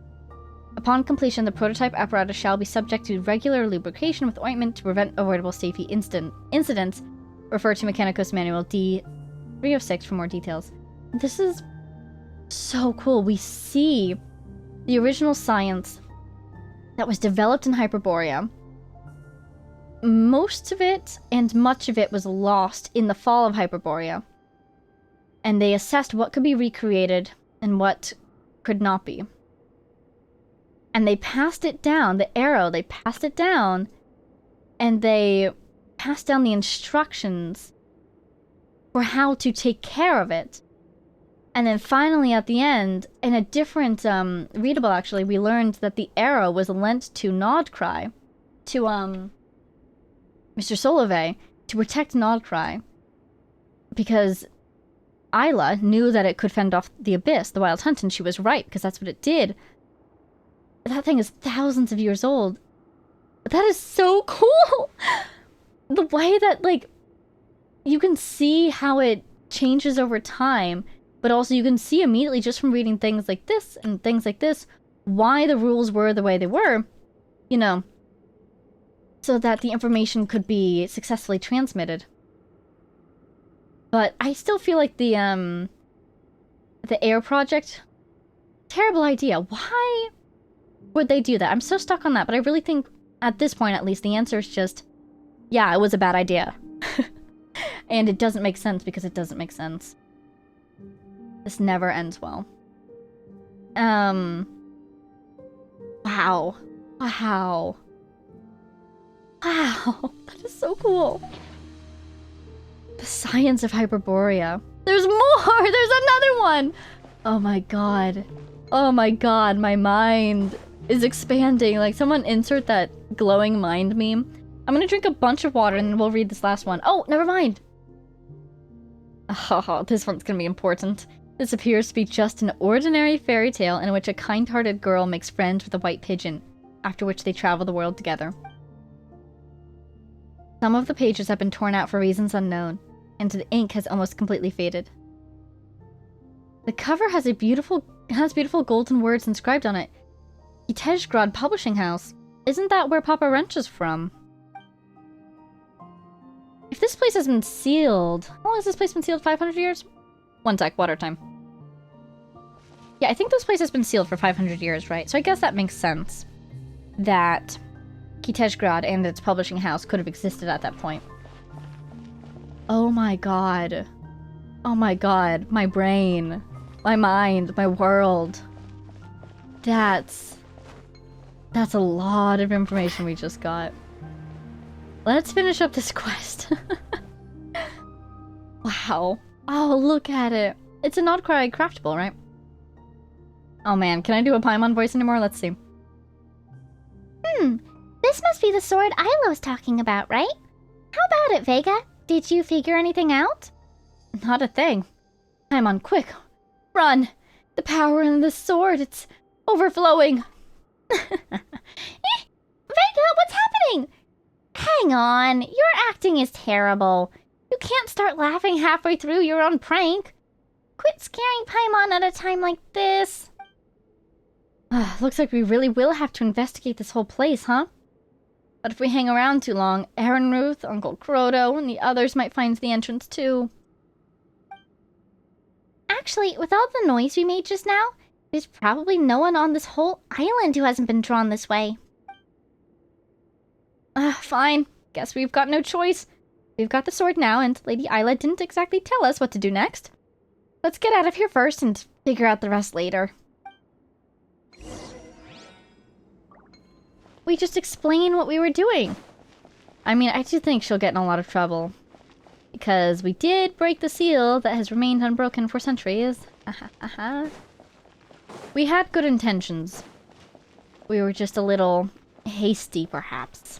A: Upon completion, the prototype apparatus shall be subject to regular lubrication with ointment to prevent avoidable safety incidents. Refer to Mechanicus Manual D306 for more details. This is so cool. We see the original science that was developed in Hyperborea. Most of it and much of it was lost in the fall of Hyperborea. And they assessed what could be recreated and what could not be. And they passed it down, the arrow, they passed it down, and they passed down the instructions for how to take care of it. And then finally at the end, in a different readable actually, we learned that the arrow was lent to Nodcry, to Mr. Solove, to protect Nodcry, because Aila knew that it could fend off the Abyss, the Wild Hunt, and she was right, because that's what it did. That thing is thousands of years old. That is so cool! The way that, like, you can see how it changes over time, but also you can see immediately just from reading things like this and things like this, why the rules were the way they were, you know, so that the information could be successfully transmitted. But I still feel like the air project, terrible idea. Why would they do that? I'm so stuck on that, but I really think, at this point at least, the answer is just, yeah, it was a bad idea. And it doesn't make sense because it doesn't make sense. This never ends well. Wow. Wow. Wow. That is so cool. The science of Hyperborea. There's more! There's another one! Oh my god. Oh my god, my mind is expanding. Like, someone insert that glowing mind meme. I'm gonna drink a bunch of water and then we'll read this last one. Oh, never mind! Oh, this one's gonna be important. This appears to be just an ordinary fairy tale in which a kind-hearted girl makes friends with a white pigeon, after which they travel the world together. Some of the pages have been torn out for reasons unknown, and the ink has almost completely faded. The cover has beautiful golden words inscribed on it. Kitezhgrad Publishing House. Isn't that where Papa Wrench is from? If this place has been sealed... How long has this place been sealed? 500 years? One sec, water time. Yeah, I think this place has been sealed for 500 years, right? So I guess that makes sense. That Kitezhgrad and its publishing house could have existed at that point. Oh my god. Oh my god. My brain. My mind. My world. That's a lot of information we just got. Let's finish up this quest. Wow. Oh, look at it. It's a Nodcry craftable, right? Oh man, can I do a Paimon voice anymore? Let's see.
C: This must be the sword Aila was talking about, right? How about it, Vega? Did you figure anything out?
A: Not a thing. Paimon, quick. Run. The power in this sword, it's overflowing.
C: Vega, what's happening? Hang on, your acting is terrible. You can't start laughing halfway through your own prank. Quit scaring Paimon at a time like this.
A: Looks like we really will have to investigate this whole place, huh? But if we hang around too long, Aaron Ruth, Uncle Croto, and the others might find the entrance too.
C: Actually, with all the noise we made just now, there's probably no one on this whole island who hasn't been drawn this way.
A: Fine. Guess we've got no choice. We've got the sword now, and Lady Aila didn't exactly tell us what to do next. Let's get out of here first and figure out the rest later. We just explained what we were doing. I mean, I do think she'll get in a lot of trouble. Because we did break the seal that has remained unbroken for centuries. We had good intentions. We were just a little hasty, perhaps.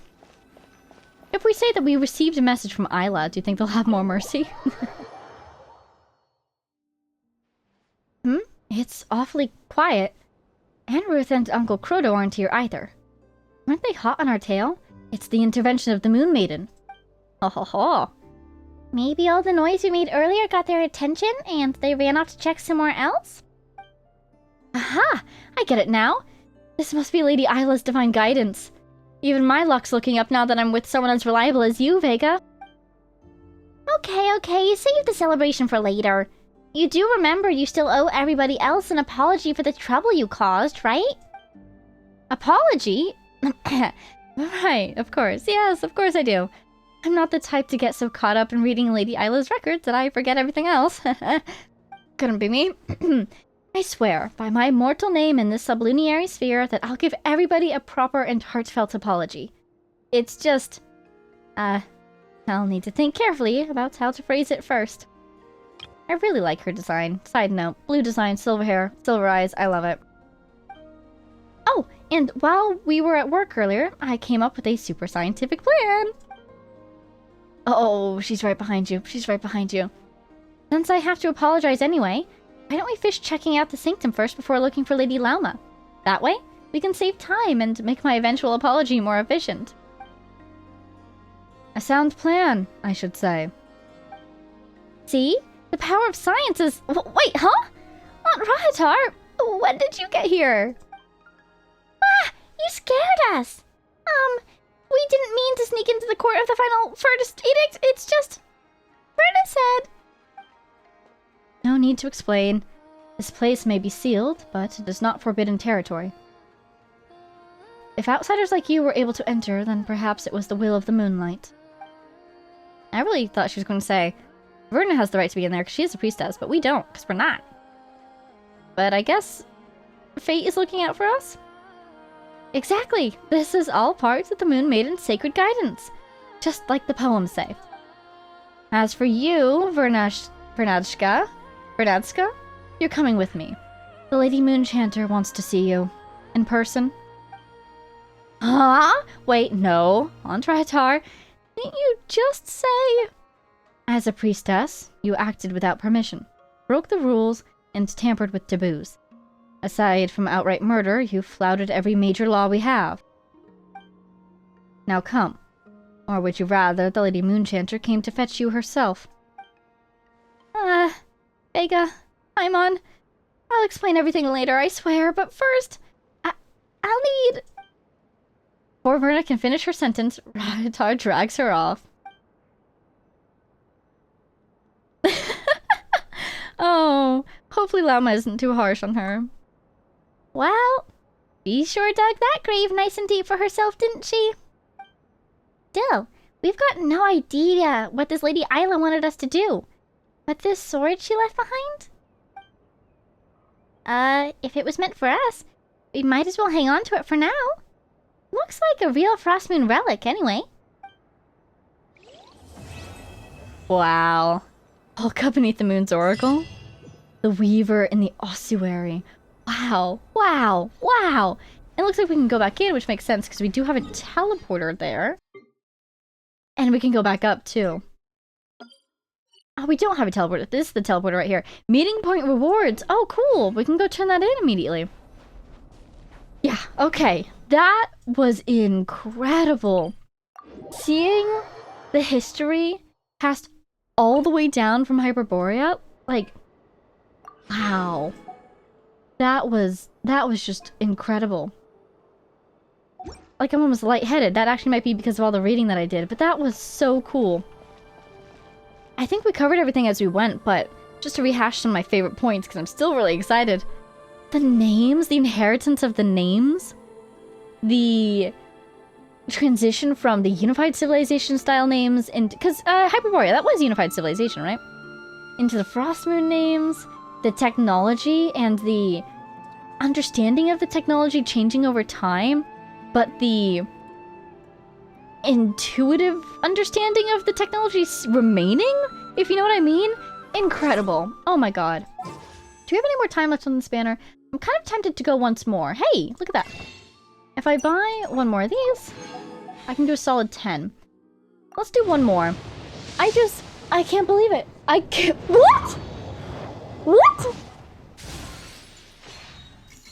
A: If we say that we received a message from Aila, do you think they'll have more mercy? It's awfully quiet. Aunt Ruth and Uncle Croto aren't here either. Aren't they hot on our tail? It's the intervention of the Moon Maiden. Ho ho ho.
C: Maybe all the noise we made earlier got their attention and they ran off to check somewhere else?
A: Aha! I get it now. This must be Lady Aila's divine guidance. Even my luck's looking up now that I'm with someone as reliable as you, Vega.
C: Okay, save the celebration for later. You do remember you still owe everybody else an apology for the trouble you caused, right?
A: Apology? Right, of course. Yes, of course I do. I'm not the type to get so caught up in reading Lady Aila's records that I forget everything else. Couldn't be me. I swear, by my mortal name in this sublunary sphere, that I'll give everybody a proper and heartfelt apology. It's just... I'll need to think carefully about how to phrase it first. I really like her design. Side note, blue design, silver hair, silver eyes, I love it. Oh, and while we were at work earlier, I came up with a super scientific plan. Oh, she's right behind you. She's right behind you. Since I have to apologize anyway, why don't we finish checking out the sanctum first before looking for Lady Lauma? That way, we can save time and make my eventual apology more efficient. A sound plan, I should say. See? The power of science is... Wait, huh? Aunt Rahatar, when did you get here?
C: Ah! You scared us! We didn't mean to sneak into the court of the final first edict, it's just... Verna said...
A: No need to explain. This place may be sealed, but it is not forbidden territory. If outsiders like you were able to enter, then perhaps it was the will of the moonlight. I really thought she was going to say, Verna has the right to be in there because she is a priestess, but we don't, because we're not. But I guess fate is looking out for us? Exactly! This is all part of the Moon Maiden's sacred guidance, just like the poems say. As for you, Vernadska, you're coming with me. The Lady Moonchanter wants to see you. In person. Huh? Wait, no. Aunt Rahatar, didn't you just say... As a priestess, you acted without permission, broke the rules, and tampered with taboos. Aside from outright murder, you flouted every major law we have. Now come. Or would you rather the Lady Moonchanter came to fetch you herself? Vega, Paimon, I'll explain everything later, I swear, but first, I'll need... Before Verna can finish her sentence, Rattata drags her off. Oh, hopefully Llama isn't too harsh on her. Well, she sure dug that grave nice and deep for herself, didn't she? Still, we've got no idea what this Lady Aila wanted us to do. But this sword she left behind? If it was meant for us, we might as well hang on to it for now. Looks like a real Frost Moon relic, anyway. Wow. Hulk up beneath the moon's oracle? The Weaver in the ossuary. Wow, wow, wow! It looks like we can go back in, which makes sense, because we do have a teleporter there. And we can go back up, too. Oh, we don't have a teleporter. This is the teleporter right here. Meeting point rewards. Oh, cool. We can go turn that in immediately. Yeah, okay. That was incredible. Seeing the history passed all the way down from Hyperborea, like, wow. That was just incredible. Like, I'm almost lightheaded. That actually might be because of all the reading that I did, but that was so cool. I think we covered everything as we went, but just to rehash some of my favorite points, because I'm still really excited. The names, the inheritance of the names, the transition from the Unified Civilization style names, into, because Hyperborea, that was Unified Civilization, right? Into the Frost Moon names, the technology and the understanding of the technology changing over time, but the intuitive understanding of the technology remaining, if you know what I mean. Incredible. Oh my god. Do we have any more time left on this banner? I'm kind of tempted to go once more. Hey, look at that. If I buy one more of these, I can do a solid 10. Let's do one more. I can't believe it. I can't... What? What?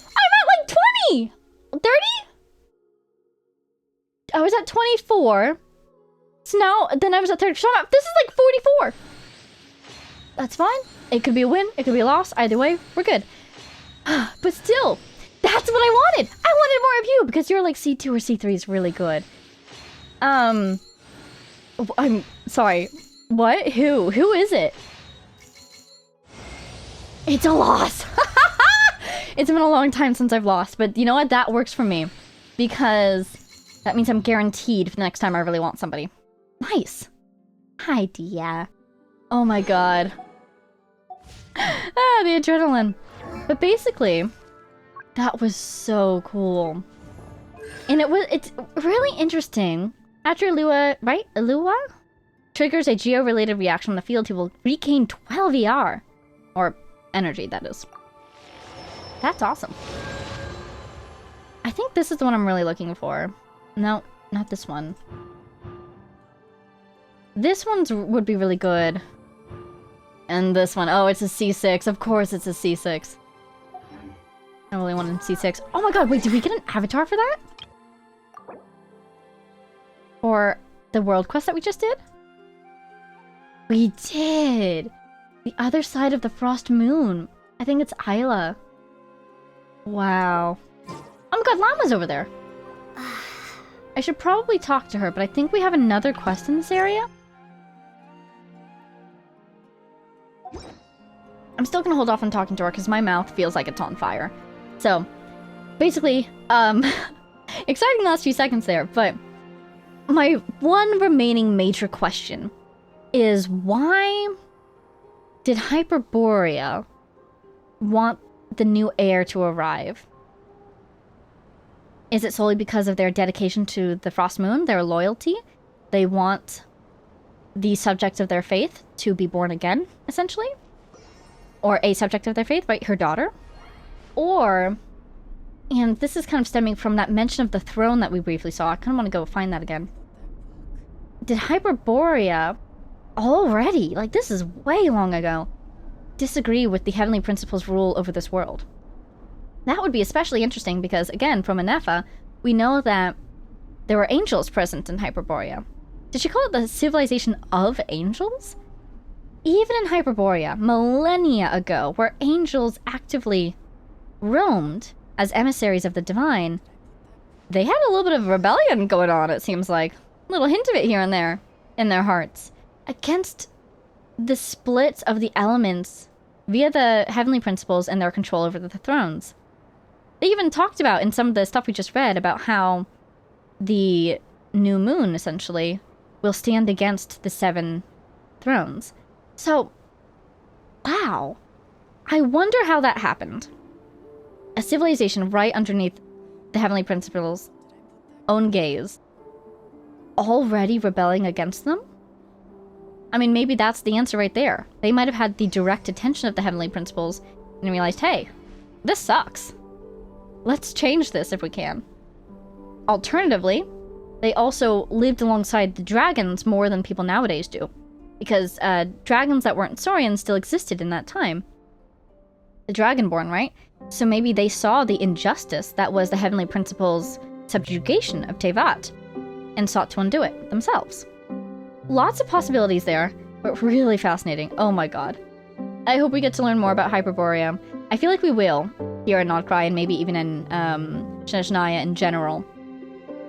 A: I'm at like 20! 30? I was at 24. So now, then I was at 30. So this is like 44. That's fine. It could be a win. It could be a loss. Either way, we're good. But still, that's what I wanted. I wanted more of you because you're like C2 or C3 is really good. I'm sorry. What? Who is it? It's a loss. It's been a long time since I've lost, but you know what? That works for me because that means I'm guaranteed for the next time I really want somebody. Nice. Hi, Dia. Oh my god. Ah, the adrenaline. But basically, that was so cool. And it's really interesting. After Larua, right? Larua triggers a geo-related reaction on the field, he will regain 12 ER. Or energy, that is. That's awesome. I think this is the one I'm really looking for. No, not this one. This one would be really good. And this one, oh, it's a C6. Of course it's a C6. I really wanted C6. Oh my god, wait, did we get an avatar for that? Or the world quest that we just did? We did! The other side of the Frost Moon. I think it's Aila. Wow. Oh my god, Llama's over there. I should probably talk to her, but I think we have another quest in this area. I'm still gonna hold off on talking to her because my mouth feels like it's on fire. So, basically, exciting last few seconds there, but my one remaining major question is why did Hyperborea want the new heir to arrive? Is it solely because of their dedication to the Frost Moon, their loyalty? They want the subject of their faith to be born again, essentially? Or a subject of their faith, right? Her daughter? Or, and this is kind of stemming from that mention of the throne that we briefly saw. I kind of want to go find that again. Did Hyperborea already, like this is way long ago, disagree with the Heavenly Principle's rule over this world? That would be especially interesting because, again, from Anefa, we know that there were angels present in Hyperborea. Did she call it the civilization of angels? Even in Hyperborea, millennia ago, where angels actively roamed as emissaries of the divine, they had a little bit of rebellion going on, it seems like. A little hint of it here and there in their hearts. Against the split of the elements via the heavenly principles and their control over the thrones. They even talked about, in some of the stuff we just read, about how the new moon, essentially, will stand against the 7 thrones. So, wow. I wonder how that happened. A civilization right underneath the heavenly principles' own gaze, already rebelling against them? I mean, maybe that's the answer right there. They might have had the direct attention of the heavenly principles and realized, hey, this sucks. Let's change this if we can. Alternatively, they also lived alongside the dragons more than people nowadays do. Because dragons that weren't Saurians still existed in that time. The Dragonborn, right? So maybe they saw the injustice that was the heavenly principles' subjugation of Tevat and sought to undo it themselves. Lots of possibilities there, but really fascinating. Oh my god. I hope we get to learn more about Hyperborea. I feel like we will here in Nodcry and maybe even in Shinashnaya in general.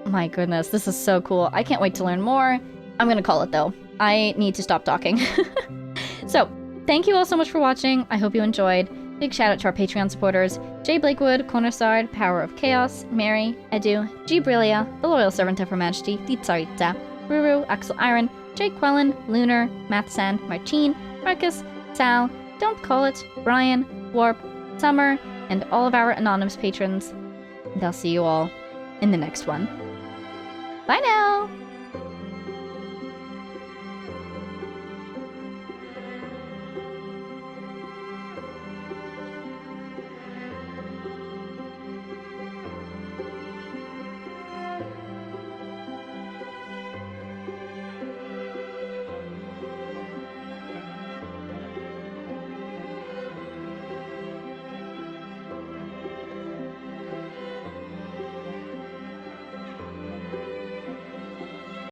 A: My goodness, this is so cool. I can't wait to learn more. I'm gonna call it though. I need to stop talking. So, thank you all so much for watching. I hope you enjoyed. Big shout out to our Patreon supporters: Jay Blakewood, Cornersard, Power of Chaos, Mary, Edu, G. Brilia, The Loyal Servant of Her Majesty, the Tsarita, Ruru, Axel Iron, Jake Quellen, Lunar, Mathsand, Martine, Marcus, Sal, Don't Call It, Brian, Warp, Summer, and all of our anonymous patrons. And I'll see you all in the next one. Bye now!